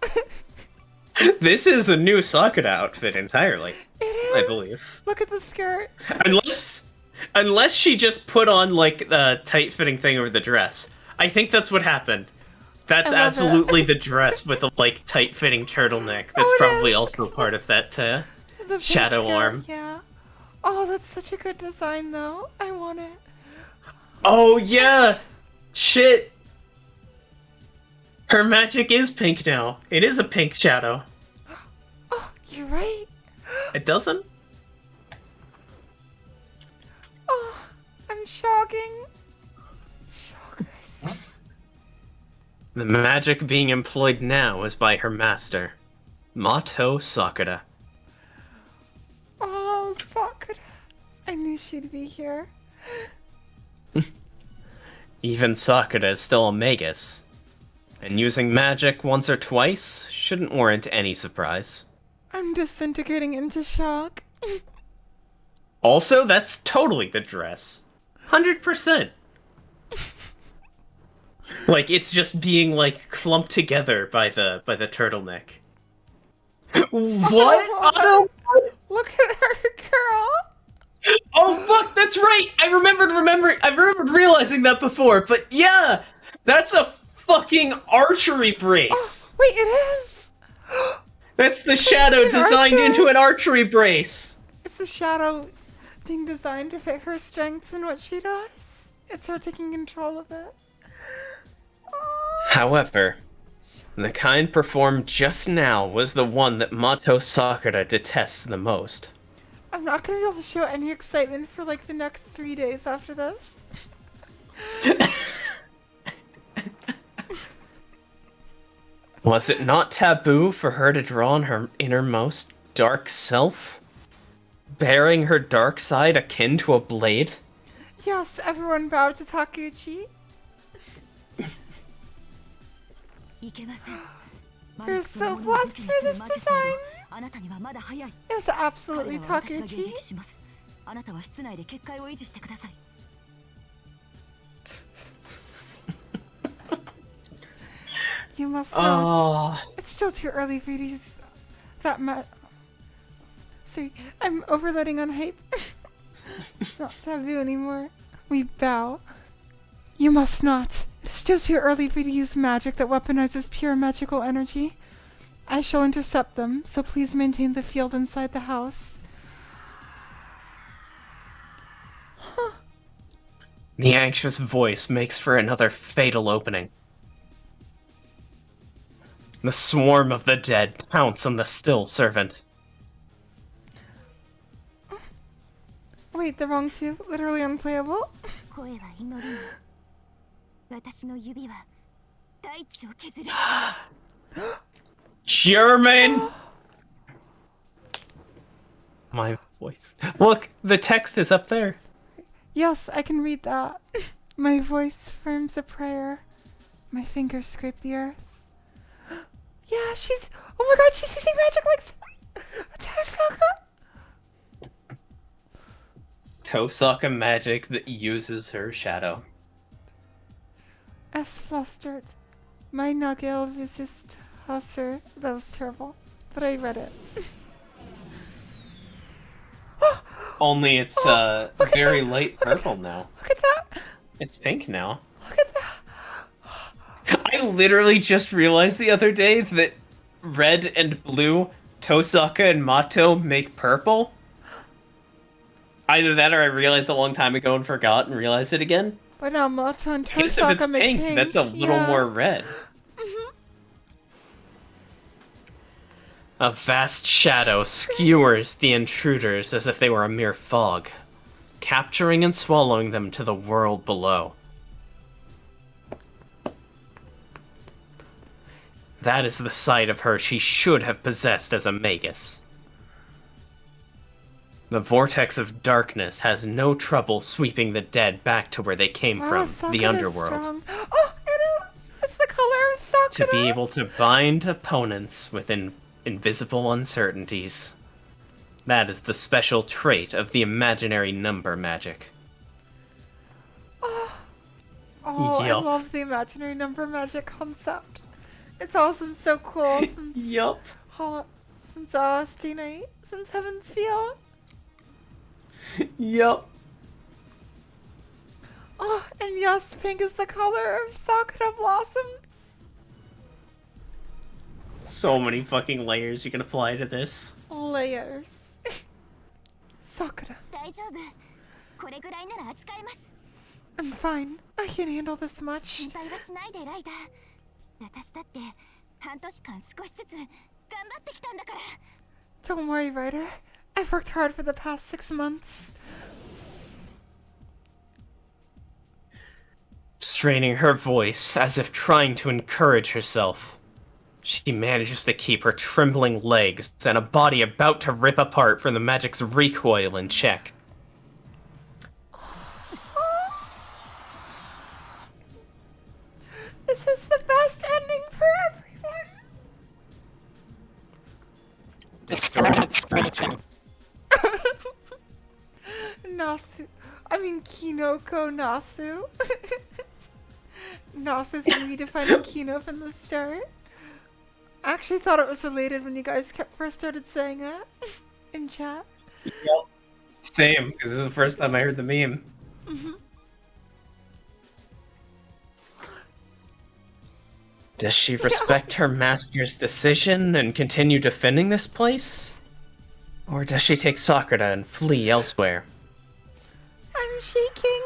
This is a new Sakura outfit entirely. It I believe. Look at the skirt. Unless she just put on like the tight-fitting thing over the dress. I think that's what happened. That's absolutely the dress with the like tight-fitting turtleneck. That's probably also part of that shadow arm. Yeah. Oh, that's such a good design, though. I want it. Oh yeah, shit. Her magic is pink now. It is a pink shadow. Oh, you're right. It doesn't? Oh, I'm shocking. Shockers. The magic being employed now is by her master, Mato Sakura. Oh, Sakura. I knew she'd be here. Even Sakura is still a magus, and using magic once or twice shouldn't warrant any surprise. I'm disintegrating into shock. Also, that's totally the dress. 100%. Like, it's just being, like, clumped together by the turtleneck. What? Otto? Look at her, girl. Oh, fuck, that's right! I remembered realizing that before, but yeah! That's a fucking archery brace! Oh, wait, it is! That's the shadow designed into an archery brace! It's the shadow being designed to fit her strengths and what she does. It's her taking control of it. However, the kind performed just now was the one that Mato Sakura detests the most. I'm not gonna be able to show any excitement for like the next 3 days after this. Was it not taboo for her to draw on her innermost dark self? Bearing her dark side akin to a blade? Yes, everyone bow to Takuchi. You're so blessed for this design. It was absolutely Takuchi. You must not. It's still too early for you to use that much. Sorry, I'm overloading on hype. It's not taboo anymore. We bow. You must not. It's still too early for you to use magic that weaponizes pure magical energy. I shall intercept them, so please maintain the field inside the house. Huh. The anxious voice makes for another fatal opening. The swarm of the dead pounce on the still servant. Wait, the wrong two? Literally unplayable? German! My voice. Look, the text is up there. Yes, I can read that. My voice firms a prayer. My fingers scrape the earth. Yeah, she's... Oh my god, she's using magic like... Tosaka! Tosaka magic that uses her shadow. As flustered. My nagel resist Husser. That was terrible. But I read it. Only it's very light purple now. Look at that! It's pink now. Look at that! I literally just realized the other day that red and blue, Tosaka and Mato make purple. Either that or I realized a long time ago and forgot and realized it again. But now Mato and I guess if it's Tosaka make pink, that's a little more red. A vast shadow skewers the intruders as if they were a mere fog, capturing and swallowing them to the world below. That is the side of her she should have possessed as a magus. The vortex of darkness has no trouble sweeping the dead back to where they came from, the underworld. Oh, it is! It's the color of Sakura! To be able to bind opponents with invisible uncertainties. That is the special trait of the imaginary number magic. Oh, Yup. I love the imaginary number magic concept. It's also so cool since since Austin night, since Heaven's Feel. Yup. Oh, and yes, pink is the color of Sakura blossoms. So many fucking layers you can apply to this. Layers. Sakura. 大丈夫。これぐらいなら扱えます。 I'm fine. I can handle this much. 心配はしないでライダー。私だって半年間少しずつ頑張ってきたんだから。 Don't worry, Ryder. I've worked hard for the past 6 months. Straining her voice as if trying to encourage herself, she manages to keep her trembling legs and a body about to rip apart from the magic's recoil in check. This is the best ending for everyone. Distorted screeching. Nasu. I mean Kinoko Nasu. Nasu's redefining Kino from the start. I actually thought it was related when you guys first started saying it in chat. Yep. Same, because this is the first time I heard the meme. Mm-hmm. Does she respect her master's decision and continue defending this place? Or does she take Sakura and flee elsewhere? I'm shaking.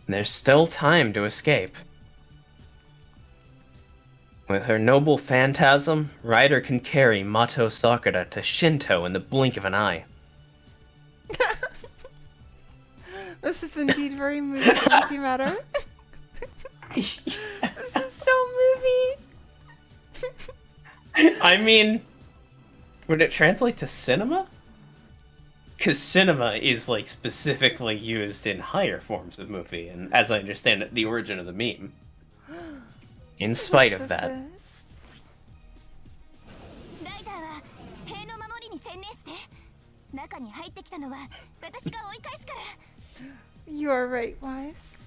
There's still time to escape. With her noble phantasm, Ryder can carry Mato Sakura to Shinto in the blink of an eye. This is indeed very movie antimatter. This is so movie. I mean, would it translate to cinema? Because cinema is, like, specifically used in higher forms of movie, and as I understand it, the origin of the meme. In spite of that. You are right, Wise.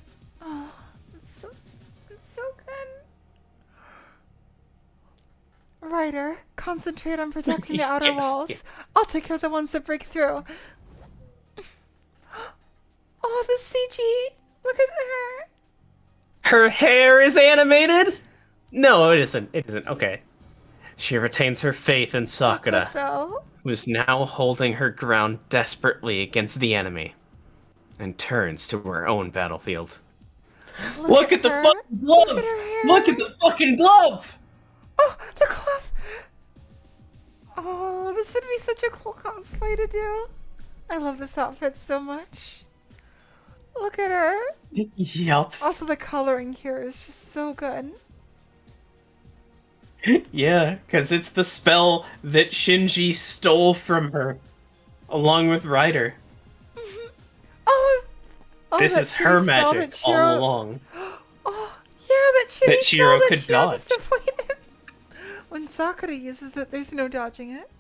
Oh, it's so good. Ryder, concentrate on protecting the outer walls. Yes. I'll take care of the ones that break through. Oh, the CG! Look at her! Her hair is animated? No, it isn't. It isn't. Okay. She retains her faith in Sakura, who's now holding her ground desperately against the enemy, and turns to her own battlefield. Look at the fucking glove! Look at the fucking glove! Oh, the glove! Oh, this would be such a cool cosplay to do. I love this outfit so much. Look at her. Yup. Also, the coloring here is just so good. Yeah, because it's the spell that Shinji stole from her, along with Ryder. Mm-hmm. Oh, this is her magic all along. Oh, yeah, that Shiro could dodge. When Sakura uses it, there's no dodging it.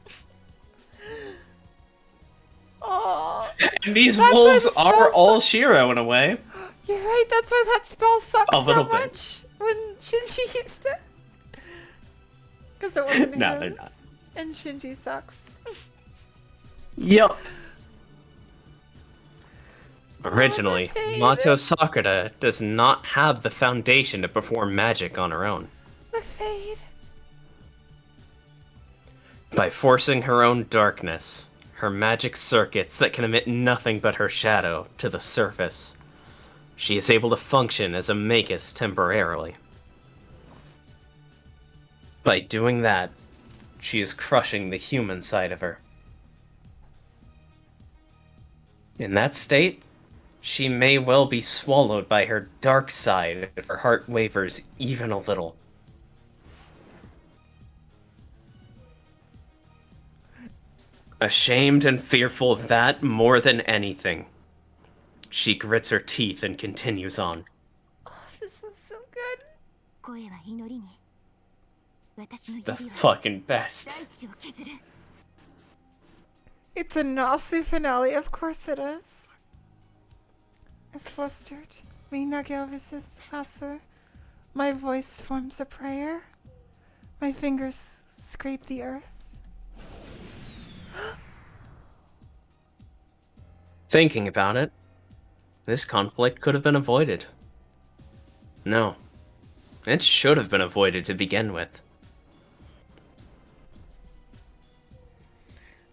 Oh, and these wolves are all Shiro in a way. You're right, that's why that spell sucks so much bit. when Shinji used it. Because it wasn't no, his. They're not. And Shinji sucks. Yup. Originally, Mato Sakura does not have the foundation to perform magic on her own. The Fade. By forcing her own darkness, her magic circuits that can emit nothing but her shadow, to the surface, she is able to function as a magus temporarily. By doing that, she is crushing the human side of her. In that state, she may well be swallowed by her dark side if her heart wavers even a little. Ashamed and fearful of that more than anything, she grits her teeth and continues on. Oh, this is so good. It's the fucking best. It's a Nasu finale, of course it is. As flustered, my voice forms a prayer. My fingers scrape the earth. Thinking about it, this conflict could have been avoided. No, it should have been avoided to begin with.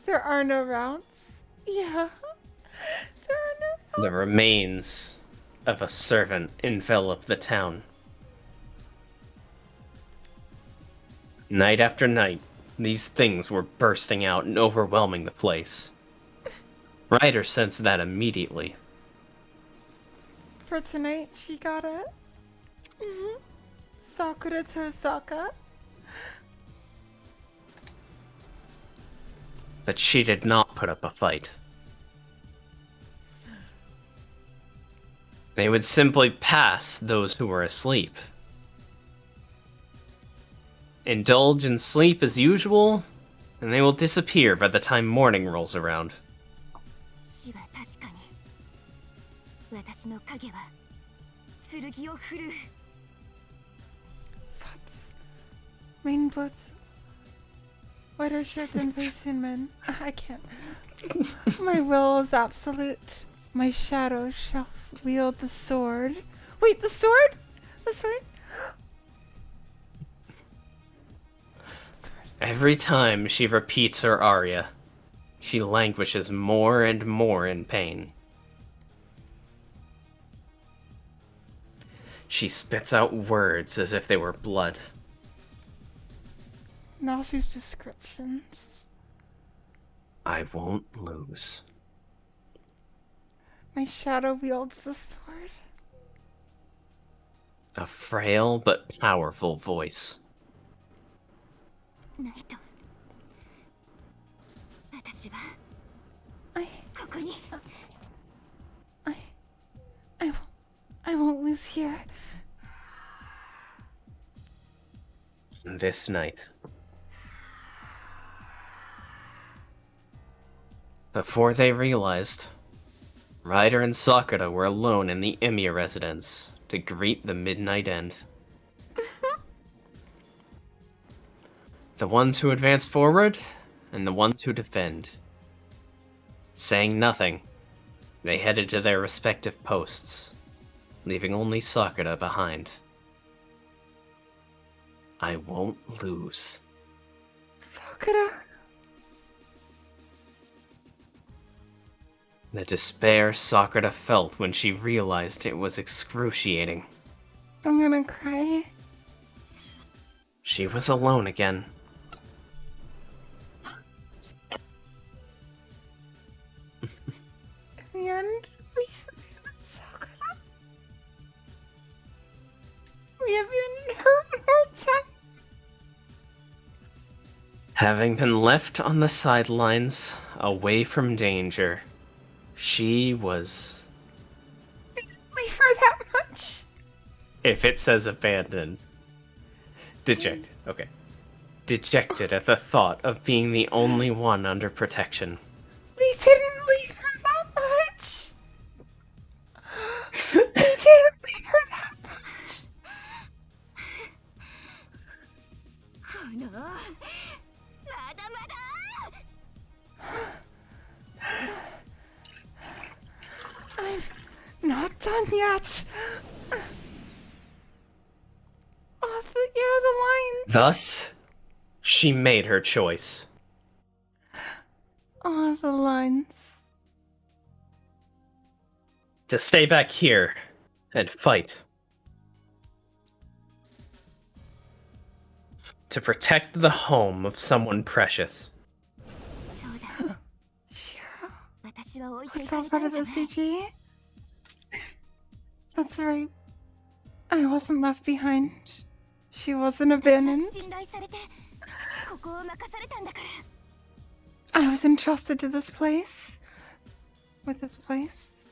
There are no routes. Yeah. There are no routes. The remains of a servant envelop the town. Night after night, these things were bursting out and overwhelming the place. Ryder sensed that immediately. For tonight, she got it. Sakura to Osaka. But she did not put up a fight. They would simply pass those who were asleep. Indulge in sleep as usual, and they will disappear by the time morning rolls around. 死は確かに私の影は剣を振るう Satz. Mein Blut. Weiter Schritt in men. I can't. My will is absolute. My shadow shall wield the sword. Wait, the sword? The sword? Every time she repeats her aria, she languishes more and more in pain. She spits out words as if they were blood. Nasi's descriptions. I won't lose. My shadow wields the sword. A frail but powerful voice. ナイト私は I ここに I won't lose here. This night. Before they realized, Ryder and Sakura were alone in the Emiya residence to greet the midnight end. The ones who advance forward, and the ones who defend. Saying nothing, they headed to their respective posts, leaving only Sakura behind. I won't lose. Sakura. The despair Sakura felt when she realized it was excruciating. I'm gonna cry. She was alone again. In the end, we Sakura. We have been hurt one more time. Having been left on the sidelines, away from danger, she was... Did leave her that much? If it says abandoned. Dejected. Okay. Dejected at the thought of being the only one under protection. We didn't leave her that much. We didn't leave her that much. このまだまだ I'm not done yet. Oh, the lines. Thus, she made her choice. Oh, the lines. To stay back here and fight. To protect the home of someone precious. そうだ Sure. 私は置いてい It's か all れた part ん of じゃ the ない CG. That's right. I wasn't left behind. She wasn't 私は abandoned. 信頼されてここを任されたんだから I was entrusted to this place. With this place.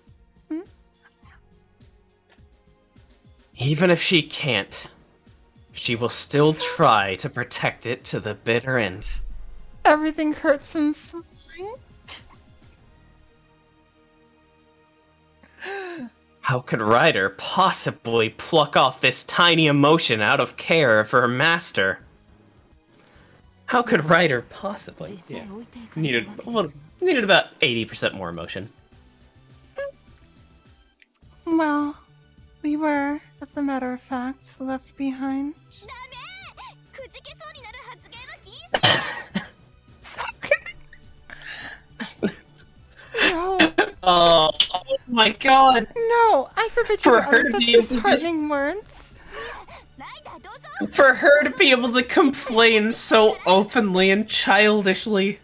Even if she can't, she will still try to protect it to the bitter end. Everything hurts from something. How could Ryder possibly pluck off this tiny emotion out of care of her master? How could Ryder possibly? Yeah. Needed about 80% more emotion. Well, we were, as a matter of fact, left behind. It's okay. No. Oh my god! No, I forbid you to utter such disheartening words. For her to be able to complain so openly and childishly.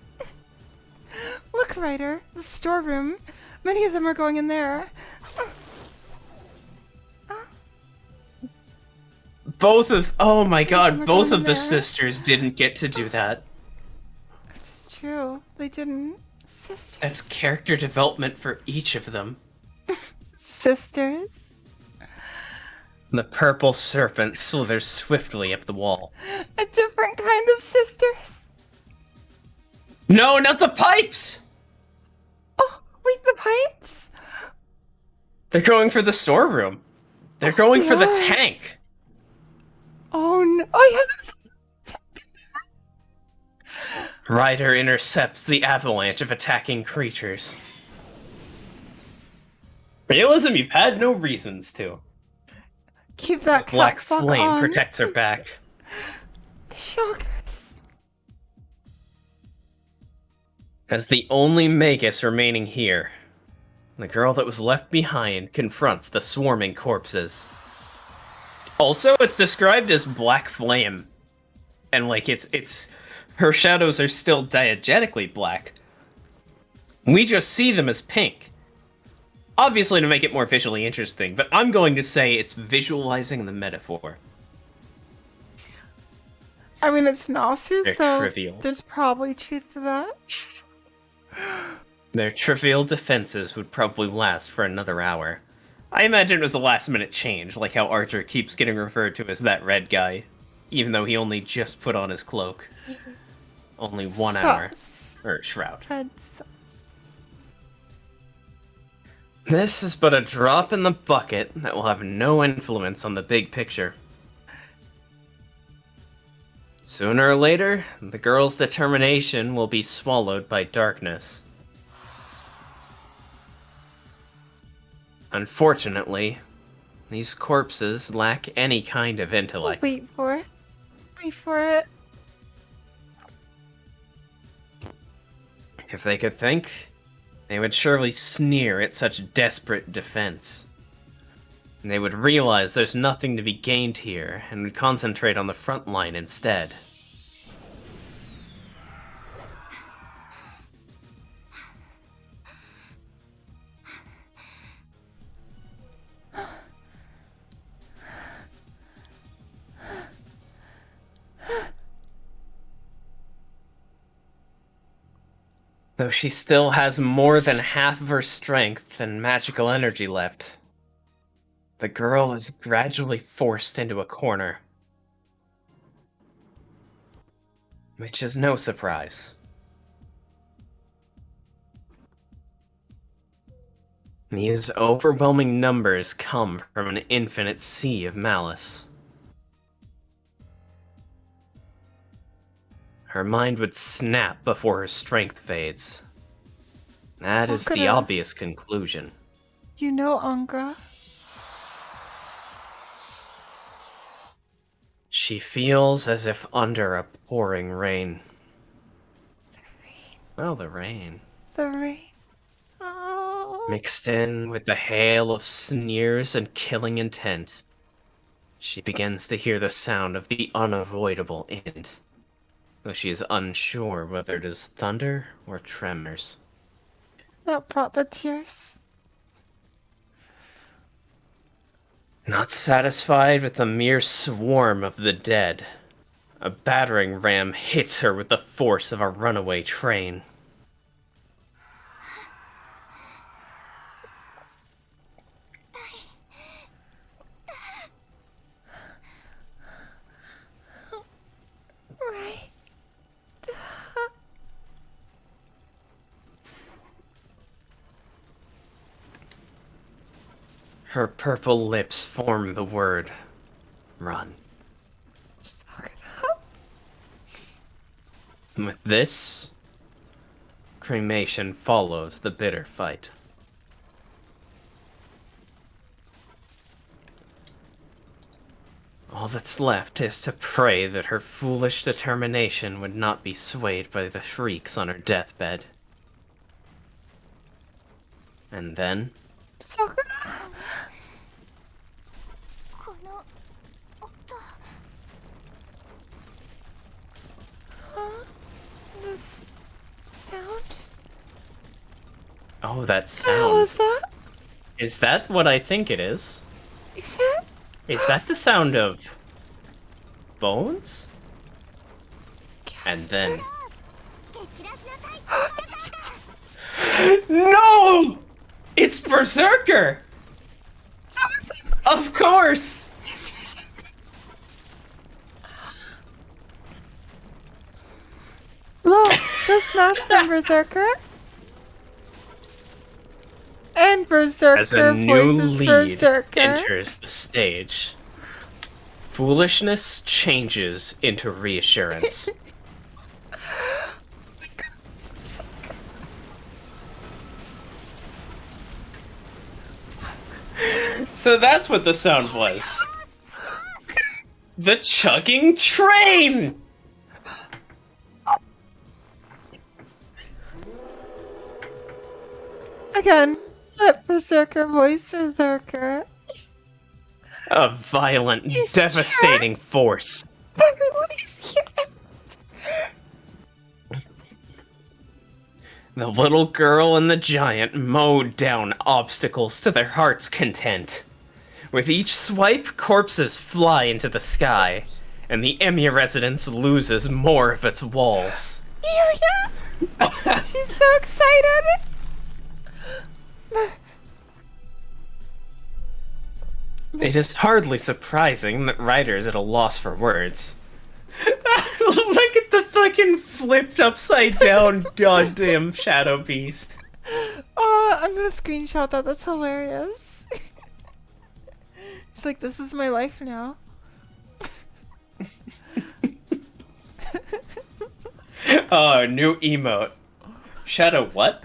Look, Ryder, the storeroom. Many of them are going in there. Oh my god, both of the sisters didn't get to do that. It's true, they didn't. Sisters. That's character development for each of them. Sisters? The purple serpent slithers swiftly up the wall. A different kind of sisters? No, not the pipes! Oh, wait, the pipes? They're going for the storeroom. They're going for the tank. Oh no! Oh yeah, there's a tank in there. Ryder intercepts the avalanche of attacking creatures. Realism you've had no reasons to. Keep that black capstock flame on. protects her back. The shockers. As the only Magus remaining here, the girl that was left behind confronts the swarming corpses. Also, it's described as black flame. And like it's her shadows are still diegetically black. We just see them as pink. Obviously to make it more visually interesting, but I'm going to say it's visualizing the metaphor. I mean, it's Nasu, They're so trivial. there's probably truth to that. Their trivial defenses would probably last for another hour. I imagine it was a last-minute change, like how Archer keeps getting referred to as that red guy, even though he only just put on his cloak. Only 1 hour. Or shroud. Red sus. This is but a drop in the bucket that will have no influence on the big picture. Sooner or later, the girl's determination will be swallowed by darkness. Unfortunately, these corpses lack any kind of intellect. Wait for it. Wait for it. If they could think, they would surely sneer at such desperate defense. And they would realize there's nothing to be gained here, and would concentrate on the front line instead. Though she still has more than half of her strength and magical energy left, the girl is gradually forced into a corner. Which is no surprise. These overwhelming numbers come from an infinite sea of malice. Her mind would snap before her strength fades. That is the obvious conclusion. You know, Angra. She feels as if under a pouring rain. The rain. Oh, the rain. The rain. Oh. Mixed in with the hail of sneers and killing intent, she begins to hear the sound of the unavoidable end, though she is unsure whether it is thunder or tremors. That brought the tears. Not satisfied with the mere swarm of the dead, a battering ram hits her with the force of a runaway train. Right. Her purple lips form the word, run. Suck it up. With this, cremation follows the bitter fight. All that's left is to pray that her foolish determination would not be swayed by the shrieks on her deathbed. And then... Sakura! この音 Huh? This sound? Oh, that What the hell sound. is that? Is that what I think it is? Is it? Is that the sound of... bones? And then... 蹴散らしなさい No! It's Berserker! That was Of course! It's Berserker. Los, the Smash them Berserker. And Berserker As a new voices lead Berserker. enters the stage, foolishness changes into reassurance. Oh my god, it's Berserker. So that's what the sound was. The chugging train! Again, let Berserker voice Berserker. A violent, He's devastating force. Everybody's here. The little girl and the giant mowed down obstacles to their heart's content. With each swipe, corpses fly into the sky, and the Emiya residence loses more of its walls. Ilya! She's so excited! It is hardly surprising that writers at a loss for words. Look at the fucking flipped upside down goddamn Shadow Beast. Oh, I'm gonna screenshot that. That's hilarious. She's like, this is my life now. Oh, new emote. Shadow what?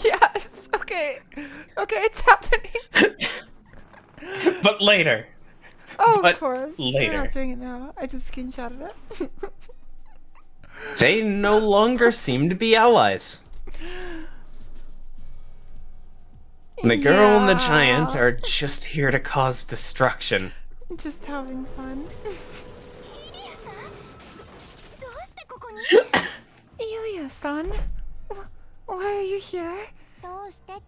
Yes. Okay. Okay, it's happening. But later. Oh, But of course. We're later. not doing it now. I just screenshotted it. They no longer seem to be allies. The girl and the giant are just here to cause destruction. Just having fun. イリアさんどうしてここに Ilya-san, why are you here? どうしてって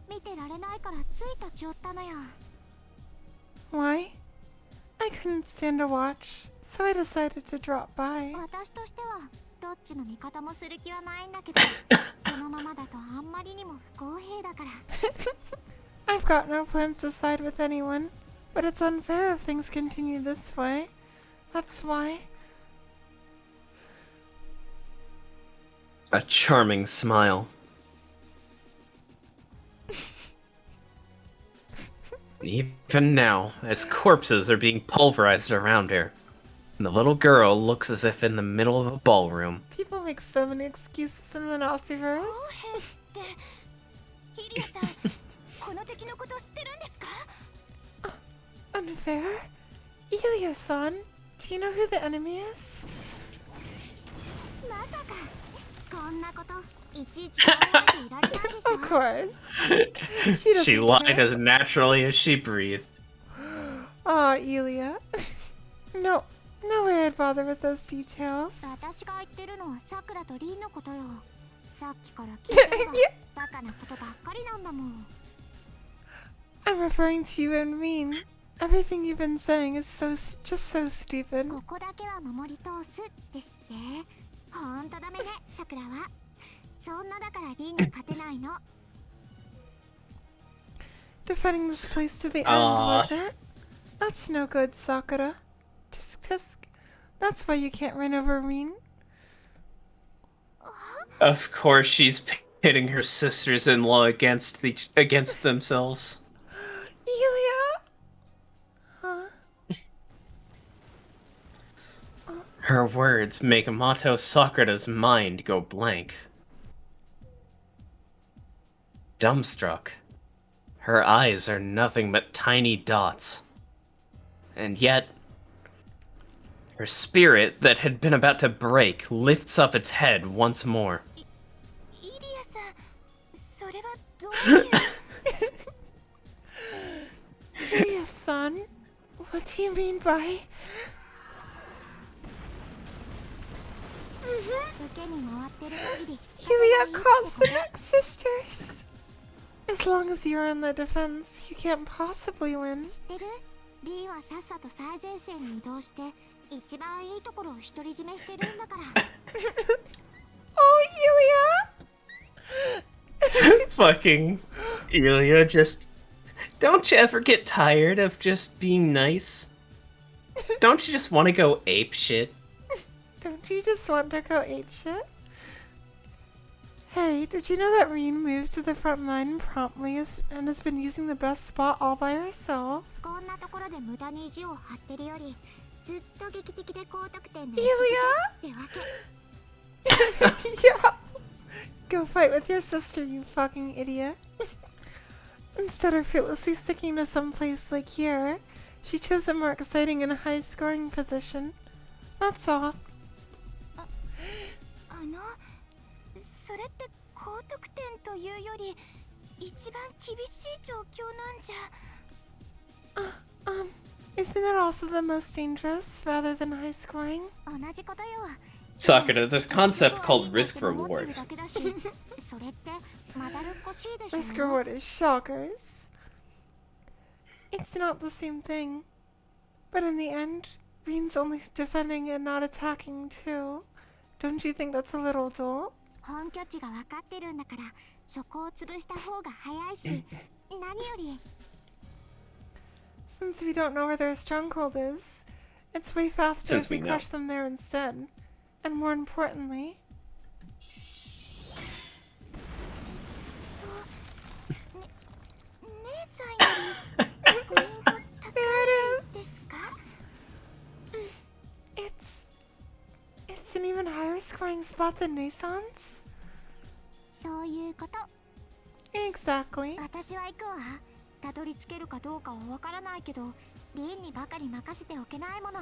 見てられないからつい立ち寄ったのよ Why? I couldn't stand to watch, so I decided to drop by. 私としてはどっちの味方もする気はないんだけどこのままだとあんまりにも不公平だから I've got no plans to side with anyone, but it's unfair if things continue this way. That's why. A charming smile. Even now, as corpses are being pulverized around her, the little girl looks as if in the middle of a ballroom. People make so many excuses in the Naziverse. ってイリアさんこの敵のこと知ってるんですか Unfair? Ilya-san, do you know who the enemy is? まさかこんなこといちいち考えていられないでしょ Of course. She doesn't She lied care. as naturally as she breathed. Aw, Ilya. No way I'd bother with those details. 私が言ってるのはさくらとリンのことよさっきから聞いてればバカなことばっかりなんだもん I'm referring to you and Rin. Everything you've been saying is just so stupid. ここだけは守り通すですってほんとダメねさくらはそんなだからリンに勝てないの Defending this place to the end, Aw. was it? That's no good, Sakura. Tisk tisk. That's why you can't run over Rin. Of course, she's pitting her sisters-in-law against themselves. Ilya? Huh? Her words make Mato Sakura's mind go blank. Dumbstruck, her eyes are nothing but tiny dots. And yet, her spirit that had been about to break lifts up its head once more. イリアさん、それはどういう Ilia-san, what do you mean by... 受けに回ってる限り Ilia calls the next sisters. As long as you're in the defense, you can't possibly win. 知ってる？リーはさっさと最前線に移動して一番いいところを独り占めしてるんだから。Oh, Ilia! Fucking Ilya, just... Don't you ever get tired of just being nice? Don't you just want to go ape shit? Don't you just want to go apeshit? Hey, did you know that Reen moved to the front line promptly and has been using the best spot all by herself? こんなところで無駄に意地を張ってるよりずっと劇的で高得点 Ilya? でってわけ。Yeah. Go fight with your sister, you fucking idiot. Instead of fruitlessly sticking to some place like here, she chose a more exciting and high-scoring position. That's all. それって高得点というより一番厳しい状況なんじゃ。Isn't it also the most dangerous rather than high-scoring? 同じことよ。 Sakura, there's a concept called risk reward. それってまだるっこしいでしょ。 Risk reward is shockers. It's not the same thing. But in the end, Reen's only defending and not attacking too. Don't you think that's a little dull? 本拠地が分かってるんだからそこを潰した方が早いし何より Since we don't know where their stronghold is, it's way faster Since if we we know. crush them there instead. And more importantly... 姉さんよりポイント高いですか？ It's an even higher scoring spot than Nissan's? そういうこと。 Exactly. 私は行くわ。たどり着けるかどうかはわからないけど、リンにばかり任せておけないもの。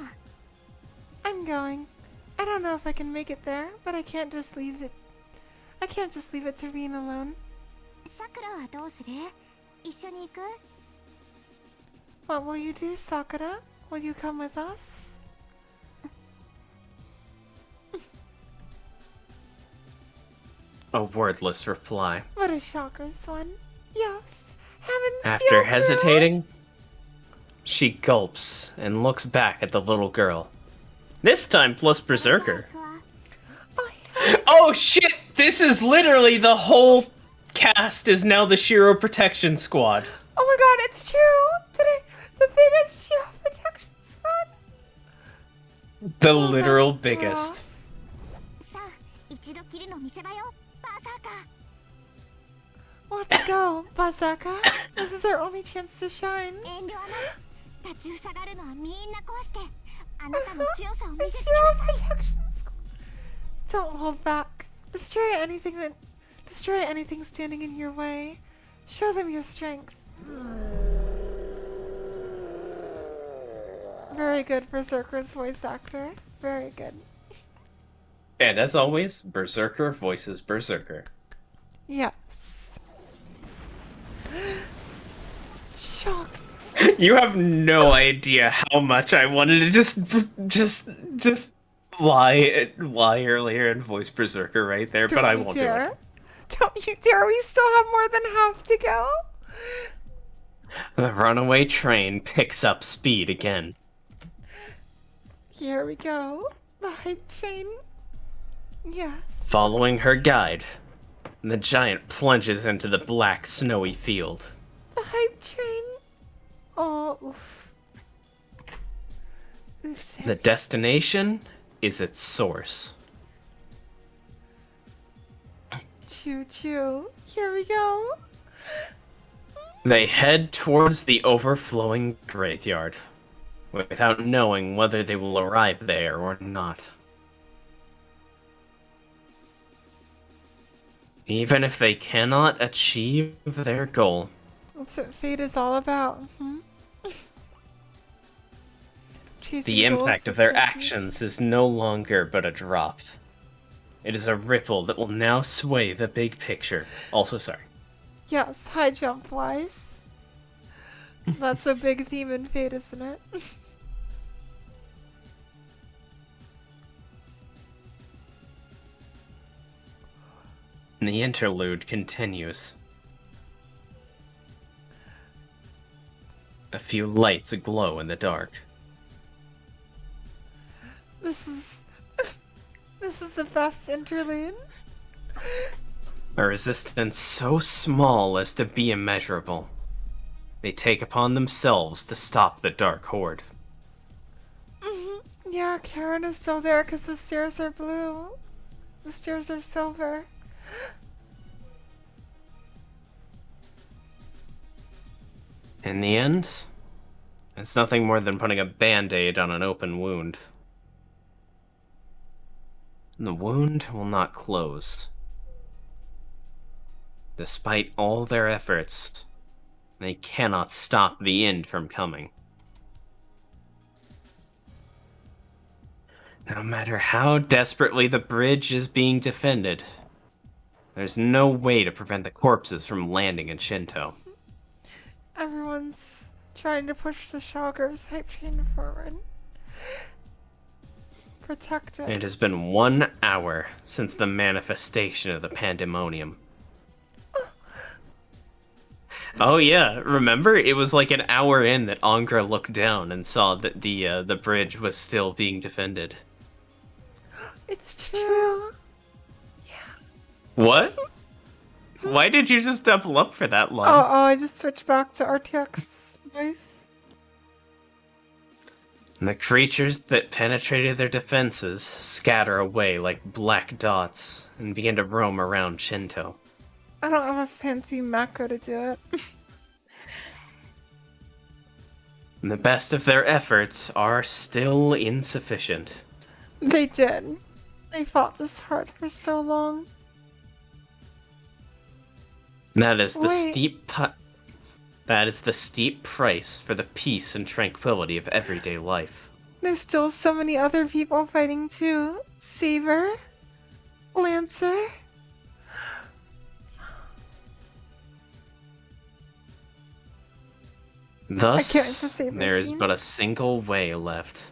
I'm going. I don't know if I can make it there, but I can't just leave it. I can't just leave it to Reen alone. さくらはどうする？一緒に行く？ What will you do, Sakura? Will you come with us? A wordless reply. What a shocker's one. Yes. Heavens, After Hyoku! hesitating, she gulps and looks back at the little girl. This time plus Berserker. Oh shit! This is literally the whole cast is now the Shiro Protection Squad. Oh my god, it's true! Today, the biggest Shiro Protection Squad! The literal biggest. さあ、一度きりの見せ場よ、バーサーカー。 Let's go, Basaka. This is our only chance to shine. 遠慮はなし。立ちふさがるのはみんな壊して、あなたの強さを見 The せつ Shiro けなさい。 Protection Squad. Don't hold back. Destroy anything standing in your way. Show them your strength. Very good, Berserker's voice actor. Very good. And as always, Berserker voices Berserker. Yes. Shock. You have no idea how much I wanted to just lie earlier and voice Berserker right there, but I won't do it. Don't you dare, we still have more than half to go. The runaway train picks up speed again. Here we go. The hype train. Yes. Following her guide, the giant plunges into the black, snowy field. The hype train. Oh, oof. Oof. The destination is its source. Choo choo. Here we go. They head towards the overflowing graveyard. without knowing whether they will arrive there or not. Even if they cannot achieve their goal. That's what fate is all about. The impact of their actions is no longer but a drop. It is a ripple that will now sway the big picture. Also, sorry. Yes, high jump wise. That's a big theme in Fate, isn't it? The interlude continues. A few lights glow in the dark. This is the best interlude. A resistance so small as to be immeasurable. They take upon themselves to stop the Dark Horde. Yeah, Karen is still there because the stairs are blue. The stairs are silver. In the end, it's nothing more than putting a band-aid on an open wound. The wound will not close. Despite all their efforts, they cannot stop the end from coming. No matter how desperately the bridge is being defended, there's no way to prevent the corpses from landing in Shinto. Everyone's trying to push the Shogger's hype train forward. Protect it. It has been 1 hour since the manifestation of the pandemonium. Oh yeah, remember? It was like an hour in that Angra looked down and saw that the bridge was still being defended. It's true. Yeah. What? Why did you just double up for that long? Oh, I just switched back to RTX voice. The creatures that penetrated their defenses scatter away like black dots and begin to roam around Shinto. I don't have a fancy macro to do it. And the best of their efforts are still insufficient. They did. They fought this hard for so long. That is the steep price for the peace and tranquility of everyday life. There's still so many other people fighting too. Saber, Lancer. Thus, I can't wait for Saber's there is scene. but a single way left.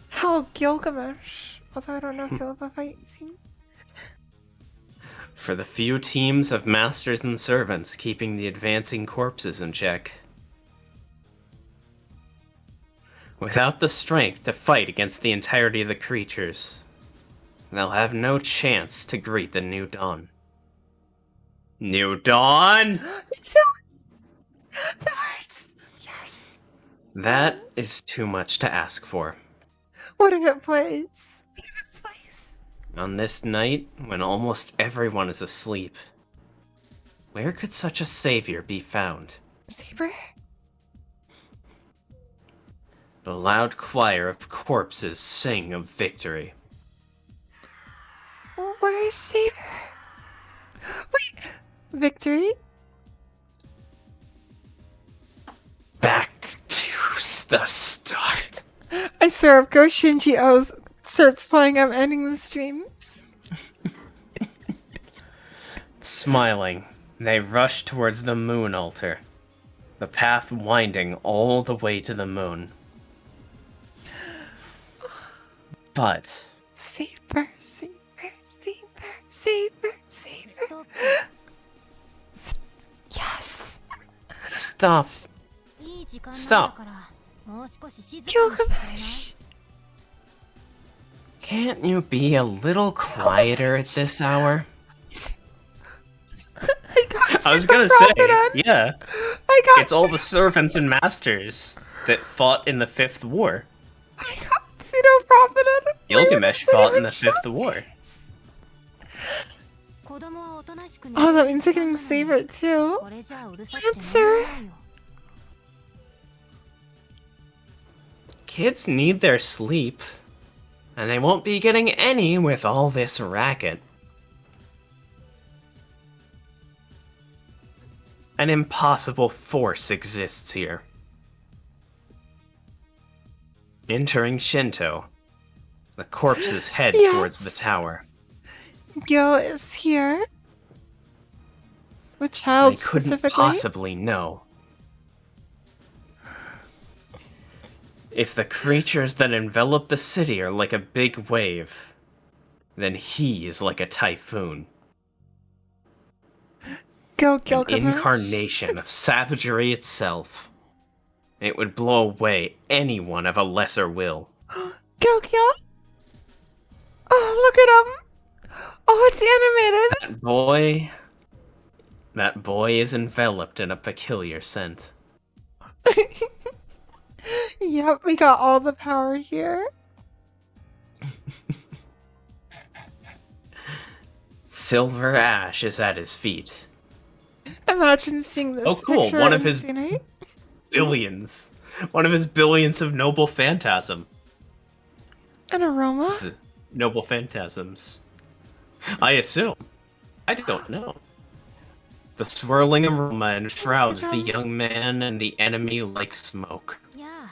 Hell, Gilgamesh. Although I don't know if he'll have a fight scene. For the few teams of masters and servants keeping the advancing corpses in check. Without the strength to fight against the entirety of the creatures, they'll have no chance to greet the new dawn. New dawn? The words! Yes. That is too much to ask for. What if it plays? What if it plays? On this night, when almost everyone is asleep, where could such a savior be found? Saber? The loud choir of corpses sing of victory. Where is Saber? Wait, victory? Back to the start. I swear, if Ghost Shinji O's starts playing, I'm ending the stream. Smiling, they rush towards the moon altar, the path winding all the way to the moon. But Saber, Saber, Saber, Saber, Saber. Yes. Stop. Stop. Gilgamesh. Can't you be a little quieter at this hour? I was gonna say, yeah. It's all the servants and masters that fought in the Fifth War. I got pseudo-profited. Gilgamesh fought in the Fifth War. Oh, that means they're getting Saber too. Lancer. Kids need their sleep, and they won't be getting any with all this racket. An impossible force exists here. Entering Shinto, the corpses head towards the tower. Gil is here. The child They couldn't specifically. possibly know. If the creatures that envelop the city are like a big wave, then he is like a typhoon. Go An Gilgamesh. incarnation of savagery itself. It would blow away anyone of a lesser will. Go Gil. Oh, look at him. Oh, it's animated. That boy is enveloped in a peculiar scent. Yep, we got all the power here. Silver ash is at his feet. Imagine seeing this Oh, cool. picture One of and his seeing it. billions. One of his billions of noble phantasm. An aroma? Noble phantasms. I assume. I don't know. The swirling aroma enshrouds the young man and the enemy like smoke. Yeah.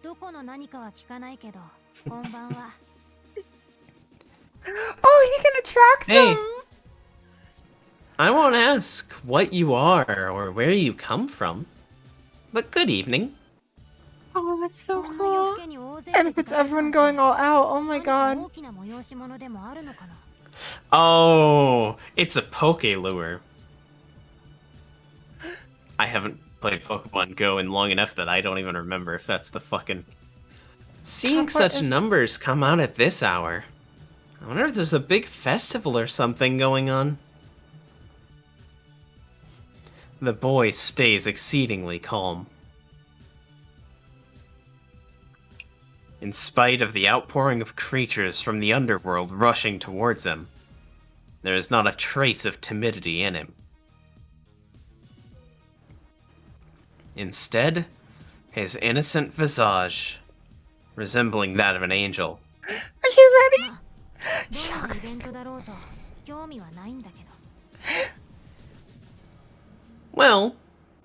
どこの何かは聞かないけど、こんばんは。 Oh, he can attract Hey. them. I won't ask what you are or where you come from, but good evening. Oh, that's so こんな夜 cool. 更けに大勢 And で if it's 出かける everyone なんて going all out, oh my 何か god. 大きな催し物でもあるのかな。 Oh, it's a poke lure. I haven't played Pokemon Go in long enough that I don't even remember if that's the fucking... Seeing What such is- numbers come out at this hour. I wonder if there's a big festival or something going on. The boy stays exceedingly calm. In spite of the outpouring of creatures from the underworld rushing towards him, there is not a trace of timidity in him. Instead, his innocent visage, resembling that of an angel, Are you ready? どんなイベントだろうと興味はないんだけど。 well,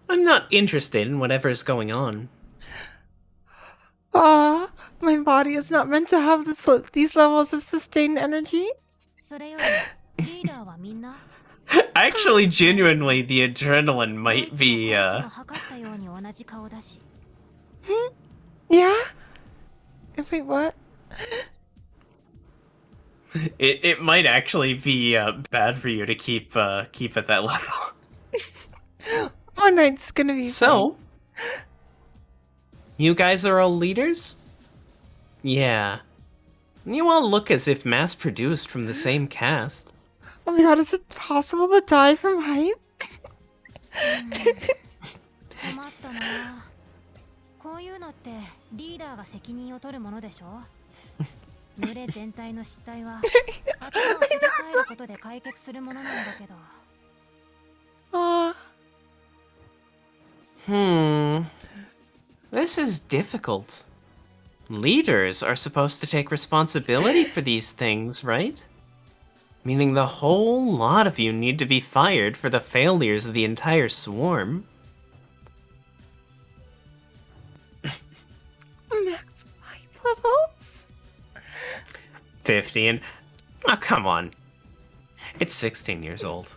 I'm not interested in whatever's going on. My body is not meant to have these levels of sustained energy. それよりリーダーはみんな Actually, genuinely, the adrenaline こい might つも be, こいつも測ったように同じ顔だし。 Yeah? Wait, what? it might actually be bad for you to keep at that level. One night's gonna be So, you guys are all leaders? Yeah. You all look as if mass-produced from the same cast. fine. Oh my god, is it possible to die from hype? 困ったな。こういうのってリーダーが責任を取るものでしょ。群れ全体の失態は頭をすり替えることで解決するものなんだけど。 This is difficult. Leaders are supposed to take responsibility for these things, right? Meaning the whole lot of you need to be fired for the failures of the entire swarm. Max hype levels? 50 and... Oh, come on. It's 16 years old.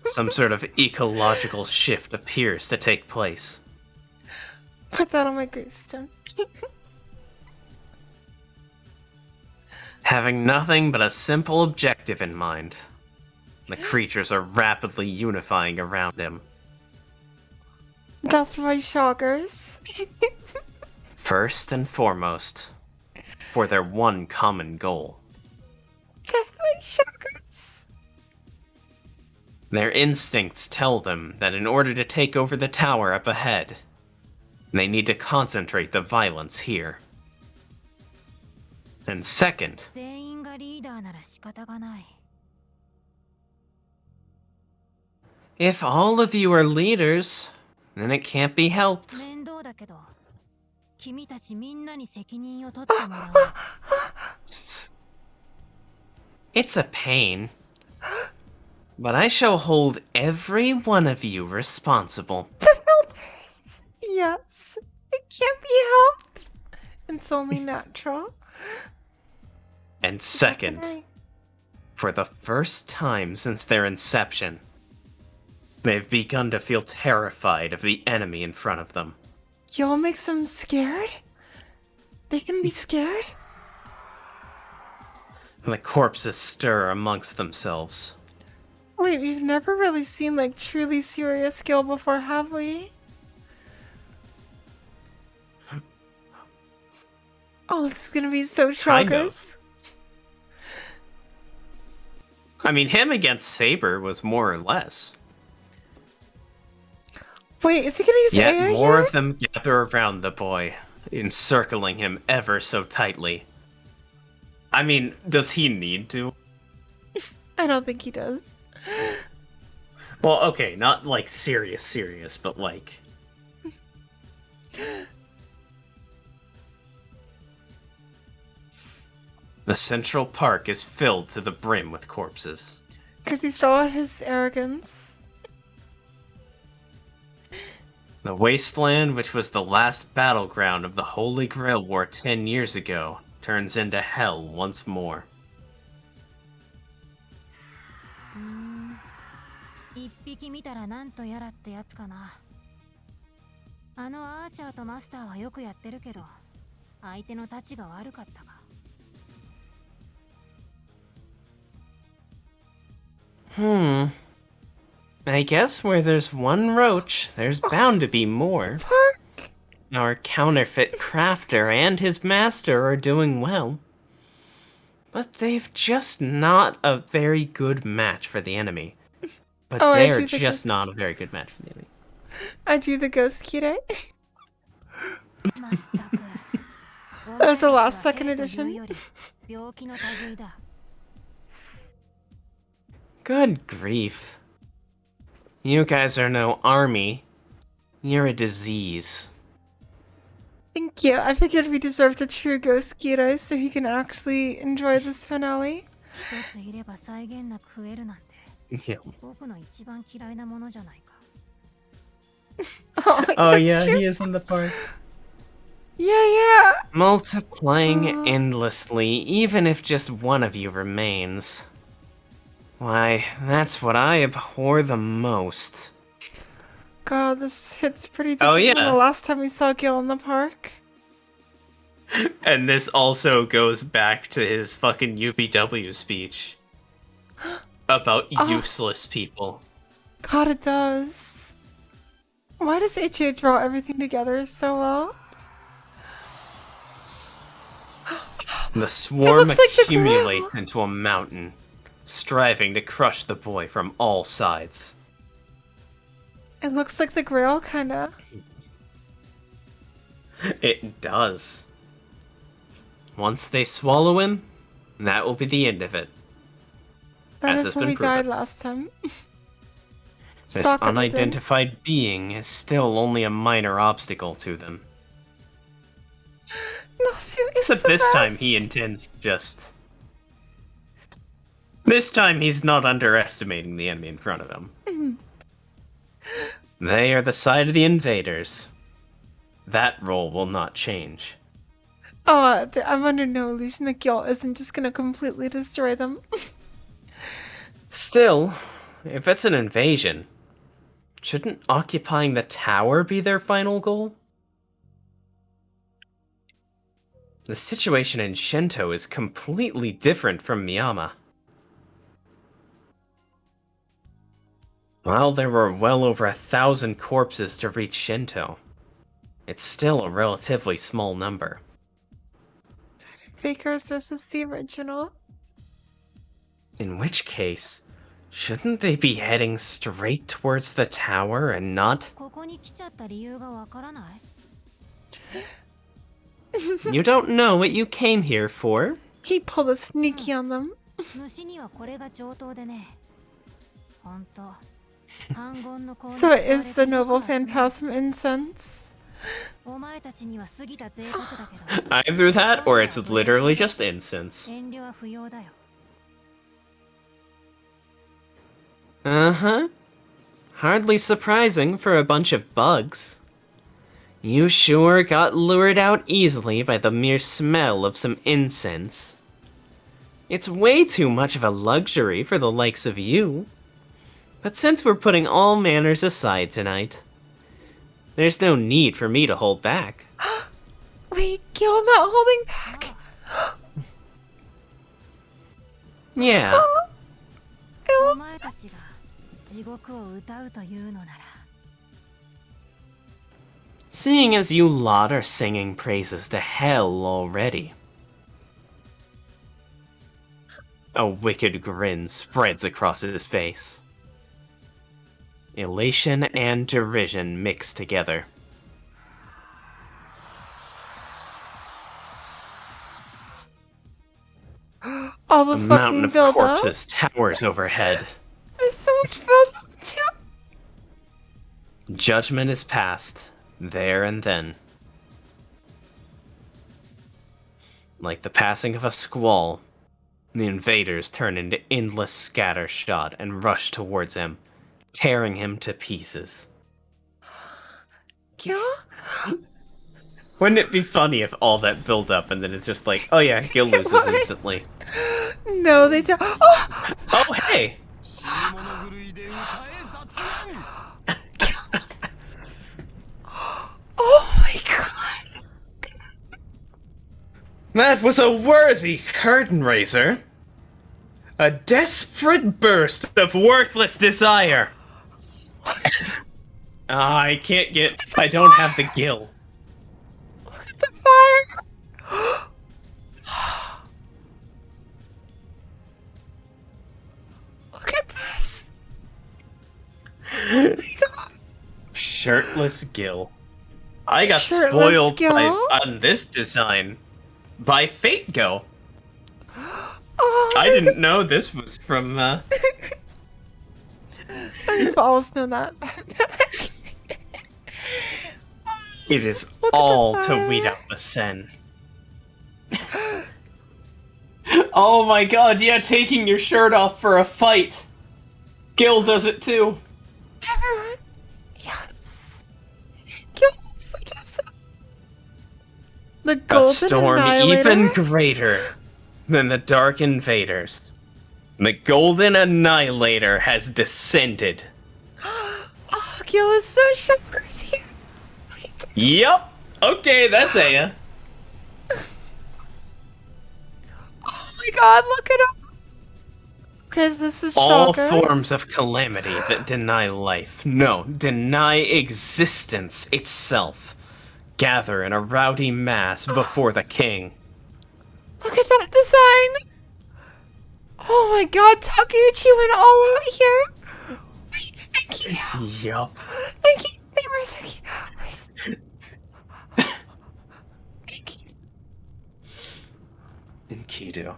Some sort of ecological shift appears to take place. Put that on my gravestone. Having nothing but a simple objective in mind, the creatures are rapidly unifying around him. Death by shockers. First and foremost, for their one common goal. Death by shockers. Their instincts tell them that in order to take over the tower up ahead, they need to concentrate the violence here. And second, 全員がリーダーなら仕方がない。 if all of you are leaders, then it can't be helped. 面倒だけど、君たちみんなに責任を取ってもらう。It's a pain, but I shall hold every one of you responsible. The filters! Yes. It can't be helped. It's only natural. And second, for the first time since their inception, they've begun to feel terrified of the enemy in front of them. Y'all makes them scared? They can be scared? The corpses stir amongst themselves. Wait, we've never really seen like truly serious Gil before, have we? Oh, this is gonna be so shockers. I mean, him against Saber was more or less. Wait, is he gonna use Yet AI more here? of them gather around the boy, encircling him ever so tightly. I mean, does he need to? I don't think he does. Well, okay, not like serious, but like... The Central Park is filled to the brim with corpses. Because he saw his arrogance. The wasteland, which was the last battleground of the Holy Grail War 10 years ago, turns into hell once more. 一匹見たらなんとやらってやつかな。あのアーチャーとマスターはよくやってるけど、相手のたちが悪かったか。I guess where there's one roach, there's bound to be more. Park? Our counterfeit crafter and his master are doing well. But they've just not a very good match for the enemy. But they're just not a very good match for the enemy. I drew the ghost Kire. That was the last second edition. Good grief. You guys are no army. You're a disease. Thank you. I figured we deserved a true ghost Kire so he can actually enjoy this finale. Yeah. 僕の一番嫌いなものじゃないか。Oh yeah, he is in the park. Yeah, yeah. Multiplying endlessly, even if just one of you remains. Why, that's what I abhor the most. God, this hits pretty different than the last time we saw Gil in the park. And this also goes back to his fucking UPW speech. About useless people. God, it does. Why does HA draw everything together so well? The swarm accumulates into a mountain, striving to crush the boy from all sides. It looks like the Grail, kinda. It does. Once they swallow him, that will be the end of it. That is when we died last time. This unidentified being is still only a minor obstacle to them. No, except this time he intends just... This time he's not underestimating the enemy in front of him. They are the side of the invaders. That role will not change. Oh, I'm under no illusion that Gil isn't just gonna completely destroy them. Still, if it's an invasion, shouldn't occupying the tower be their final goal? The situation in Shinto is completely different from Miyama. While there were well over 1,000 corpses to reach Shinto, it's still a relatively small number. Fakers versus the original. In which case, shouldn't they be heading straight towards the tower and not... You don't know what you came here for? He pulled a sneaky on them. So it is the Noble Phantasm incense. お前たちには過ぎた贅沢だけど Either that, or it's literally just incense. 遠慮は不要だよ Uh-huh. Hardly surprising for a bunch of bugs. You sure got lured out easily by the mere smell of some incense. It's way too much of a luxury for the likes of you. But since we're putting all manners aside tonight, there's no need for me to hold back. Wait, Gil not holding back. Yeah. お前たちが地獄を歌うというのなら Seeing as you lot are singing praises to hell already. A wicked grin spreads across his face. Elation and derision mixed together. All the A fucking mountain of build up. corpses towers overhead. There's so much build up too. Judgment is passed, there and then. Like the passing of a squall, the invaders turn into endless scattershot and rush towards him, tearing him to pieces. Gil? Wouldn't it be funny if all that build up and then it's just like, oh yeah, Gil loses instantly. No, they don't. Oh! Oh hey! Oh my god! That was a worthy curtain raiser. A desperate burst of worthless desire. I can't get. I don't have the Gil. Look at the fire! Look at this! Oh my god! Shirtless Gil. I got Shirtless spoiled Gil? on this design by Fate Go. Oh, I didn't know this was from. I've always known that. It is Look at the all to fire. weed out the sen. Oh my god, yeah, taking your shirt off for a fight. Gil does it too. Everyone, yes. Gil also does that. The A golden storm annihilator. even greater than the Dark Invaders. The Golden Annihilator has descended. Oh, Gil is so shockers here. Yup. Okay, that's Aya. Oh my god, look at him. Okay, this is All shockers. forms of calamity that deny life, no, deny existence itself, gather in a rowdy mass before the king. Look at that design. Oh my god, Takeuchi went all out here. Wait, Enkidu. Yup. Enkidu. Wait, where's Enkidu? Where's Enkidu? Enkidu.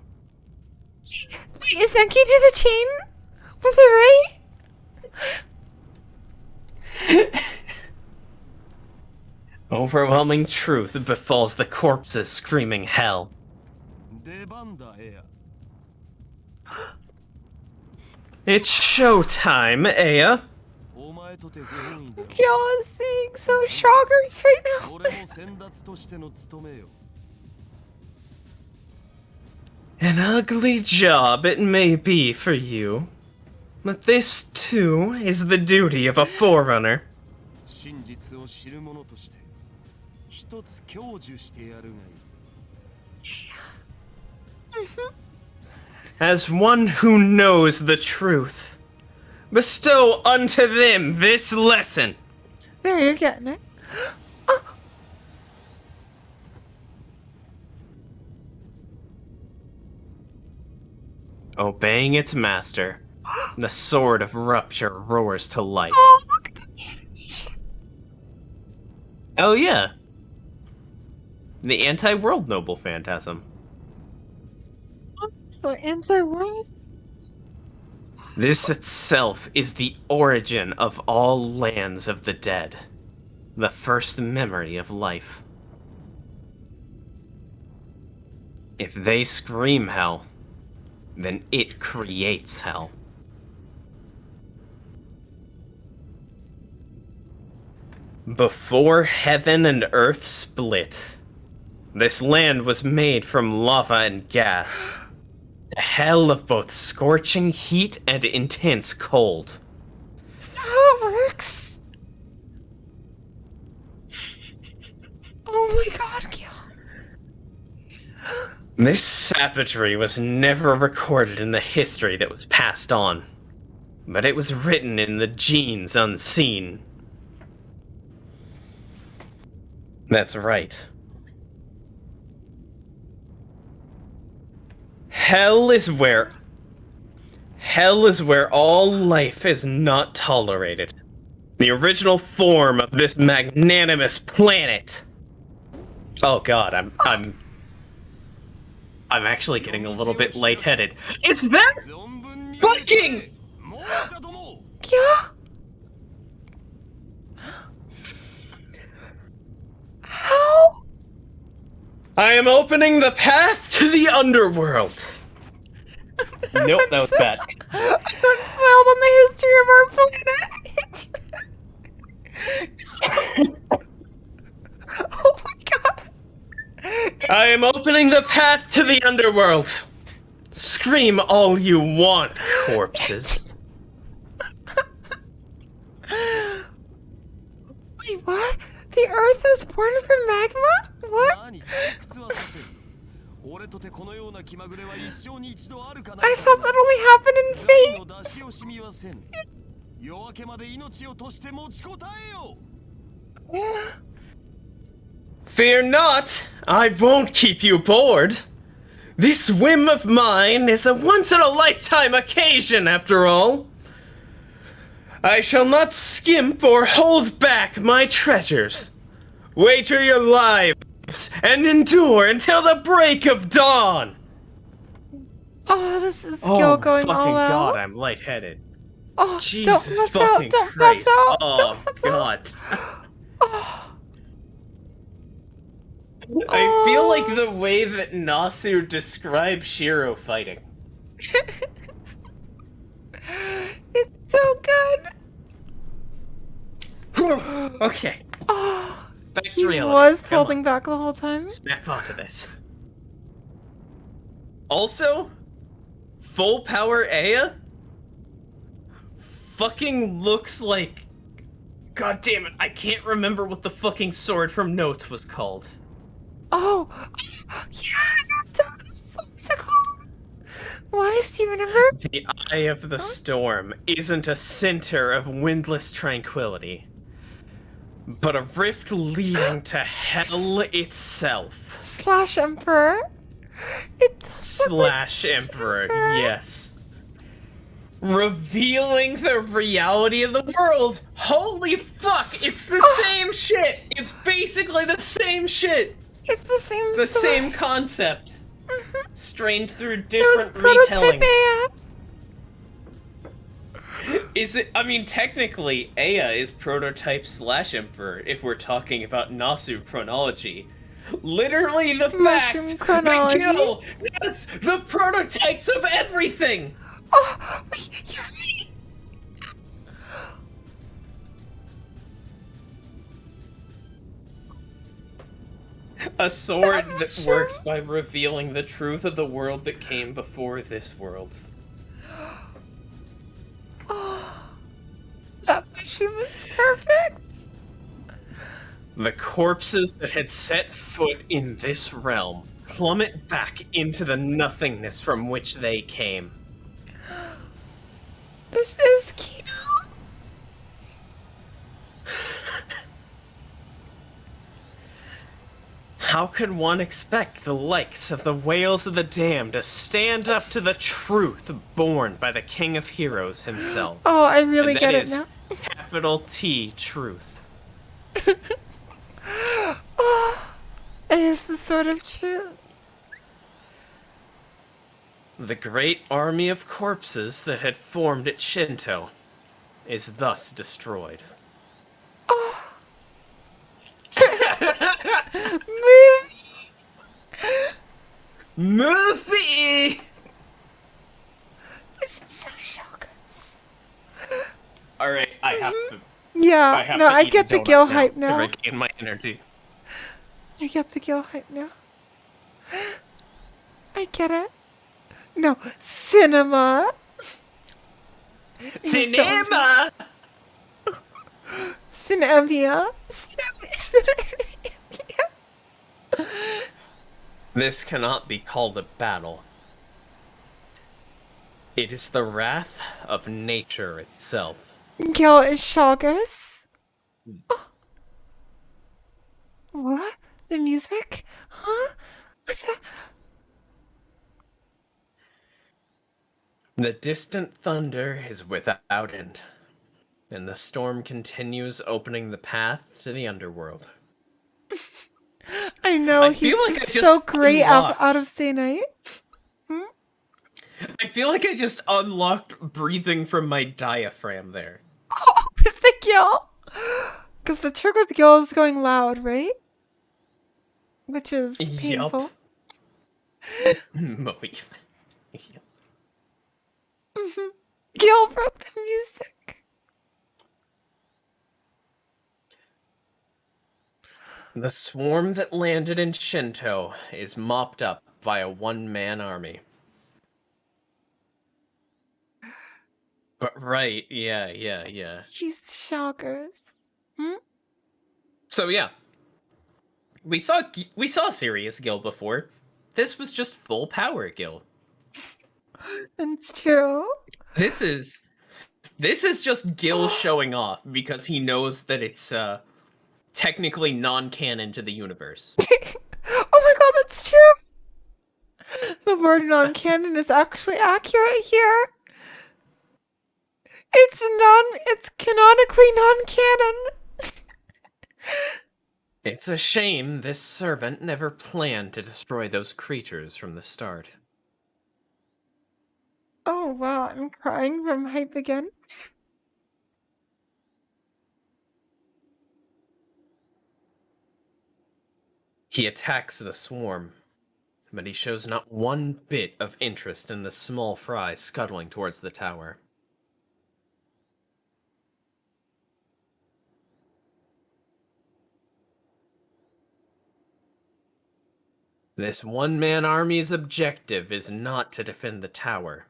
Wait, is Enkidu the chain? Was it right? Overwhelming truth befalls the corpses screaming hell. It's showtime, Aya. Gil is seeing so shockers right now. An ugly job it may be for you, but this too is the duty of a forerunner. As one who knows the truth, bestow unto them this lesson. There, you're getting it. Obeying its master, the sword of rupture roars to life. Oh, look at the animation. Oh yeah. The anti-world noble phantasm. It's the anti-world. This itself is the origin of all lands of the dead. the first memory of life. If they scream hell, then it creates hell. Before heaven and earth split, this land was made from lava and gas. A hell of both scorching heat and intense cold. Is that how it works? Oh my god, Gil. This savagery was never recorded in the history that was passed on, but it was written in the genes unseen. That's right. Hell is where all life is not tolerated. The original form of this magnanimous planet. Oh god, I'm actually getting a little bit lightheaded. Is that fucking... Yeah? How? I am opening the path to the underworld. Nope, that was bad. Unspoiled on the history of our planet. Oh my god. I am opening the path to the underworld. Scream all you want, corpses. Wait, what? The Earth was born from magma? What? I thought that only happened in Fate. Fear not, I won't keep you bored. This whim of mine is a once-in-a-lifetime occasion, after all. I shall not skimp or hold back my treasures. Wager your lives and endure until the break of dawn. Oh, this is Gil going all out. Oh, fucking god, I'm lightheaded. Oh, Jesus don't pass fucking out, don't Christ. pass out, Oh, don't pass god. Oh. I feel like the way that Nasu describes Shiro fighting. It's so good. Okay. Oh, Back to he reality. was Come holding on. back the whole time. Snap onto this. Also, full power Aya fucking looks like... God damn it, I can't remember what the fucking sword from Notes was called. Oh, yeah, that does. What's it called? Why, do you remember? The Eye of the Storm isn't a center of windless tranquility, but a rift leading to hell itself. Slash Emperor? It Slash Emperor, yes. Revealing the reality of the world! Holy fuck, it's the same shit! It's basically the same shit! It's the same The story. same concept. Strained through It was different prototype retellings. Aya. Is it? I mean, technically, Aya is prototype slash Emperor if we're talking about Nasu chronology. Literally the Mushroom fact chronology. that Gil has the prototypes of everything! Oh, wait, you're right. A sword that works by revealing the truth of the world that came before this world. Oh, that mushroom is perfect. The corpses that had set foot in this realm plummet back into the nothingness from which they came. This is Kino. How could one expect the likes of the Whales of the Damned to stand up to the truth born by the King of Heroes himself? Oh, I really And get that it is now. Capital T truth. Oh, it is the sword of truth. The great army of corpses that had formed at Shinto is thus destroyed. Oh, Movie! This is so shocking. Alright, I have to. Yeah, I no, I eat a get the donut Gil now hype to now. regain my energy. I get the Gil hype now. I get it. No, cinema. Cinema! Cinemia. This cannot be called a battle. It is the wrath of nature itself. Gil is Shogus. Oh. What? The music? Huh? What's that? The distant thunder is without end, and the storm continues opening the path to the underworld. I know, he's just so great out of Stay Night. I feel like I just unlocked breathing from my diaphragm there. Oh, with the Gil! Because the trick with Gil is going loud, right? Which is painful. Yep. Gil broke the music. The swarm that landed in Shinto is mopped up by a one-man army. But right, yeah. He's Shoggers. So yeah, we saw Sirius Gil before. This was just full power Gil. That's true. This is just Gil showing off because he knows that it's technically non-canon to the universe. Oh my god, that's true. The word non-canon is actually accurate here. It's canonically non-canon. It's a shame this servant never planned to destroy those creatures from the start. Oh wow, I'm crying from hype again. He attacks the swarm, but he shows not one bit of interest in the small fry scuttling towards the tower. This one-man army's objective is not to defend the tower,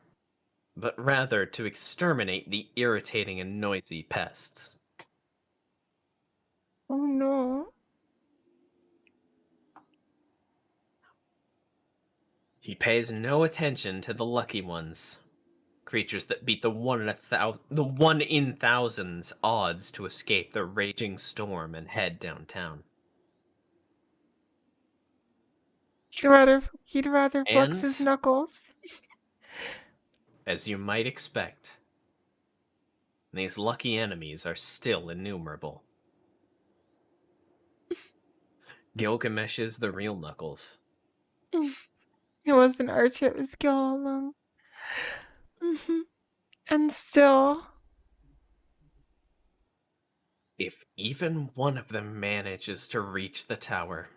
but rather to exterminate the irritating and noisy pests. Oh no. He pays no attention to the lucky ones, creatures that beat the 1 in thousands odds to escape the raging storm and head downtown. He'd rather flex his knuckles. As you might expect, these lucky enemies are still innumerable. Gilgamesh is the real Knuckles. It wasn't Archer, it was Gil all along. And still... If even one of them manages to reach the tower,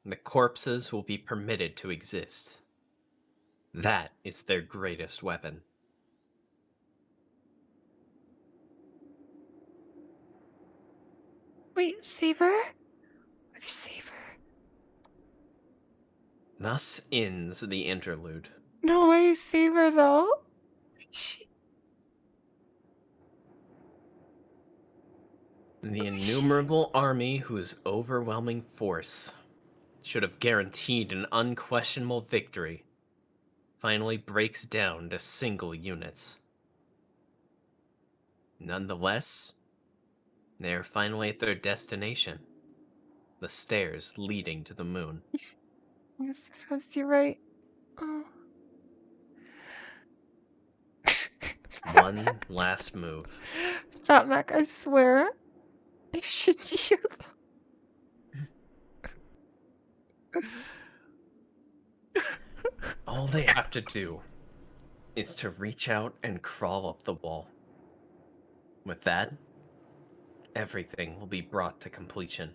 the corpses will be permitted to exist. That is their greatest weapon. Wait, Saber? Where's Saber? Thus ends the interlude. No way, Saber though. The innumerable army whose overwhelming force should have guaranteed an unquestionable victory finally breaks down to single units. Nonetheless, they are finally at their destination, the stairs leading to the moon. I suppose you're right. Oh. One last move. Fat Mac, I swear. If Shinji shows up. All they have to do is to reach out and crawl up the wall. With that, everything will be brought to completion.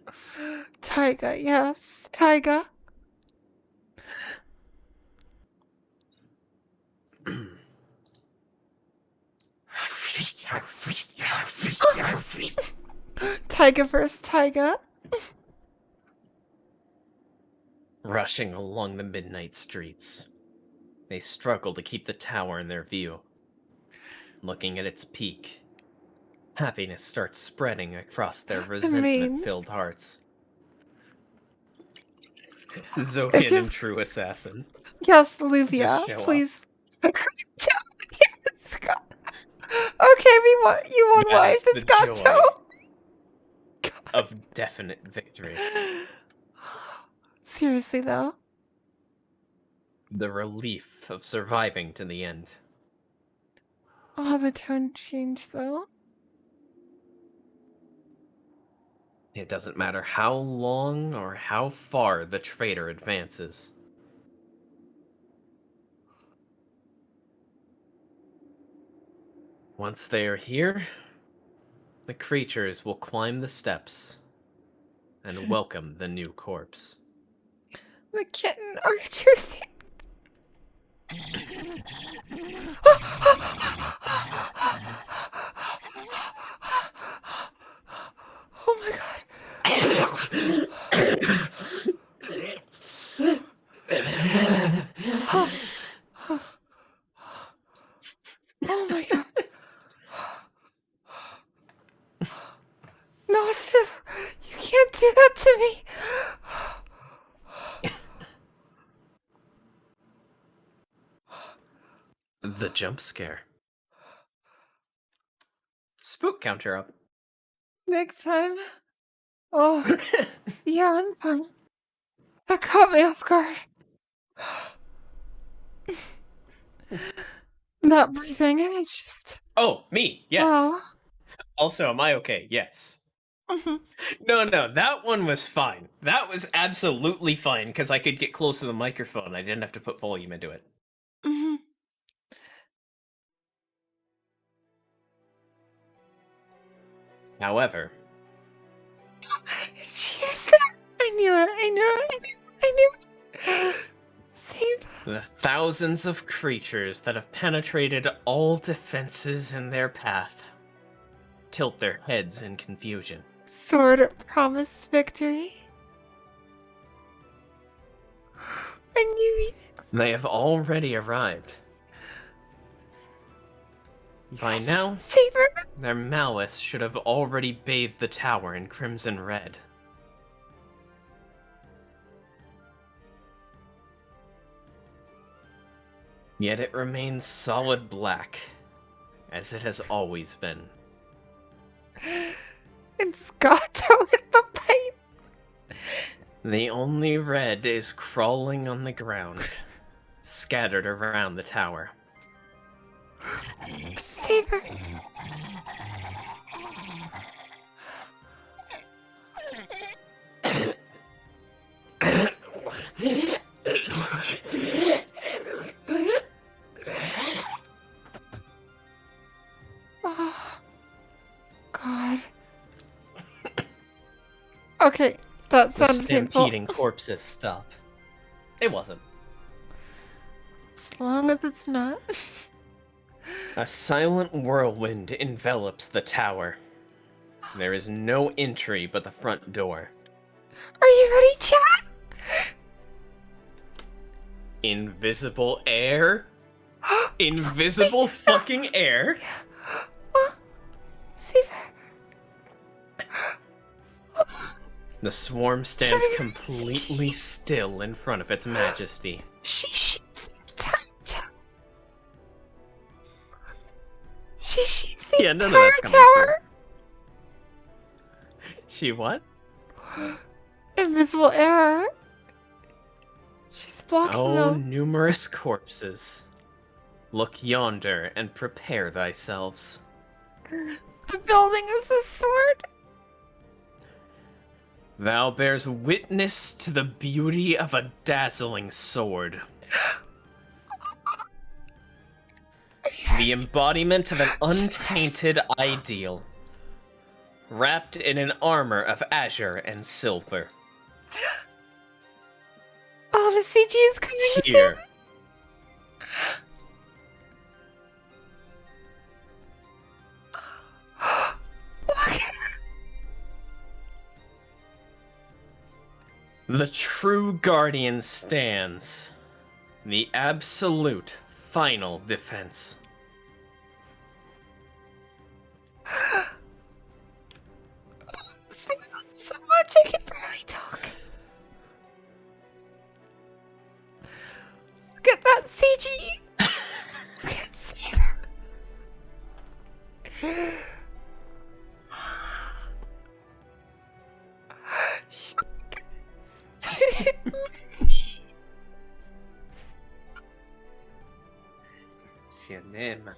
Taiga, yes. Taiga. Taiga versus Taiga. Rushing along the midnight streets, they struggle to keep the tower in their view. Looking at its peak, happiness starts spreading across their resentment-filled hearts. Zokin and True Assassin. Yes, Luvia, Just show please. Yes, God. Okay, you won That wife. is It's the got joy to. of definite victory. Seriously, though. The relief of surviving to the end. Oh, the tone changed, though. It doesn't matter how long or how far the traitor advances. Once they are here, the creatures will climb the steps and welcome the new corpse. The kitten archers. Oh my god. Oh my god. No, Steph, you can't do that to me. The jump scare. Spook counter up. Big time. Oh, yeah, I'm fine. That caught me off guard. Not breathing, it's just... Oh, me, yes. Wow. Also, am I okay? Yes. No, that one was fine. That was absolutely fine, because I could get close to the microphone. I didn't have to put volume into it. However... She's there! I knew it! Save. The thousands of creatures that have penetrated all defenses in their path tilt their heads in confusion. Sword promised victory. I knew They have already arrived. By now, Saber. their malice should have already bathed the tower in crimson red. Yet it remains solid black, as it has always been. It's Gato with the pipe. The only red is crawling on the ground, scattered around the tower. Saber. Oh, God. Okay, that The sounded painful. stampeding corpses stop. It wasn't. As long as it's not. A silent whirlwind envelops the tower. There is no entry but the front door. Are you ready, chat? Invisible air? Invisible fucking air? The swarm stands completely still in front of its majesty. She the Yeah, none of entire that's coming tower. She what? Invisible air. She's blocking Oh, them. numerous corpses. Look yonder and prepare thyselves. The building is the sword. Thou bears witness to the beauty of a dazzling sword. The embodiment of an untainted ideal, wrapped in an armor of azure and silver. Oh, the CG is coming Here. soon. Look at her. The true guardian stands. The absolute final defense. So much I can barely talk. Look at that CG. Look at Saber. Cinema.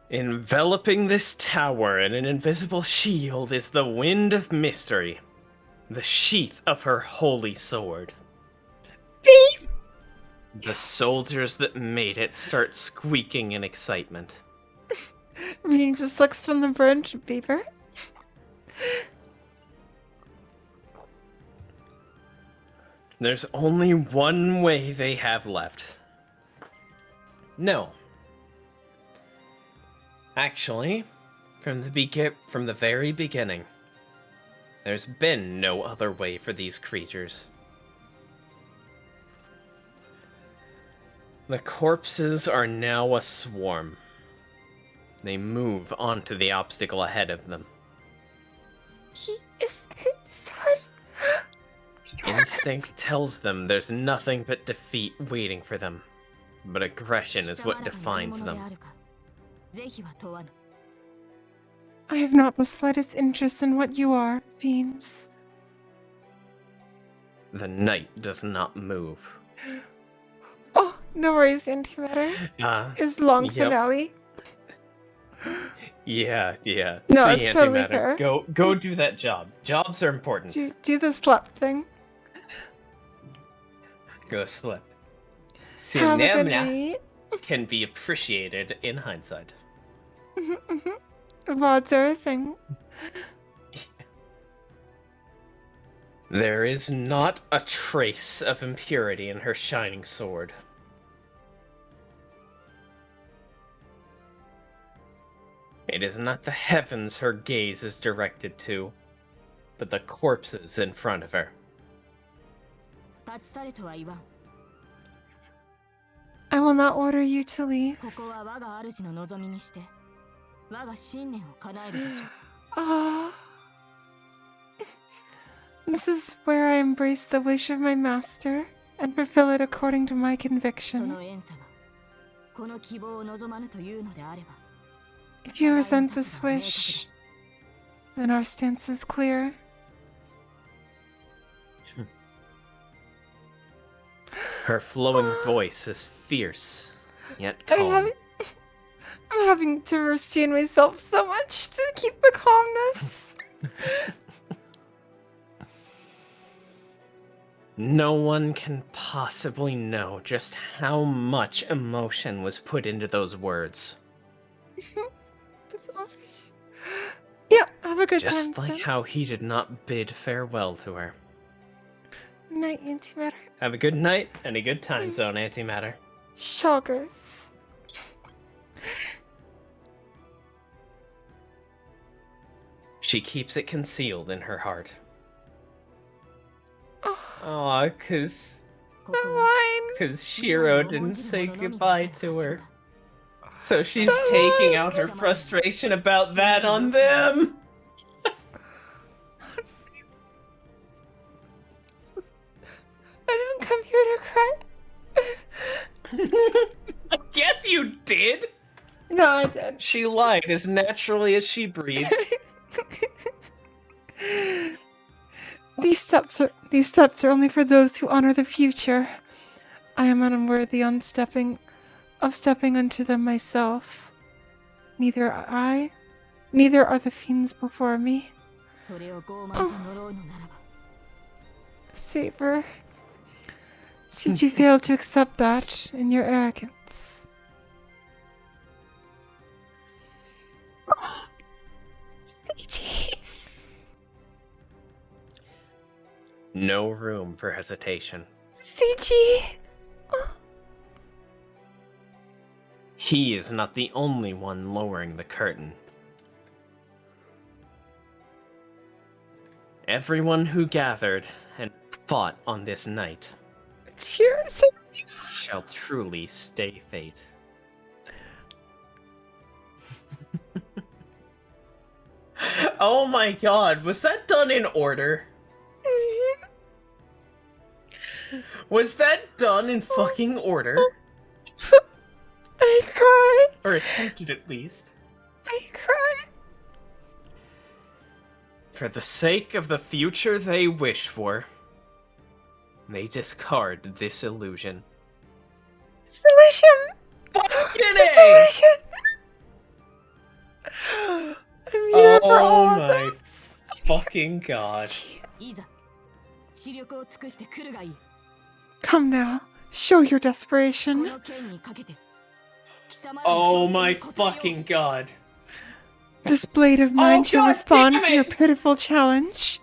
Enveloping this tower in an invisible shield is the wind of mystery, the sheath of her holy sword. Beep. The soldiers that made it start squeaking in excitement. Reading just looks from the branch, Beaver. There's only one way they have left. No. Actually, from the very beginning, there's been no other way for these creatures. The corpses are now a swarm. They move onto the obstacle ahead of them. He is her sword. Instinct tells them there's nothing but defeat waiting for them. But aggression is what defines them. I have not the slightest interest in what you are, fiends. The night does not move. Oh, no worries, antimatter. Is long yep. finale. Yeah. No, See, it's totally antimatter. fair. Go do that job. Jobs are important. Do the slap thing. Go slip. Have a good Cinema night. can be appreciated in hindsight. What's everything? There is not a trace of impurity in her shining sword. It is not the heavens her gaze is directed to, but the corpses in front of her. I will not order you to leave. Ah. This is where I embrace the wish of my master and fulfill it according to my conviction. If you resent this wish, then our stance is clear. Her flowing voice is fierce, yet calm. I'm having to restrain myself so much to keep the calmness. No one can possibly know just how much emotion was put into those words. Yeah, have a good time. Just like how he did not bid farewell to her. Night, antimatter. Have a good night and a good time zone, antimatter. Shoggers. She keeps it concealed in her heart. Aw, cause Shiro didn't say goodbye to her. So she's taking out her frustration about that on them! I didn't come here to cry. I guess you did! No, I did. She lied as naturally as she breathed. These steps are only for those who honor the future. I am unworthy of stepping unto them myself. Neither are the fiends before me. Oh. Saber, should you fail to accept that in your arrogance? No room for hesitation. CG! He is not the only one lowering the curtain. Everyone who gathered and fought on this night It's here. shall truly stay fate. Oh my god, was that done in order? Was that done in fucking order? I cry. Or attempted at least. I cry. For the sake of the future they wish for, they discard this illusion. Solution! Solution! I'm here for all of my this. fucking god. Come now, show your desperation. Oh my fucking god. This blade of mine shall God respond damn to your it! pitiful challenge.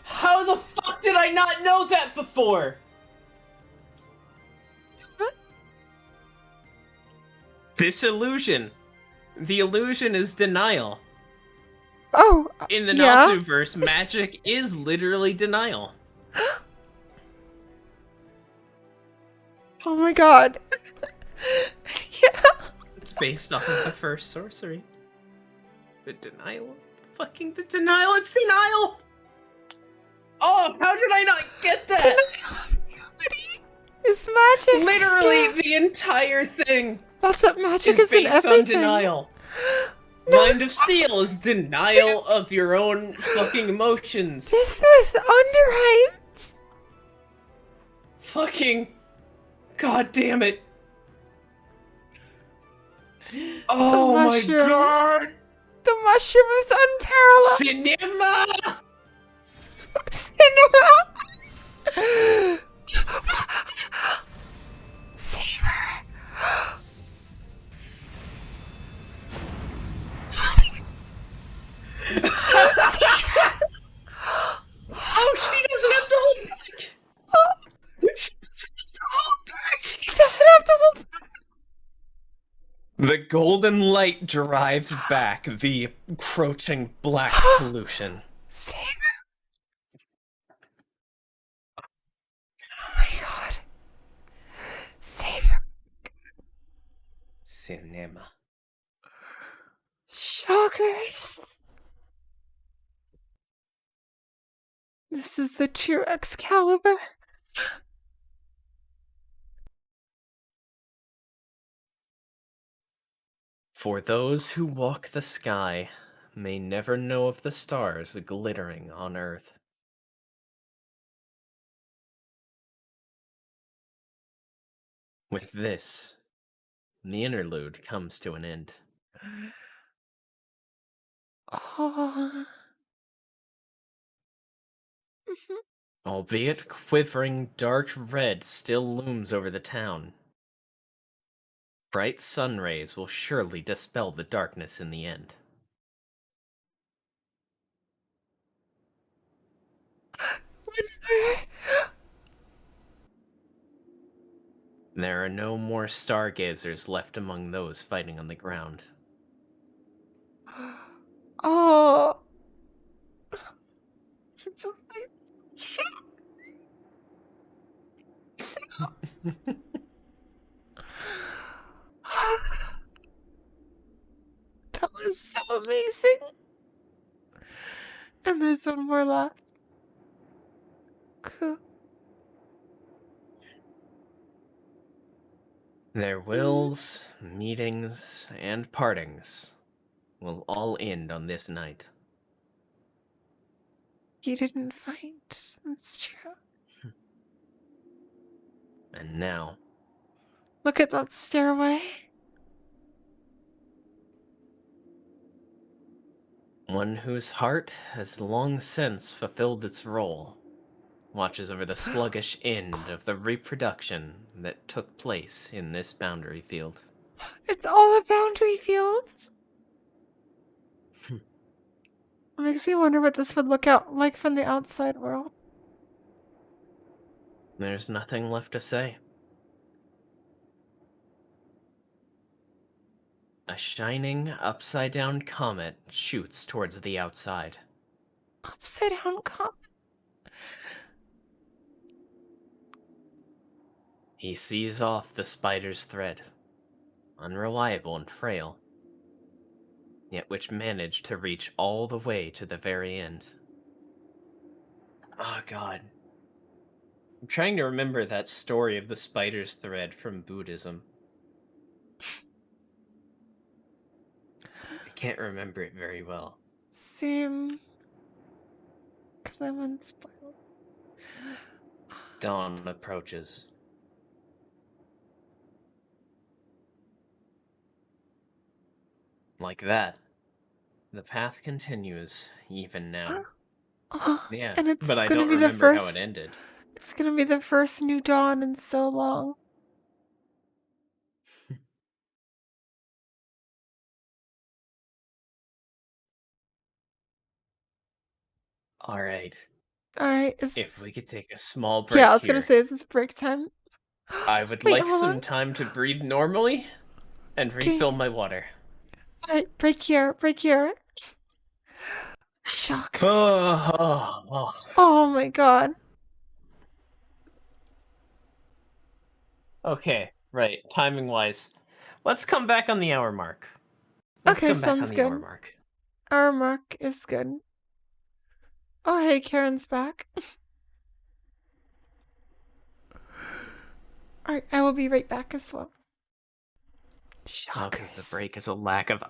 How the fuck did I not know that before? What? This illusion. The illusion is denial. Oh, In the yeah? Nasuverse, magic is literally denial. Oh my god. Yeah. It's based off of the first sorcery. The denial. Fucking the denial. It's denial! Oh, how did I not get that? Denial of reality is magic. Literally, Yeah. the entire thing That's what magic is is in based on everything. denial. No, Mind of Steel is denial of your own fucking emotions. This was underhyped. Fucking... God damn it. Oh my mushroom. god! The mushroom is unparalleled. Cinema! Cinema. Save her. Oh, she doesn't have to hold back! She doesn't have to hold back! She doesn't have to hold. The golden light drives back the encroaching black pollution. Save her. Oh my god. Save her. Cinema. Shockers. This is the true Excalibur. For those who walk the sky may never know of the stars glittering on earth. With this, the interlude comes to an end. Oh. Albeit quivering dark red still looms over the town. Bright sun rays will surely dispel the darkness in the end. There are no more stargazers left among those fighting on the ground. Oh. It's just like that was so amazing. And there's one more left. Cool. Their wills, meetings, and partings will all end on this night. You didn't fight. That's true. And now, Look at that stairway. one whose heart has long since fulfilled its role watches over the sluggish end of the reproduction that took place in this boundary field. It's all a boundary fields. It makes me wonder what this would look out like from the outside world. There's nothing left to say. A shining, upside-down comet shoots towards the outside. Upside down comet? He sees off the spider's thread, unreliable and frail, yet which managed to reach all the way to the very end. Oh god. I'm trying to remember that story of the spider's thread from Buddhism. I can't remember it very well. Same. Because I'm unspoiled. Dawn approaches. Like that, the path continues, even now. Oh, Yeah, and it's but I gonna don't be the remember how first. it ended. It's gonna be the first new dawn in so long. Alright. Alright, If we could take a small yeah, I break was gonna here. say, is this break time? I would Wait, like hold some on. time to breathe normally and refill my water. Alright, break here, break here. Shockers. Oh. Oh my god. Okay, right. Timing wise, let's come back on the hour mark. Okay, sounds good. Hour mark. Our mark is good. Oh, hey, Karen's back. Alright, I will be right back as well. Oh, because the break is a lack of.